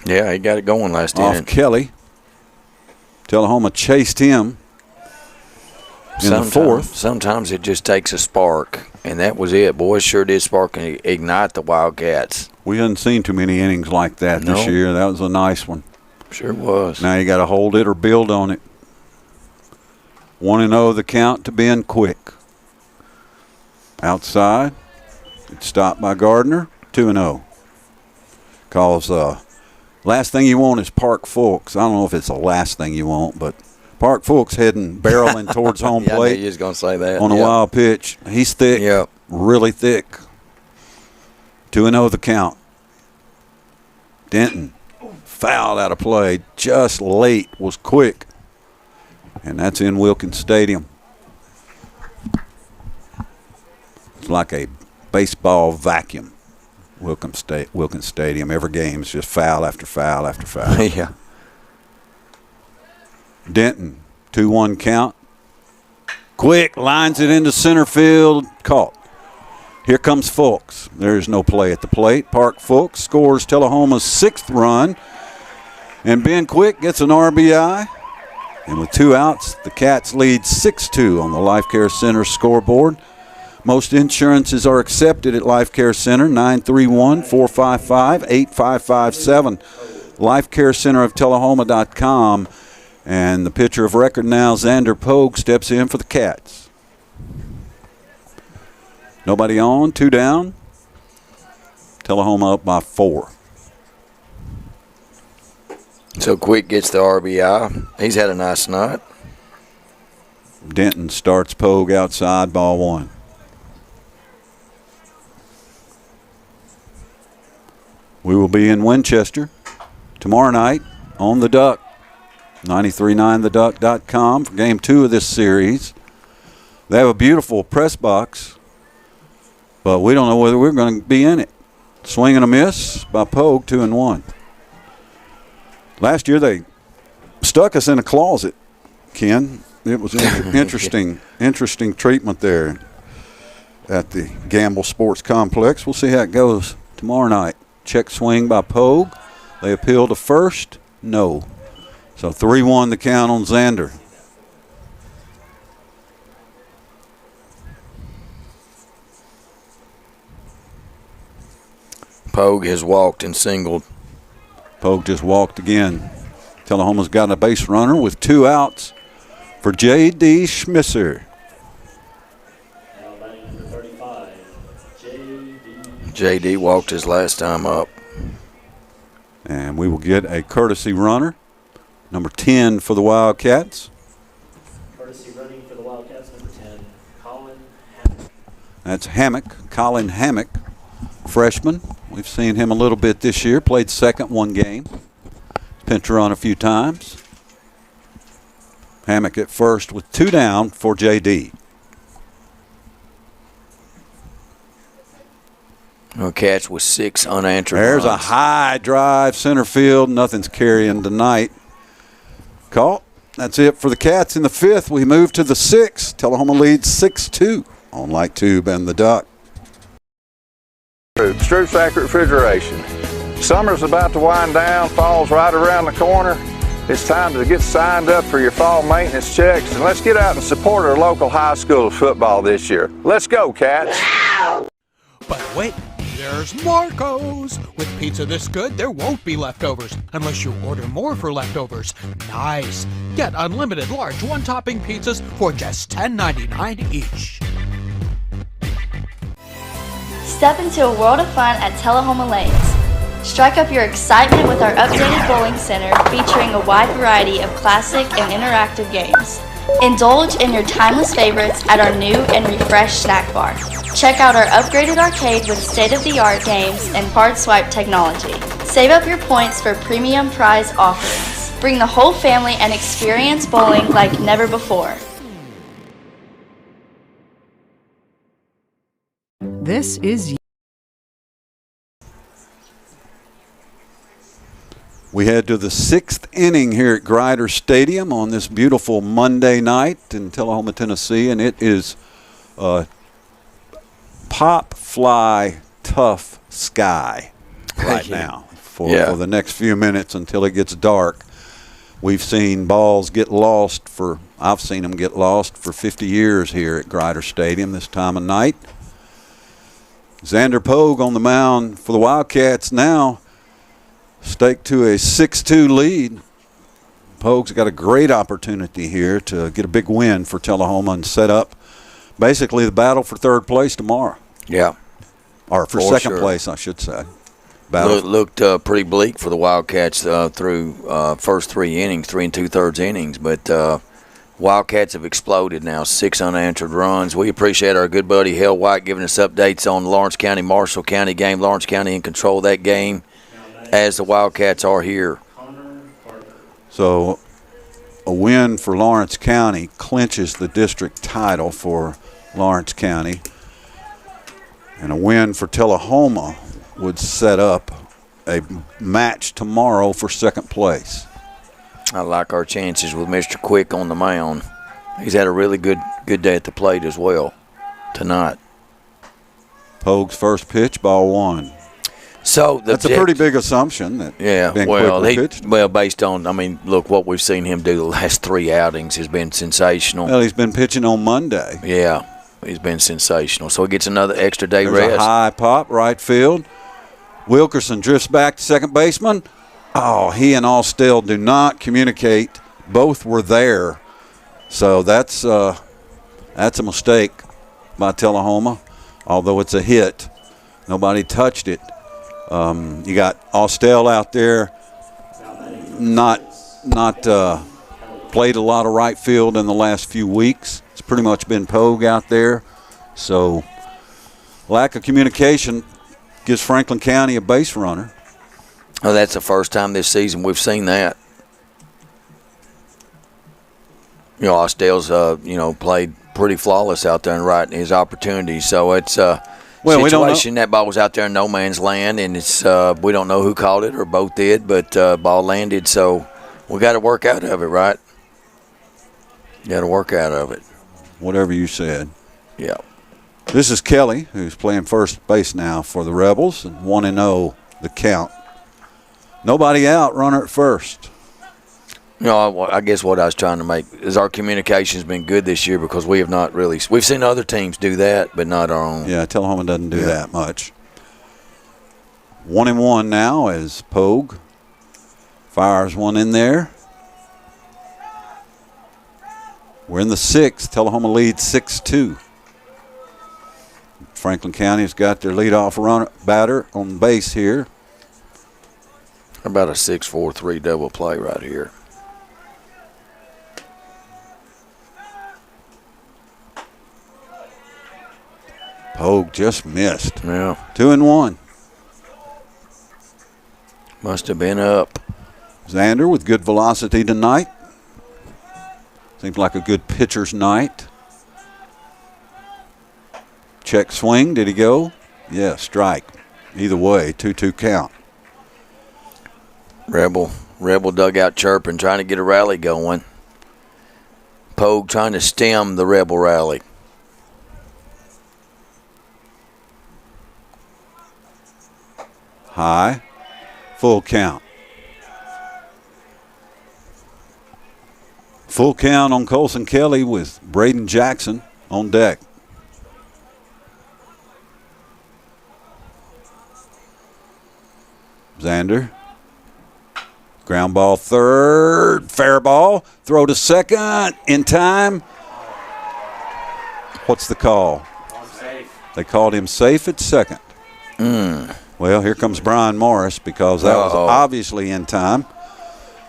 Yeah, he got it going last inning.
Off Kelly. Tullahoma chased him in the 4th.
Sometimes it just takes a spark, and that was it. Boys sure did spark and ignite the Wildcats.
We hadn't seen too many innings like that this year. That was a nice one.
Sure was.
Now you got to hold it or build on it. 1-0 the count to Ben Quick. Outside. It's stopped by Gardner. 2-0. Because last thing you want is Park Fulks. I don't know if it's the last thing you want, but Park Fulks barreling towards home
Yeah, I
plate.
knew you was going to say that.
On a wild pitch. He's thick. Really thick. 2-0 the count. Denton fouled out of play just late, was quick. And that's in Wilkins Stadium. It's like a baseball vacuum. Wilkins Stadium. Every game is just foul after foul after foul.
Yeah.
Denton, 2-1 count. Quick lines it into center field. Caught. Here comes Fulks. There's no play at the plate. Park Fulks scores Tullahoma's 6th run. And Ben Quick gets an RBI. And with 2 outs, the Cats lead 6-2 on the Life Care Center scoreboard. Most insurances are accepted at Life Care Center, 931-455-8557. LifeCareCenterofTullahoma.com. And the pitcher of record now, Xander Pogue, steps in for the Cats. Nobody on, 2 down. Tullahoma up by 4.
So Quick gets the RBI. He's had a nice night.
Denton starts Pogue outside, ball 1. We will be in Winchester tomorrow night on the Duck. 939theduck.com for game 2 of this series. They have a beautiful press box, but we don't know whether we're going to be in it. Swing and a miss by Pogue, 2-1. Last year they stuck us in a closet, Ken. It was interesting treatment there at the Gamble Sports Complex. We'll see how it goes tomorrow night. Check swing by Pogue. They appeal to first. No. So 3-1 the count on Xander.
Pogue has walked and singled.
Pogue just walked again. Tullahoma's got a base runner with 2 outs for J.D. Schmisser.
Now batting number 35, J.D.
J.D. walked his last time up.
And we will get a courtesy runner, number 10 for the Wildcats.
Courtesy running for the Wildcats, number 10, Colin Hammock.
That's Hammock, Colin Hammock, freshman. We've seen him a little bit this year. Played second 1 game. Pinch run a few times. Hammock at first with 2 down for J.D.
No catch with 6 unanswered
There's
runs.
a high drive center field. Nothing's carrying tonight. Caught. That's it for the Cats in the 5th. We move to the 6th. Tullahoma leads 6-2 on Light Tube and the Duck.
Stroop Sack Refrigeration. Summer's about to wind down, fall's right around the corner. It's time to get signed up for your fall maintenance checks, and let's get out and support our local high school football this year. Let's go, Cats.
But wait, there's Marco's. With pizza this good, there won't be leftovers unless you order more for leftovers. Nice. Get unlimited large one-topping pizzas for just $10.99 each.
Step into a world of fun at Tullahoma Lanes. Strike up your excitement with our updated bowling center featuring a wide variety of classic and interactive games. Indulge in your timeless favorites at our new and refreshed snack bar. Check out our upgraded arcade with state-of-the-art games and card swipe technology. Save up your points for premium prize offerings. Bring the whole family and experience bowling like never before.
This is
We head to the 6th inning here at Grider Stadium on this beautiful Monday night in Tullahoma, Tennessee, and it is pop, fly, tough sky right now for the next few minutes until it gets dark. We've seen balls get lost I've seen them get lost for 50 years here at Grider Stadium this time of night. Xander Pogue on the mound for the Wildcats now, staked to a 6-2 lead. Pogue's got a great opportunity here to get a big win for Tullahoma and set up basically the battle for 3rd place tomorrow.
Yeah.
Or for 2nd place, I should say.
Looked pretty bleak for the Wildcats through first 3 innings, 3 2/3 innings. But Wildcats have exploded now, 6 unanswered runs. We appreciate our good buddy Hale White giving us updates on the Lawrence County, Marshall County game. Lawrence County in control of that game, as the Wildcats are here.
So a win for Lawrence County clinches the district title for Lawrence County. And a win for Tullahoma would set up a match tomorrow for 2nd place.
I like our chances with Mr. Quick on the mound. He's had a really good day at the plate as well tonight.
Pogue's first pitch, ball 1.
So
that's a pretty big assumption. That
based on, look, what we've seen him do the last 3 outings has been sensational.
Well, he's been pitching on Monday.
Yeah, he's been sensational. So he gets another extra day
There's
rest.
A high pop, right field. Wilkerson drifts back to second baseman. Oh, he and Austell do not communicate. Both were there. So that's a mistake by Tullahoma, although it's a hit. Nobody touched it. You got Austell out there, not played a lot of right field in the last few weeks. It's pretty much been Pogue out there. So lack of communication gives Franklin County a base runner.
Oh, that's the first time this season we've seen that. Austell's played pretty flawless out there and right in his opportunities. So it's situation. That ball was out there in no man's land, and it's we don't know who called it or both did, but ball landed. So we got to work out of it, right? Got to work out of it.
Whatever you said.
Yeah.
This is Kelly, who's playing first base now for the Rebels, and 1-0 the count. Nobody out, runner at first.
I guess what I was trying to make is our communication's been good this year because we have not really – we've seen other teams do that, but not our own.
Yeah, Tullahoma doesn't do that much. 1-1 now as Pogue fires one in there. We're in the 6th. Tullahoma leads 6-2. Franklin County's got their leadoff batter on base here.
How about a 6-4-3 double play right here?
Pogue just missed.
Yeah.
2-1.
Must have been up.
Xander with good velocity tonight. Seems like a good pitcher's night. Check swing. Did he go? Yeah, strike. Either way, 2-2 count.
Rebel dugout chirping, trying to get a rally going. Pogue trying to stem the Rebel rally.
High. Full count. Full count on Colson Kelly with Braden Jackson on deck. Xander. Ground ball third. Fair ball. Throw to second. In time. What's the call? They called him safe at second. Well, here comes Brian Morris because that was obviously in time.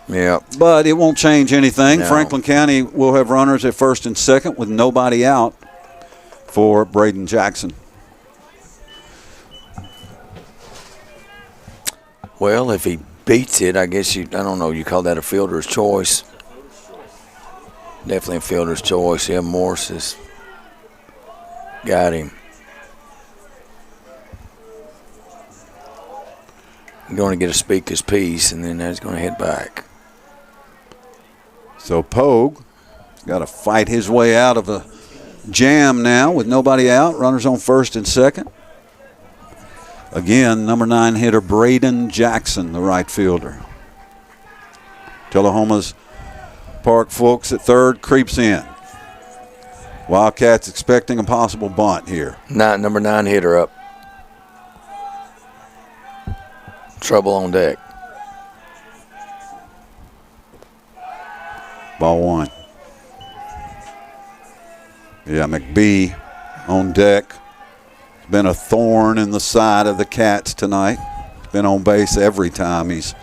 Yeah.
But it won't change anything.
No.
Franklin County will have runners at first and second with nobody out for Braden Jackson.
Well, if he beats it, I guess I don't know, you call that a fielder's choice. Definitely a fielder's choice. Yeah, Morris has got him. Going to get a speak his piece, and then he's going to head back.
So Pogue has got to fight his way out of a jam now with nobody out. Runners on first and second. Again, number 9 hitter Braden Jackson, the right fielder. Tullahoma's Park Fulks at third, creeps in. Wildcats expecting a possible bunt here.
Number 9 hitter up. Trouble on deck.
Ball 1. Yeah, McBee on deck. Been a thorn in the side of the Cats tonight. Been on base every time he's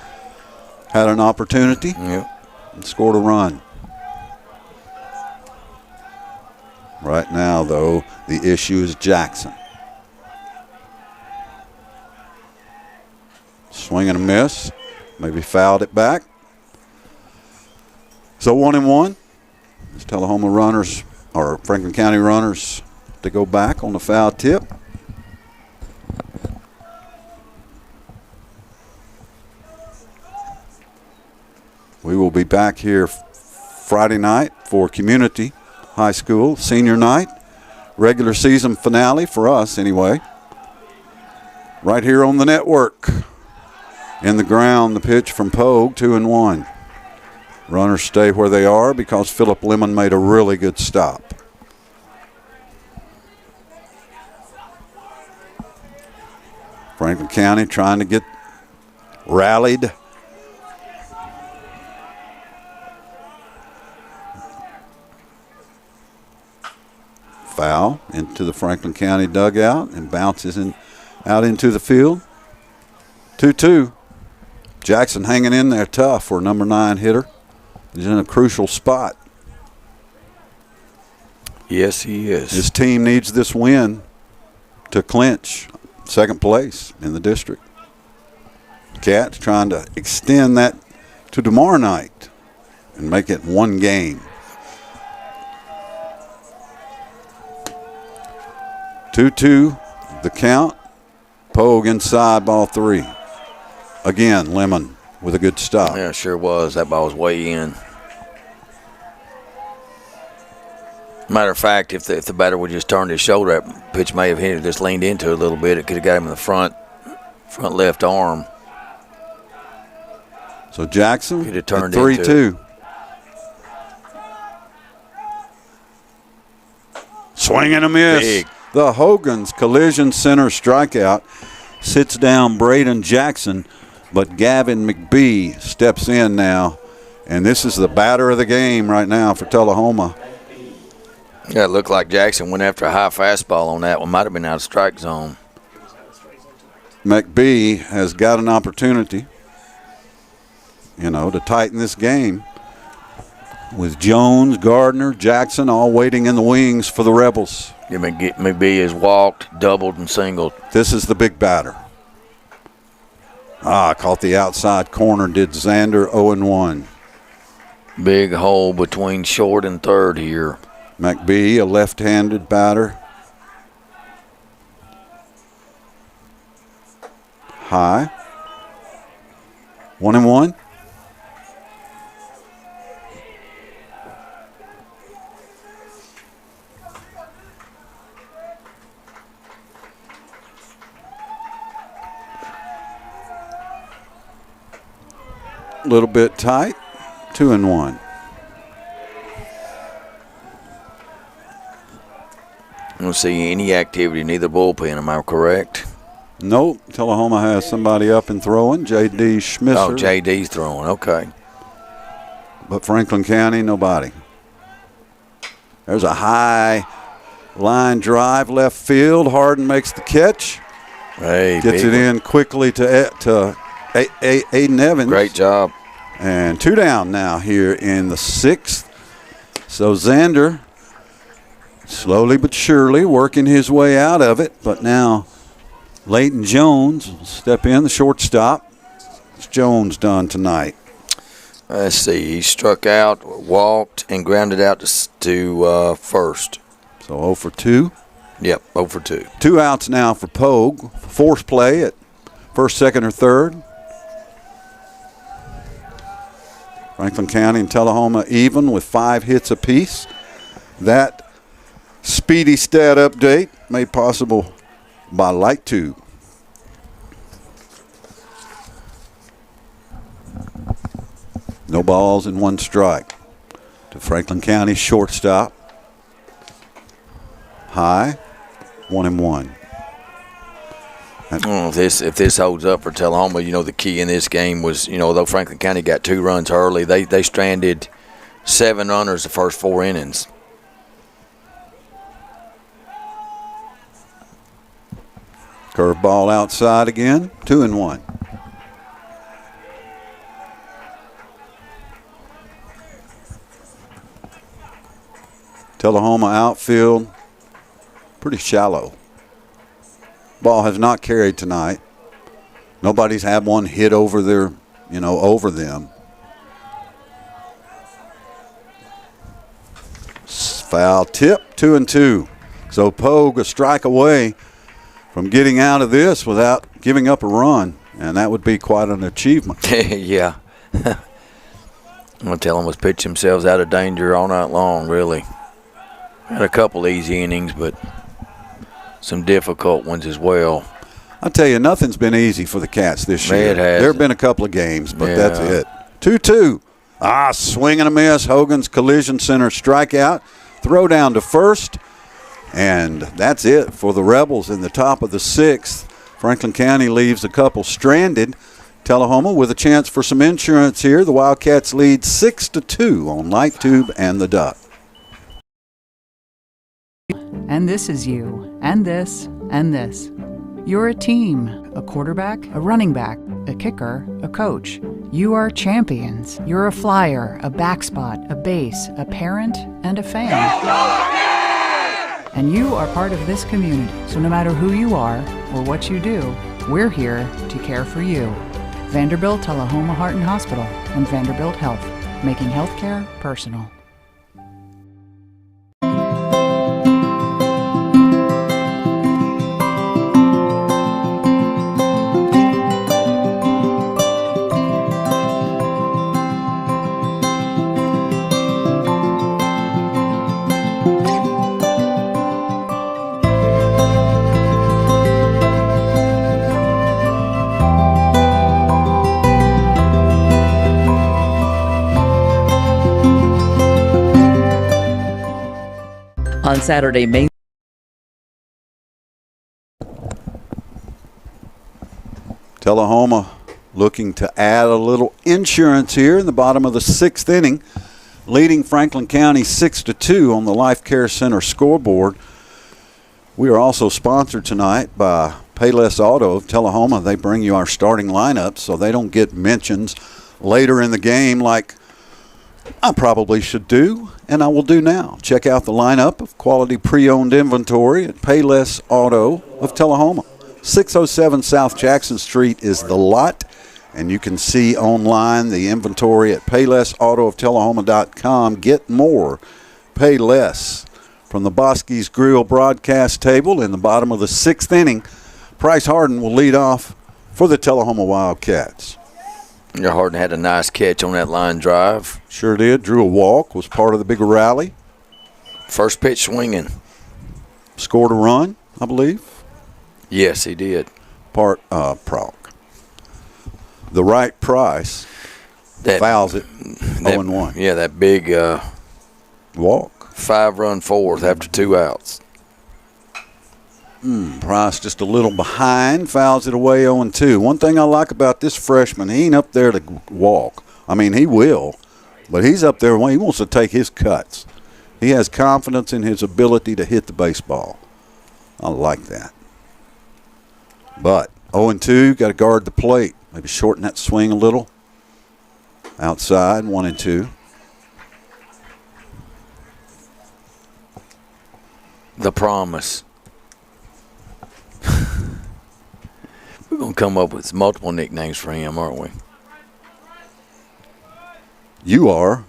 had an opportunity.
Yep.
And scored a run. Right now, though, the issue is Jackson. Swing and a miss. Maybe fouled it back. So 1-1. It's Tullahoma runners, or Franklin County runners, to go back on the foul tip. We will be back here Friday night for Community High School Senior Night. Regular season finale for us anyway. right here on the network. In the ground, the pitch from Pogue, 2-1. Runners stay where they are because Philip Lemon made a really good stop. Franklin County trying to get rallied. Foul into the Franklin County dugout and bounces out into the field. 2-2. Jackson hanging in there tough for number 9 hitter. He's in a crucial spot.
Yes, he is.
His team needs this win to clinch second place in the district. Cats trying to extend that to tomorrow night and make it one game. 2-2 the count. Pogue inside, ball 3. Again, Lemon with a good stop.
Yeah, sure was. That ball was way in. Matter of fact, if the batter would just turned his shoulder, that pitch may have hit it, just leaned into it a little bit. It could have got him in the front left arm.
So Jackson
could have turned
at 3-2. Swing and a miss.
Big.
The Hogan's Collision Center strikeout sits down Braden Jackson, but Gavin McBee steps in now, and this is the batter of the game right now for Tullahoma.
Yeah, it looked like Jackson went after a high fastball on that one. Might have been out of strike zone.
McBee has got an opportunity, to tighten this game with Jones, Gardner, Jackson all waiting in the wings for the Rebels.
McBee has walked, doubled, and singled.
This is the big batter. Caught the outside corner, did Xander, 0-1.
Big hole between short and third here.
McBee, a left-handed batter. High. 1-1. A little bit tight. 2-1.
I don't see any activity in either bullpen, am I correct?
Nope. Tullahoma has somebody up and throwing. J.D. Schmisser.
Oh, J.D.'s throwing. Okay.
But Franklin County, nobody. There's a high line drive left field. Harden makes the catch.
Hey,
gets it in quickly to Aiden Evans.
Great job.
And 2 down now here in the 6th. So Xander slowly but surely working his way out of it. But now Leighton Jones will step in, the shortstop. What's Jones done tonight?
Let's see. He struck out, walked, and grounded out to first.
So 0 for 2.
Yep, 0 for 2.
2 outs now for Pogue. Force play at first, second, or third. Franklin County and Tullahoma even with 5 hits apiece. That speedy stat update made possible by Light Tube. No balls and 1 strike to Franklin County shortstop. High, 1-1.
I don't know if this holds up for Tullahoma. The key in this game was, though Franklin County got 2 runs early, they stranded 7 runners the first 4 innings.
Curveball outside again, 2-1. Tullahoma outfield, pretty shallow. Ball has not carried tonight. Nobody's had one hit over their, over them. Foul tip, 2-2. So Pogue a strike away from getting out of this without giving up a run, and that would be quite an achievement.
Yeah. I'm going to tell them was pitch themselves out of danger all night long, really. Had a couple easy innings, but some difficult ones as well.
I'll tell you, nothing's been easy for the Cats this year.
It has.
There have been a couple of games, but
Yeah.
that's it. 2-2. Swing and a miss. Hogan's Collision Center strikeout. Throw down to first. And that's it for the Rebels in the top of the 6th. Franklin County leaves a couple stranded. Tullahoma with a chance for some insurance here. The Wildcats lead 6-2 on Light Tube and the Duck.
And this is you, and this, and this. You're a team, a quarterback, a running back, a kicker, a coach. You are champions. You're a flyer, a back spot, a base, a parent, and a fan. And you are part of this community, so no matter who you are or what you do, we're here to care for you. Vanderbilt Tullahoma Heart and Hospital and Vanderbilt Health, making healthcare personal.
On Saturday, May
Tullahoma looking to add a little insurance here in the bottom of the 6th inning, leading Franklin County 6-2 on the Life Care Center scoreboard. We are also sponsored tonight by Payless Auto of Tullahoma. They bring you our starting lineup so they don't get mentions later in the game like I probably should do, and I will do now. Check out the lineup of quality pre-owned inventory at Payless Auto of Tullahoma. 607 South Jackson Street is the lot, and you can see online the inventory at PaylessAutoofTullahoma.com. Get more, pay less. From the Bosky's Grill broadcast table in the bottom of the 6th inning, Bryce Harden will lead off for the Tullahoma Wildcats.
Harden had a nice catch on that line drive.
Sure did. Drew a walk, was part of the big rally.
First pitch swinging.
Scored a run, I believe.
Yes, he did.
Proc. The right price fouls it 0-1.
Yeah, that big
walk.
5-run fourth after 2 outs.
Price just a little behind, fouls it away 0-2. One thing I like about this freshman, he ain't up there to walk. I mean, he will, but he's up there when he wants to take his cuts. He has confidence in his ability to hit the baseball. I like that. But 0-2, got to guard the plate. Maybe shorten that swing a little. Outside, 1-2.
The promise. We're going to come up with multiple nicknames for him, aren't we?
You are.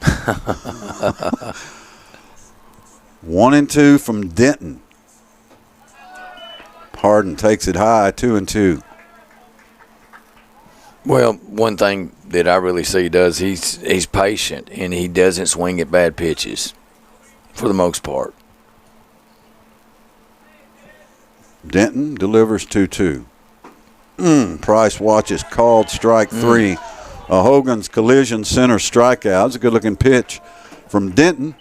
1-2 from Denton. Harden takes it high, 2-2.
Well, one thing that I really see he's patient, and he doesn't swing at bad pitches for the most part.
Denton delivers 2-2. Price watches, called strike 3. A Hogan's Collision Center strikeout. It's a good-looking pitch from Denton.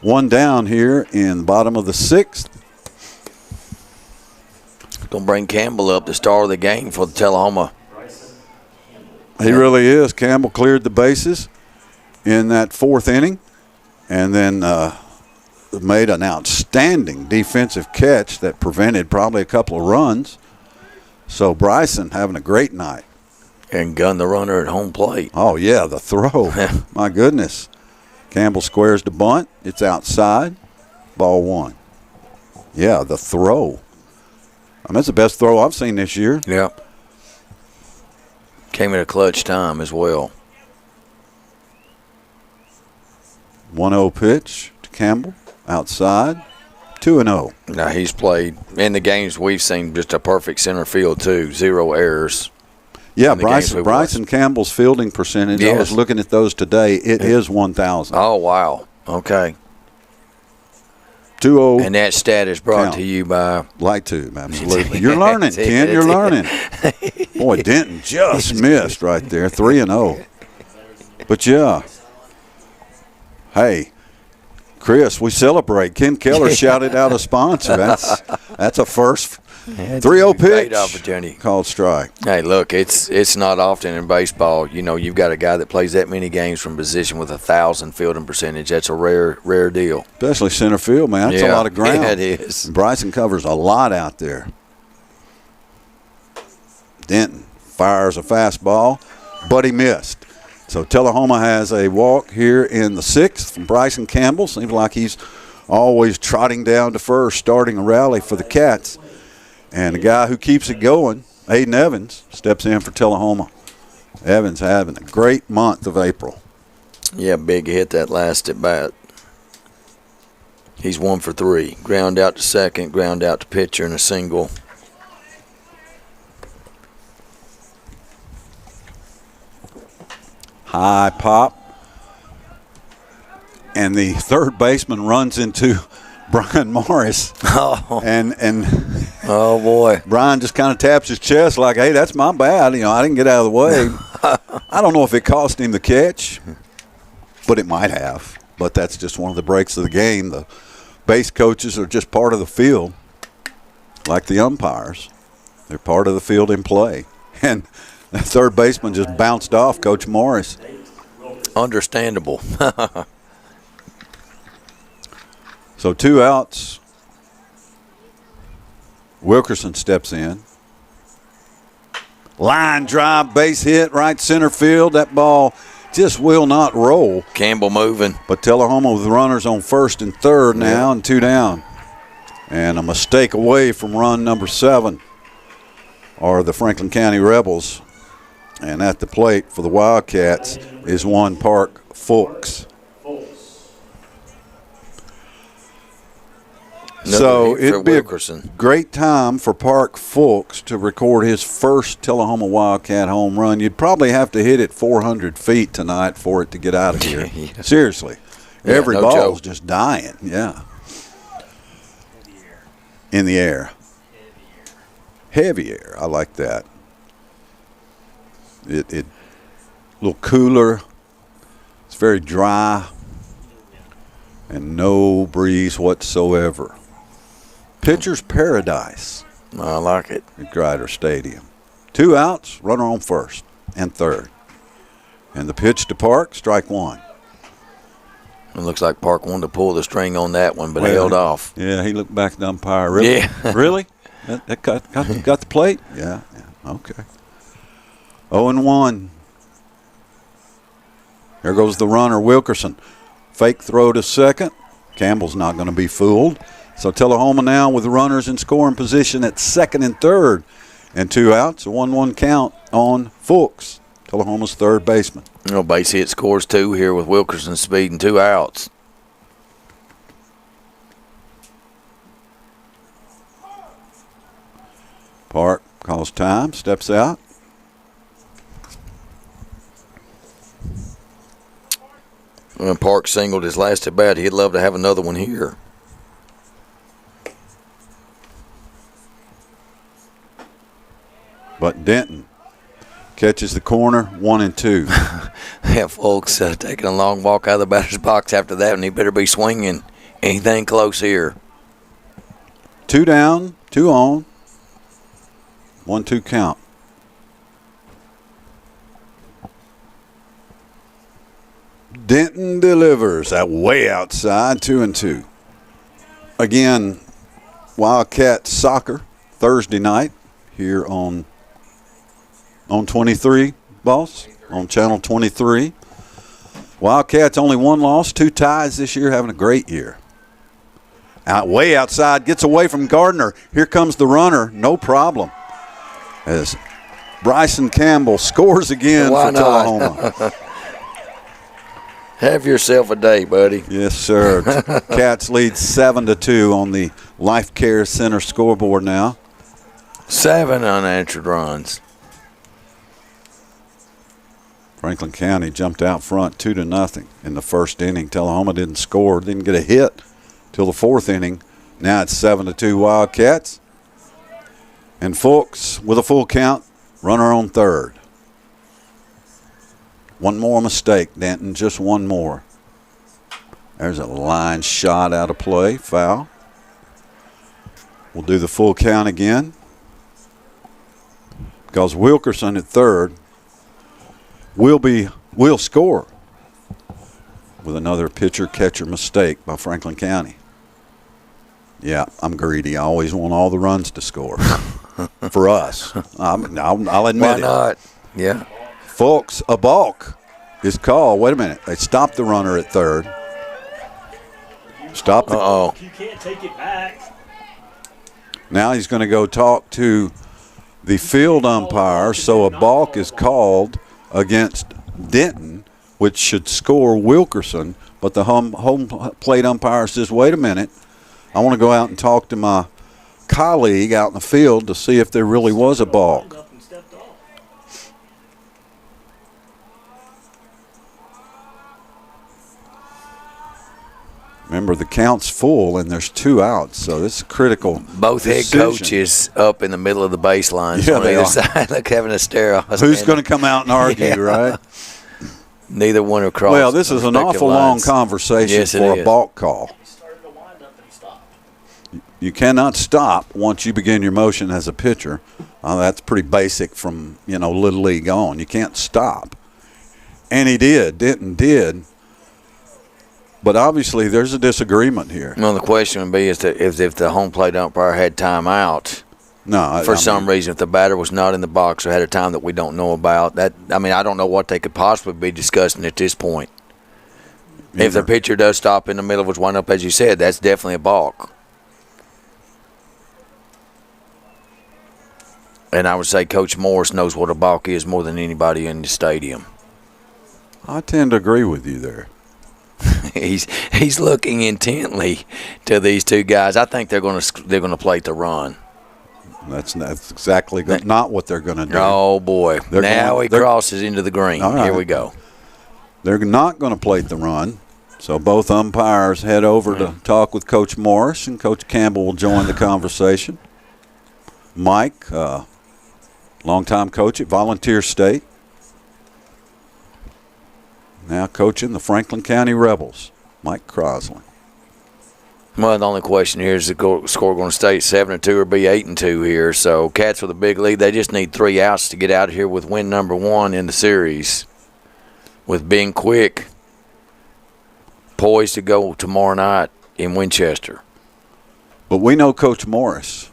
One down here in the bottom of the 6th.
Going to bring Campbell up, the star of the game for the Tullahoma.
He really is. Campbell cleared the bases in that 4th inning and then made an outstanding defensive catch that prevented probably a couple of runs. So Bryson having a great night.
And gun the runner at home plate.
Oh, yeah, the throw. My goodness. Campbell squares the bunt. It's outside. Ball 1. Yeah, the throw. I mean, that's the best throw I've seen this year.
Yeah. Came at a clutch time as well.
1-0 pitch to Campbell. Outside. 2-0.
Now, he's played in the games we've seen just a perfect center field, too. 0 errors.
Yeah, Bryson Campbell's fielding percentage, yes. I was looking at those today. It is 1,000.
Oh, wow. Okay.
2-0.
And that stat is brought
count.
to you by
Light Tube, absolutely. You're learning, Ken. You're learning. Boy, Denton just missed right there, 3-0. But yeah, hey, Chris, we celebrate. Ken Keller shouted out a sponsor. That's a first. 3-0 pitch.
Great opportunity.
Called strike.
Hey, look, it's not often in baseball. You know, you've got a guy that plays that many games from position with 1,000 fielding percentage. That's a rare deal.
Especially center field, man. That's a lot of ground.
Yeah, it is.
Bryson covers a lot out there. Denton fires a fastball, but he missed. So Tullahoma has a walk here in the 6th from Bryson Campbell. Seems like he's always trotting down to first, starting a rally for the Cats. And the guy who keeps it going, Aiden Evans, steps in for Tullahoma. Evans having a great month of April.
Yeah, big hit that last at bat. He's 1 for 3. Ground out to second, ground out to pitcher, and a single.
High pop. And the third baseman runs into Brian Morris.
Oh.
And
oh, boy.
Brian just kind of taps his chest like, hey, that's my bad. You know, I didn't get out of the way. I don't know if it cost him the catch, but it might have. But that's just one of the breaks of the game. The base coaches are just part of the field, like the umpires. They're part of the field in play. And the third baseman just bounced off Coach Morris.
Understandable.
So 2 outs. Wilkerson steps in. Line drive, base hit, right center field. That ball just will not roll.
Campbell moving.
But Tullahoma with runners on first and third now, and 2 down. And a mistake away from run number 7 are the Franklin County Rebels. And at the plate for the Wildcats is one Park Fulks. So it'd be a great time for Park Fulks to record his first Tullahoma Wildcat home run. You'd probably have to hit it 400 feet tonight for it to get out of here.
Yeah.
Seriously.
Yeah,
Every
no
ball's
joke.
just dying. Yeah. In the air. Heavy air. I like that. It a little cooler. It's very dry. And no breeze whatsoever. Pitcher's paradise.
I like it.
At Grider Stadium. 2 outs, runner on first and third. And the pitch to Park, strike 1.
It looks like Park wanted to pull the string on that one, but held off.
Yeah, he looked back at the umpire. Really?
Yeah.
Really? That got the plate? Yeah. Okay. 0-1. There goes the runner, Wilkerson. Fake throw to second. Campbell's not going to be fooled. So Tullahoma now with runners in scoring position at second and third. And 2 outs, a 1-1 count on Fulks, Tullahoma's third baseman.
Base hit scores 2 here with Wilkerson's speed and 2 outs.
Park calls time, steps out.
When Park singled his last at bat, he'd love to have another one here.
But Denton catches the corner, 1-2.
Yeah, folks, taking a long walk out of the batter's box after that, and he better be swinging anything close here.
2 down, 2 on. 1-2 count. Denton delivers that way outside, 2-2. Again, Wildcat soccer Thursday night here on 23, boss, on Channel 23. Wildcats only 1 loss, 2 ties this year, having a great year. Way outside, gets away from Gardner. Here comes the runner, no problem. As Bryson Campbell scores again
Why
for
not?
Tullahoma.
Have yourself a day, buddy.
Yes, sir. Cats lead 7-2 on the Life Care Center scoreboard now.
7 unanswered runs.
Franklin County jumped out front 2-0 in the first inning. Tullahoma didn't score, didn't get a hit, till the 4th inning. Now it's 7-2 Wildcats. And Fulks with a full count, runner on 3rd. One more mistake, Denton, just one more. There's a line shot out of play, foul. We'll do the full count again because Wilkerson at 3rd will score with another pitcher-catcher mistake by Franklin County. Yeah, I'm greedy. I always want all the runs to score for us. I'll admit
Why
it.
not? Yeah.
Folks, a balk is called. Wait a minute. They stopped the runner at 3rd. Stop the.
Uh-oh.
You can't take it back.
Now he's going to go talk to the field umpire. So a balk is called against Denton, which should score Wilkerson. But the home plate umpire says, wait a minute. I want to go out and talk to my colleague out in the field to see if there really was a balk. Remember, the count's full and there's 2 outs, so this is a critical
Both
decision.
head coaches up in the middle of the baseline
Yeah,
on
they
either
are.
side, like having a stare.
Who's going to come out and argue, right?
Neither one across.
Well, this is an awful long conversation
Yes, it
for a
is.
balk call. You cannot stop once you begin your motion as a pitcher. That's pretty basic from, Little League on. You can't stop. And he did. Denton did. But obviously there's a disagreement here.
Well, the question would be is if the home plate umpire had timeout.
No,
for some reason, if the batter was not in the box or had a time that we don't know about, I don't know what they could possibly be discussing at this point. If the pitcher does stop in the middle of his windup, as you said, that's definitely a balk. And I would say Coach Morris knows what a balk is more than anybody in the stadium.
I tend to agree with you there.
He's looking intently to these 2 guys. I think they're going to plate the run.
That's exactly not what they're going to do.
Oh boy! Now he crosses into the green.
Right.
Here we go.
They're not going to plate the run. So both umpires head over to talk with Coach Morris, and Coach Campbell will join the conversation. Mike, longtime coach at Volunteer State. Now coaching the Franklin County Rebels, Mike Crosley.
Well, the only question here is the score going to stay 7-2 or be 8-2 here. So Cats with a big lead. They just need 3 outs to get out of here with win number 1 in the series. With being quick, poised to go tomorrow night in Winchester.
But we know Coach Morris.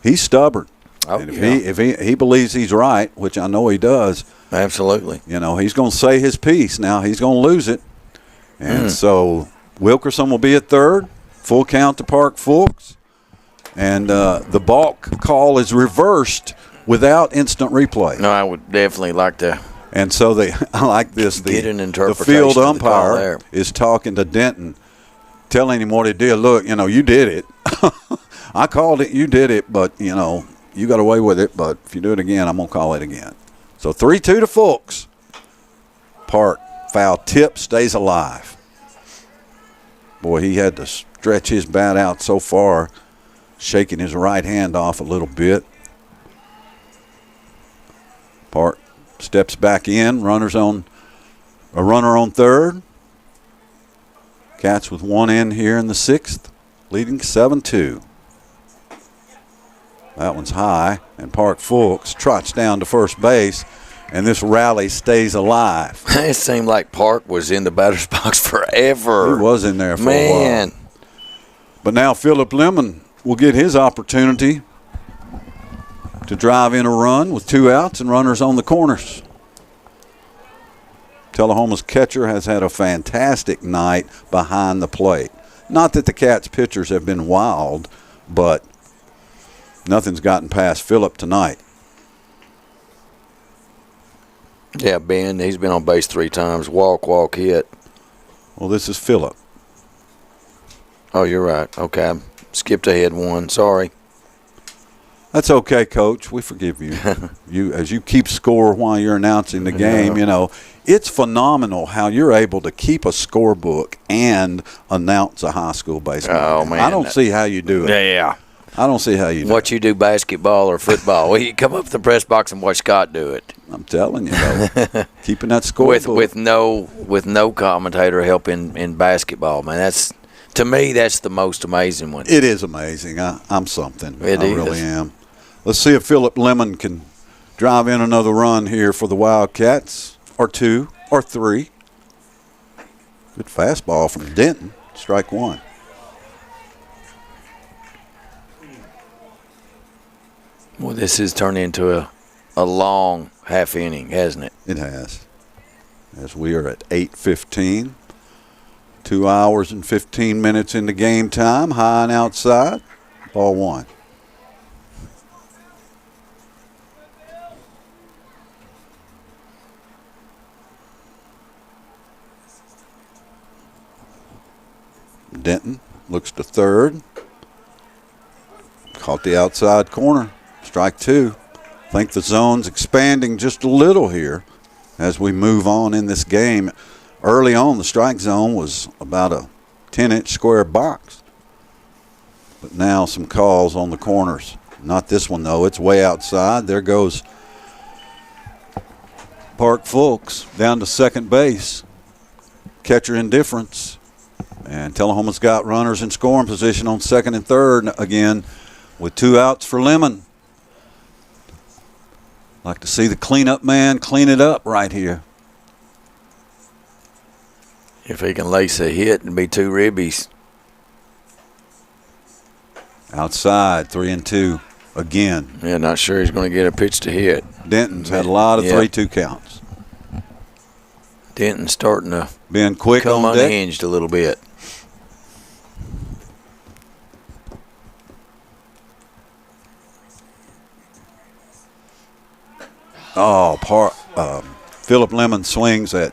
He's stubborn.
Oh,
and if he believes he's right, which I know he does.
Absolutely.
He's going to say his piece. Now he's going to lose it. And so Wilkerson will be at 3rd. Full count to Park Fulks. And the balk call is reversed without instant replay.
No, I would definitely like to.
And so I like this.
Get an interpretation.
The field
of the call
umpire
there.
is talking to Denton, telling him what he did. Look, you did it. I called it. You did it, but, you got away with it. But if you do it again, I'm going to call it again. So 3-2 to Fulks. Park foul tip, stays alive. Boy, he had to stretch his bat out so far, shaking his right hand off a little bit. Park steps back in, a runner on 3rd. Cats with 1 in here in the 6th, leading 7-2. That one's high, and Park Fulks trots down to first base, and this rally stays alive.
It seemed like Park was in the batter's box forever.
He was in there for a
Man.
while. But now Philip Lemon will get his opportunity to drive in a run with 2 outs and runners on the corners. Tullahoma's catcher has had a fantastic night behind the plate. Not that the Cats' pitchers have been wild, but nothing's gotten past Philip tonight.
Yeah, Ben, he's been on base 3 times. Walk, hit.
Well, this is Philip.
Oh, you're right. Okay, I skipped ahead 1. Sorry.
That's okay, Coach. We forgive you. As you keep score while you're announcing the game, you know, it's phenomenal how you're able to keep a scorebook and announce a high school baseball game.
Man.
I don't see how you do it.
Yeah.
I don't see how you do
What you do, basketball or football? Well, you come up to the press box and watch Scott do it.
I'm telling you, though, keeping that scorebook.
With no commentator help in basketball, man. To me, that's the most amazing one.
It is amazing. I'm something.
I
really am. Let's see if Philip Lemon can drive in another run here for the Wildcats, or 2, or 3. Good fastball from Denton. Strike 1.
Well, this has turned into a long half inning, hasn't it?
It has. As we are at 8:15. 2 hours and 15 minutes into game time. High and outside. Ball 1. Denton looks to third. Caught the outside corner. Strike 2. I think the zone's expanding just a little here as we move on in this game. Early on, the strike zone was about a 10-inch square box. But now some calls on the corners. Not this one, though. It's way outside. There goes Park Fulks down to second base. Catcher indifference. And Tullahoma's got runners in scoring position on second and third again with 2 outs for Lemon. Like to see the cleanup man clean it up right here.
If he can lace a hit and be 2 ribbies.
Outside, 3-2 again.
Yeah, not sure he's going to get a pitch to hit.
Denton's had a lot of 3-2 counts.
Denton's starting to
being quick
come
on deck.
Unhinged a little bit.
Oh, Philip Lemon swings at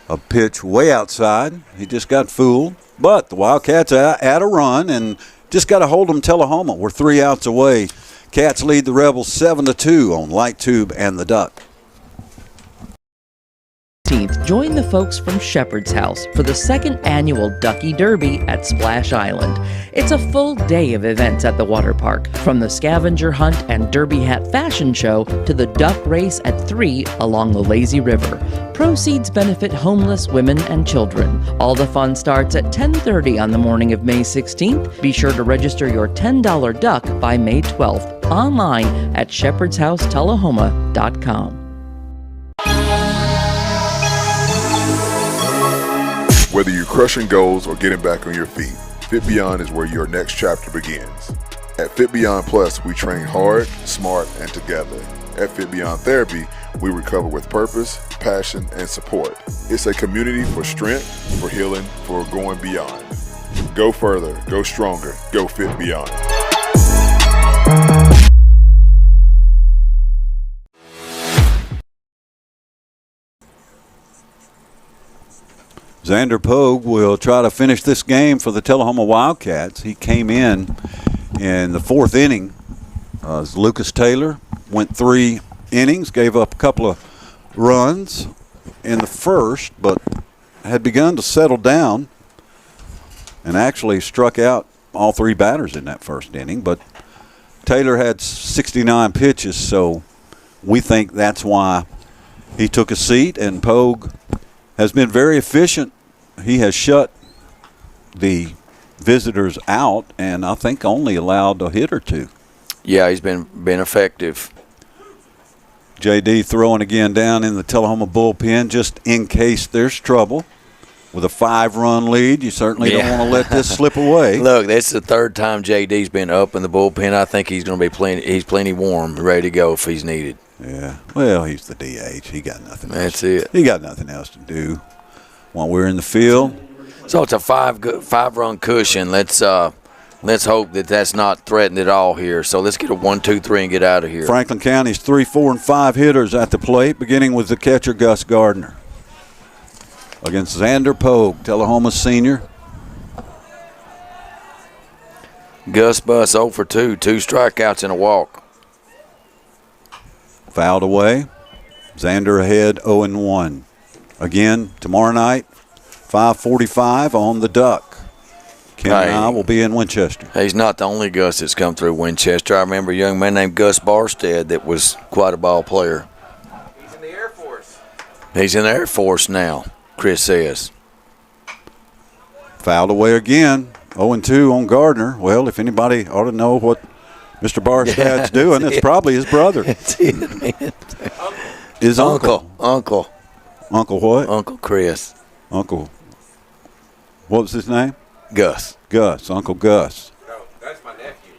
a pitch way outside. He just got fooled. But the Wildcats add a run and just got to hold them Tullahoma. We're 3 outs away. Cats lead the Rebels 7-2 on Light Tube and the Duck.
Join the folks from Shepherd's House for the 2nd annual Ducky Derby at Splash Island. It's a full day of events at the water park, from the scavenger hunt and derby hat fashion show to the duck race at 3 along the Lazy River. Proceeds benefit homeless women and children. All the fun starts at 10:30 on the morning of May 16th. Be sure to register your $10 duck by May 12th online at shepherdshouse.tullahoma.com.
Whether you're crushing goals or getting back on your feet, Fit Beyond is where your next chapter begins. At Fit Beyond Plus, we train hard, smart, and together. At Fit Beyond Therapy, we recover with purpose, passion, and support. It's a community for strength, for healing, for going beyond. Go further, go stronger, go Fit Beyond.
Xander Pogue will try to finish this game for the Tullahoma Wildcats. He came in the 4th inning. Lucas Taylor went 3 innings, gave up a couple of runs in the first, but had begun to settle down and actually struck out all 3 batters in that first inning. But Taylor had 69 pitches, so we think that's why he took a seat, and Pogue has been very efficient. He has shut the visitors out and I think only allowed a hit or 2.
Yeah, he's been effective.
JD throwing again down in the Tullahoma bullpen just in case there's trouble. With a 5-run lead, you certainly don't want to let this slip away.
Look, that's the 3rd time JD's been up in the bullpen. I think he's going to be plenty warm, ready to go if he's needed.
Yeah, well, he's the DH. He got nothing else.
That's it.
He got nothing else to do while we're in the field.
So it's a 5-run cushion. Let's hope that that's not threatened at all here. So let's get a 1, 2, 3 and get out of here.
Franklin County's 3, 4, and 5 hitters at the plate, beginning with the catcher Gus Gardner against Xander Pogue, Tullahoma's senior.
Gus Bus 0 for 2, 2 strikeouts and a walk.
Fouled away. Xander ahead 0-1. Again, tomorrow night, 5:45 on the Duck. Ken and I will be in Winchester.
He's not the only Gus that's come through Winchester. I remember a young man named Gus Barstead that was quite a ball player.
He's in the Air Force.
He's in the Air Force now, Chris says.
Fouled away again. 0-2 on Gardner. Well, if anybody ought to know what Mr. Barstad's doing, it's probably his brother. His uncle.
Uncle
what?
Uncle Chris.
Uncle. What was his name?
Gus.
Uncle Gus.
No, that's my nephew.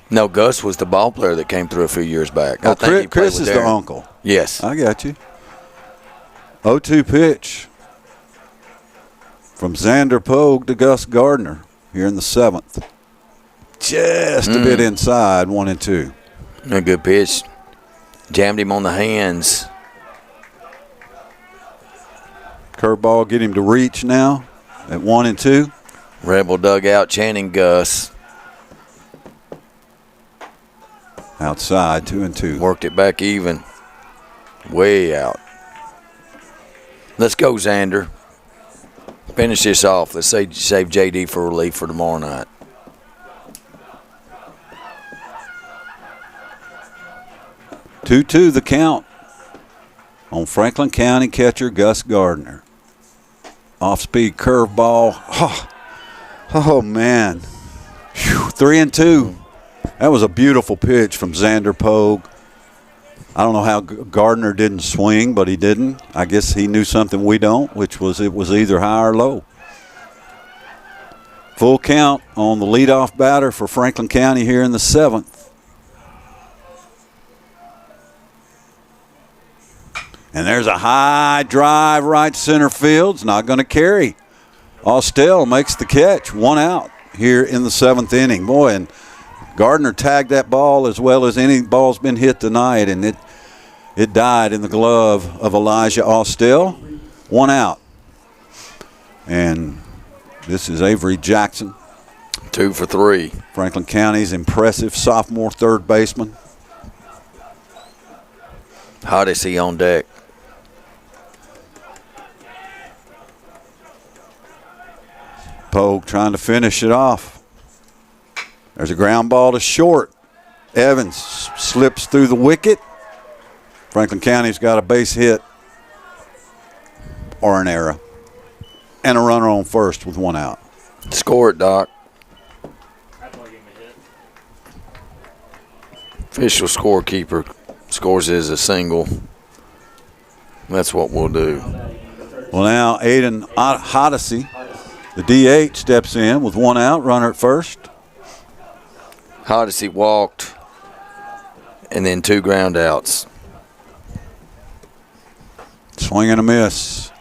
No, Gus was the ball player that came through a few years back.
Oh, Chris is the uncle.
Yes.
I got you. 0-2 pitch from Xander Pogue to Gus Gardner here in the 7th. Just a bit inside, 1-2.
A good pitch. Jammed him on the hands.
Curveball, get him to reach now at 1-2.
Rebel dugout chanting Gus.
Outside, 2-2.
Worked it back even. Way out. Let's go, Xander. Finish this off. Let's save JD for relief for tomorrow night.
Two the count on Franklin County catcher Gus Gardner. Off-speed curveball. Oh man. 3-2. That was a beautiful pitch from Xander Pogue. I don't know how Gardner didn't swing, but he didn't. I guess he knew something we don't, which was it was either high or low. Full count on the leadoff batter for Franklin County here in the 7th. And there's a high drive right center field. It's not going to carry. Austell makes the catch. 1 out here in the 7th inning. Boy, and Gardner tagged that ball as well as any ball's been hit tonight, and it died in the glove of Elijah Austell. 1 out. And this is Avery Jackson.
2 for 3.
Franklin County's impressive sophomore third baseman.
Odyssey on deck.
Pogue trying to finish it off. There's a ground ball to short. Evans slips through the wicket. Franklin County's got a base hit or an error. And a runner on first with 1 out.
Score it, Doc. Official scorekeeper scores it as a single. That's what we'll do.
Well, now Aiden Odyssey, the DH, steps in with 1 out, runner at first.
Odyssey walked, and then 2 ground outs.
Swing and a miss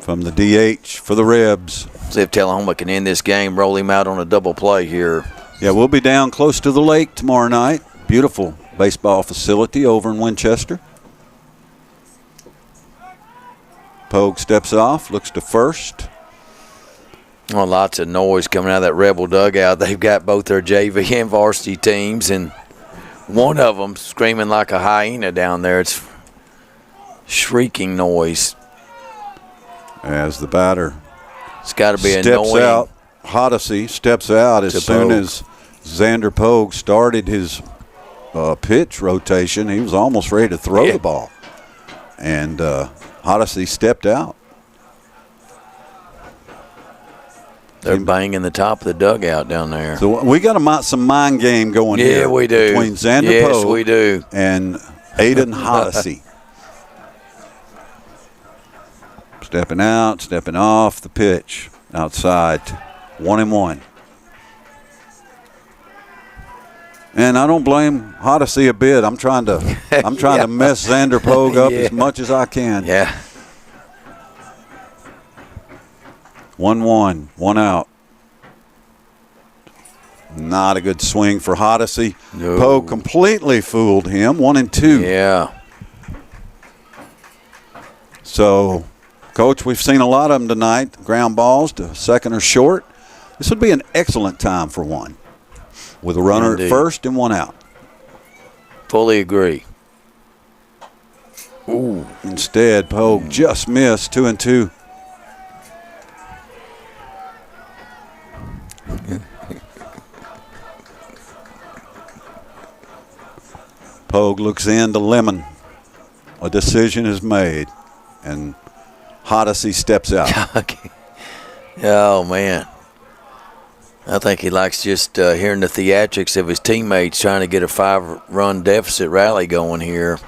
from the DH for the Rebs.
See if Tullahoma can end this game, roll him out on a double play here.
Yeah, we'll be down close to the lake tomorrow night. Beautiful baseball facility over in Winchester. Pogue steps off, looks to first.
Well, lots of noise coming out of that Rebel dugout. They've got both their JV and varsity teams, and one of them screaming like a hyena down there. It's shrieking noise.
As the batter
it's got to be
steps
annoying.
out, Odyssey steps out as soon as Xander Pogue started his pitch rotation. He was almost ready to throw the ball. And Odyssey stepped out.
They're banging the top of the dugout down there.
So we got some mind game going here.
Yeah, we do.
Between Xander Pogue
we do.
and Aiden Odyssey. Stepping out, stepping off the pitch. Outside. 1-1. And I don't blame Odyssey a bit. I'm trying to mess Xander Pogue up as much as I can.
Yeah.
1-1, 1 out. Not a good swing for Odyssey.
No.
Pogue completely fooled him. 1-2.
Yeah.
So, Coach, we've seen a lot of them tonight. Ground balls to second or short. This would be an excellent time for one, with a runner
Indeed.
at first and one out.
Fully agree. Ooh.
Instead, Pogue just missed 2-2. Pogue looks into Lemon. A decision is made, and Hoddesy steps out.
Oh, man. I think he likes just hearing the theatrics of his teammates trying to get a 5-run deficit rally going here.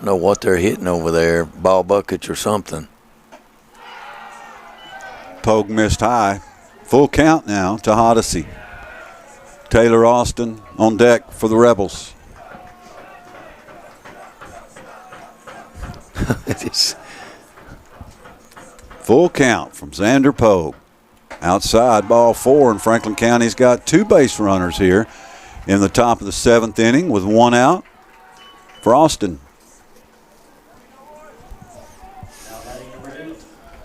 Know what they're hitting over there, ball buckets or something.
Pogue missed high. Full count now to Hoddesy. Taylor Austin on deck for the Rebels. Full count from Xander Pogue. Outside, ball 4, and Franklin County's got 2 base runners here in the top of the 7th inning with 1 out for Austin.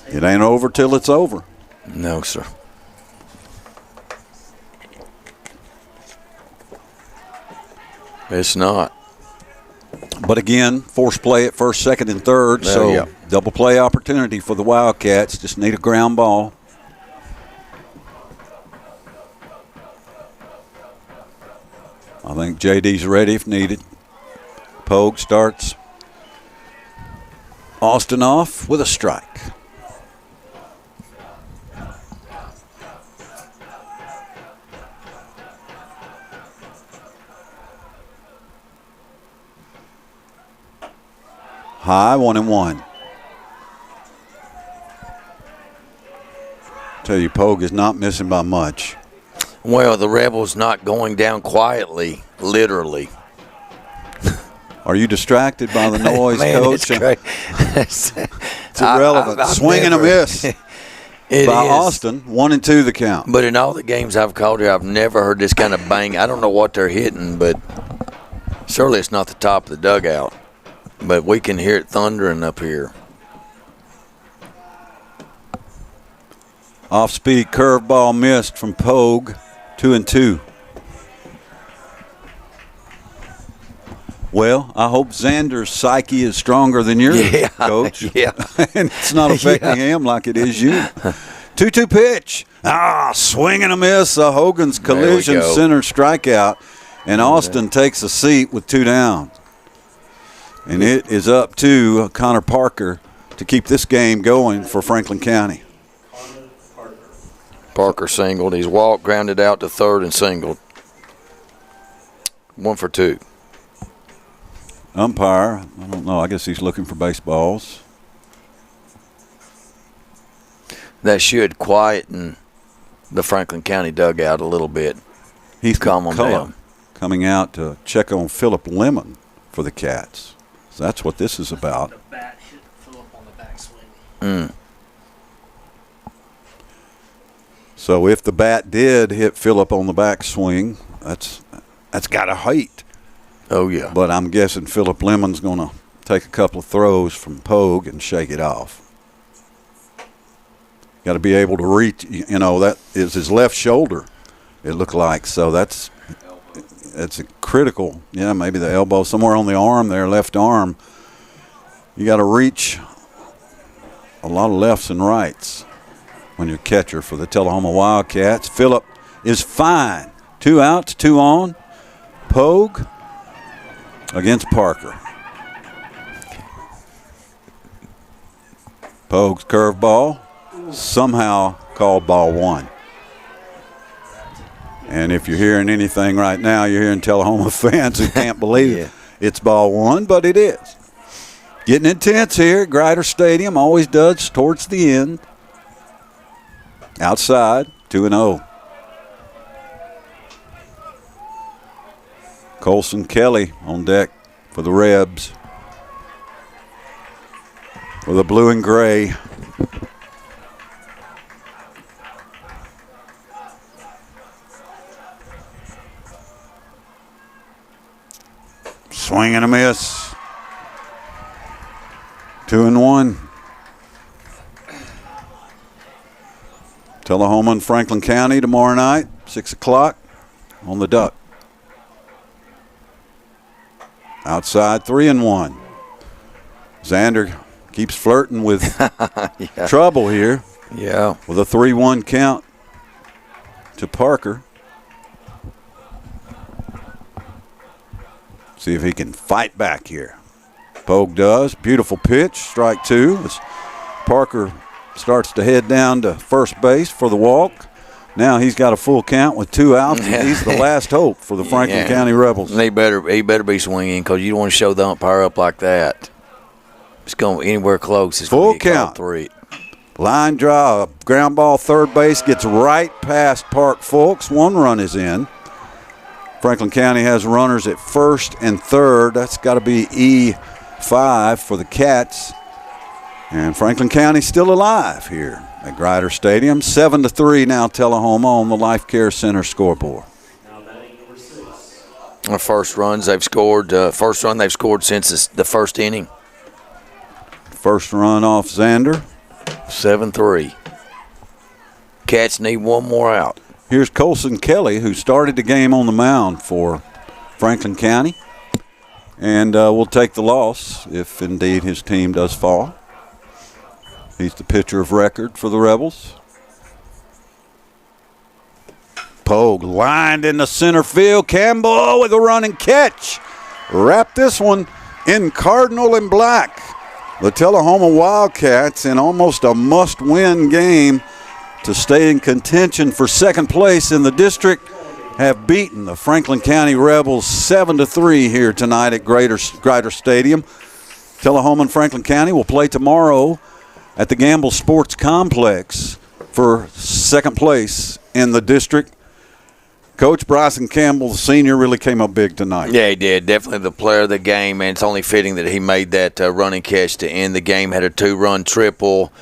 It ain't over till it's over.
No, sir. It's not.
But again, force play at first, second, and third. So double play opportunity for the Wildcats. Just need a ground ball. I think JD's ready if needed. Pogue starts Austin off with a strike. High, 1-1. Tell you, Pogue is not missing by much.
Well, the Rebels not going down quietly, literally.
Are you distracted by the noise,
Man,
Coach?
It's great.
It's irrelevant.
I've
Swing and a miss
It
by
is.
Austin. 1-2 the count.
But in all the games I've called here, I've never heard this kind of bang. I don't know what they're hitting, but surely it's not the top of the dugout. But we can hear it thundering up here.
Off-speed curveball missed from Pogue. 2-2. Well, I hope Xander's psyche is stronger than yours, Coach.
Yeah.
And it's not affecting him like it is you. 2-2 pitch. Swing and a miss. A Hogan's collision center strikeout. And Austin takes a seat with 2 down. And it is up to Connor Parker to keep this game going for Franklin County.
Parker singled. He's walked, grounded out to third, and singled. 1 for 2.
Umpire, I don't know. I guess he's looking for baseballs.
That should quieten the Franklin County dugout a little bit.
He's
calm them down.
Coming out to check on Philip Lemon for the Cats. So that's what this is about.
The bat hit Philip on the backswing.
So if the bat did hit Philip on the backswing, that's got to hate.
Oh, yeah.
But I'm guessing Philip Lemon's going to take a couple of throws from Pogue and shake it off. Got to be able to reach, that is his left shoulder, it looked like. So that's a critical, maybe the elbow, somewhere on the arm there, left arm. You got to reach a lot of lefts and rights when you're catcher for the Tullahoma Wildcats. Phillip is fine. 2 outs, 2 on. Pogue against Parker. Pogue's curveball, somehow called ball 1. And if you're hearing anything right now, you're hearing Tullahoma fans who can't believe it's ball 1, but it is. Getting intense here at Grider Stadium, always does towards the end. Outside, 2-0. Colson Kelly on deck for the Rebs. For the blue and gray. Swing and a miss. 2-1. Tullahoma and Franklin County tomorrow night, 6 o'clock on the Duck. Outside 3-1. Xander keeps flirting with trouble here.
Yeah.
With a 3-1 count to Parker. See if he can fight back here. Pogue does. Beautiful pitch. Strike 2 as Parker starts to head down to first base for the walk. Now he's got a full count with 2 outs. And he's the last hope for the Franklin County Rebels.
And he better be swinging because you don't want to show the umpire up like that. It's going anywhere close. It's
full count.
3.
Line drive, ground ball, third base, gets right past Park Folks. 1 run is in. Franklin County has runners at first and third. That's got to be E5 for the Cats. And Franklin County still alive here at Grider Stadium. 7-3 now Tullahoma on the Life Care Center scoreboard.
The first runs they've scored. First run they've scored since the first inning.
First run off Xander.
7-3. Cats need 1 more out.
Here's Colson Kelly, who started the game on the mound for Franklin County. And will take the loss if indeed his team does fall. He's the pitcher of record for the Rebels. Pogue lined into center field. Campbell with a running catch. Wrap this one in cardinal and black. The Tullahoma Wildcats in almost a must-win game to stay in contention for second place in the district have beaten the Franklin County Rebels 7-3 here tonight at Grider Stadium. Tullahoma and Franklin County will play tomorrow at the Gamble Sports Complex for second place in the district. Coach Bryson Campbell, the senior, really came up big tonight.
Yeah, he did. Definitely the player of the game, and it's only fitting that he made that running catch to end the game. Had a 2-run triple,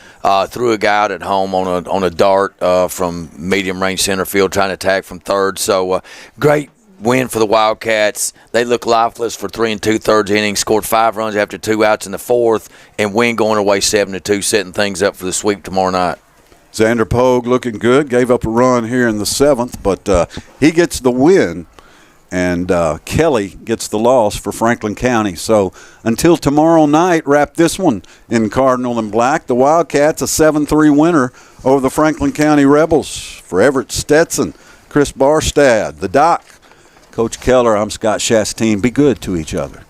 threw a guy out at home on a dart from medium range center field, trying to attack from third. So great win for the Wildcats. They look lifeless for 3 2/3 innings, scored 5 runs after 2 outs in the 4th, and win going away 7-2, setting things up for the sweep tomorrow night.
Xander Pogue looking good. Gave up a run here in the 7th, but he gets the win, and Kelly gets the loss for Franklin County. So until tomorrow night, wrap this one in cardinal and black. The Wildcats, a 7-3 winner over the Franklin County Rebels. For Everett Stetson, Chris Barstad, the Doc, Coach Keller, I'm Scott Chastain. Be good to each other.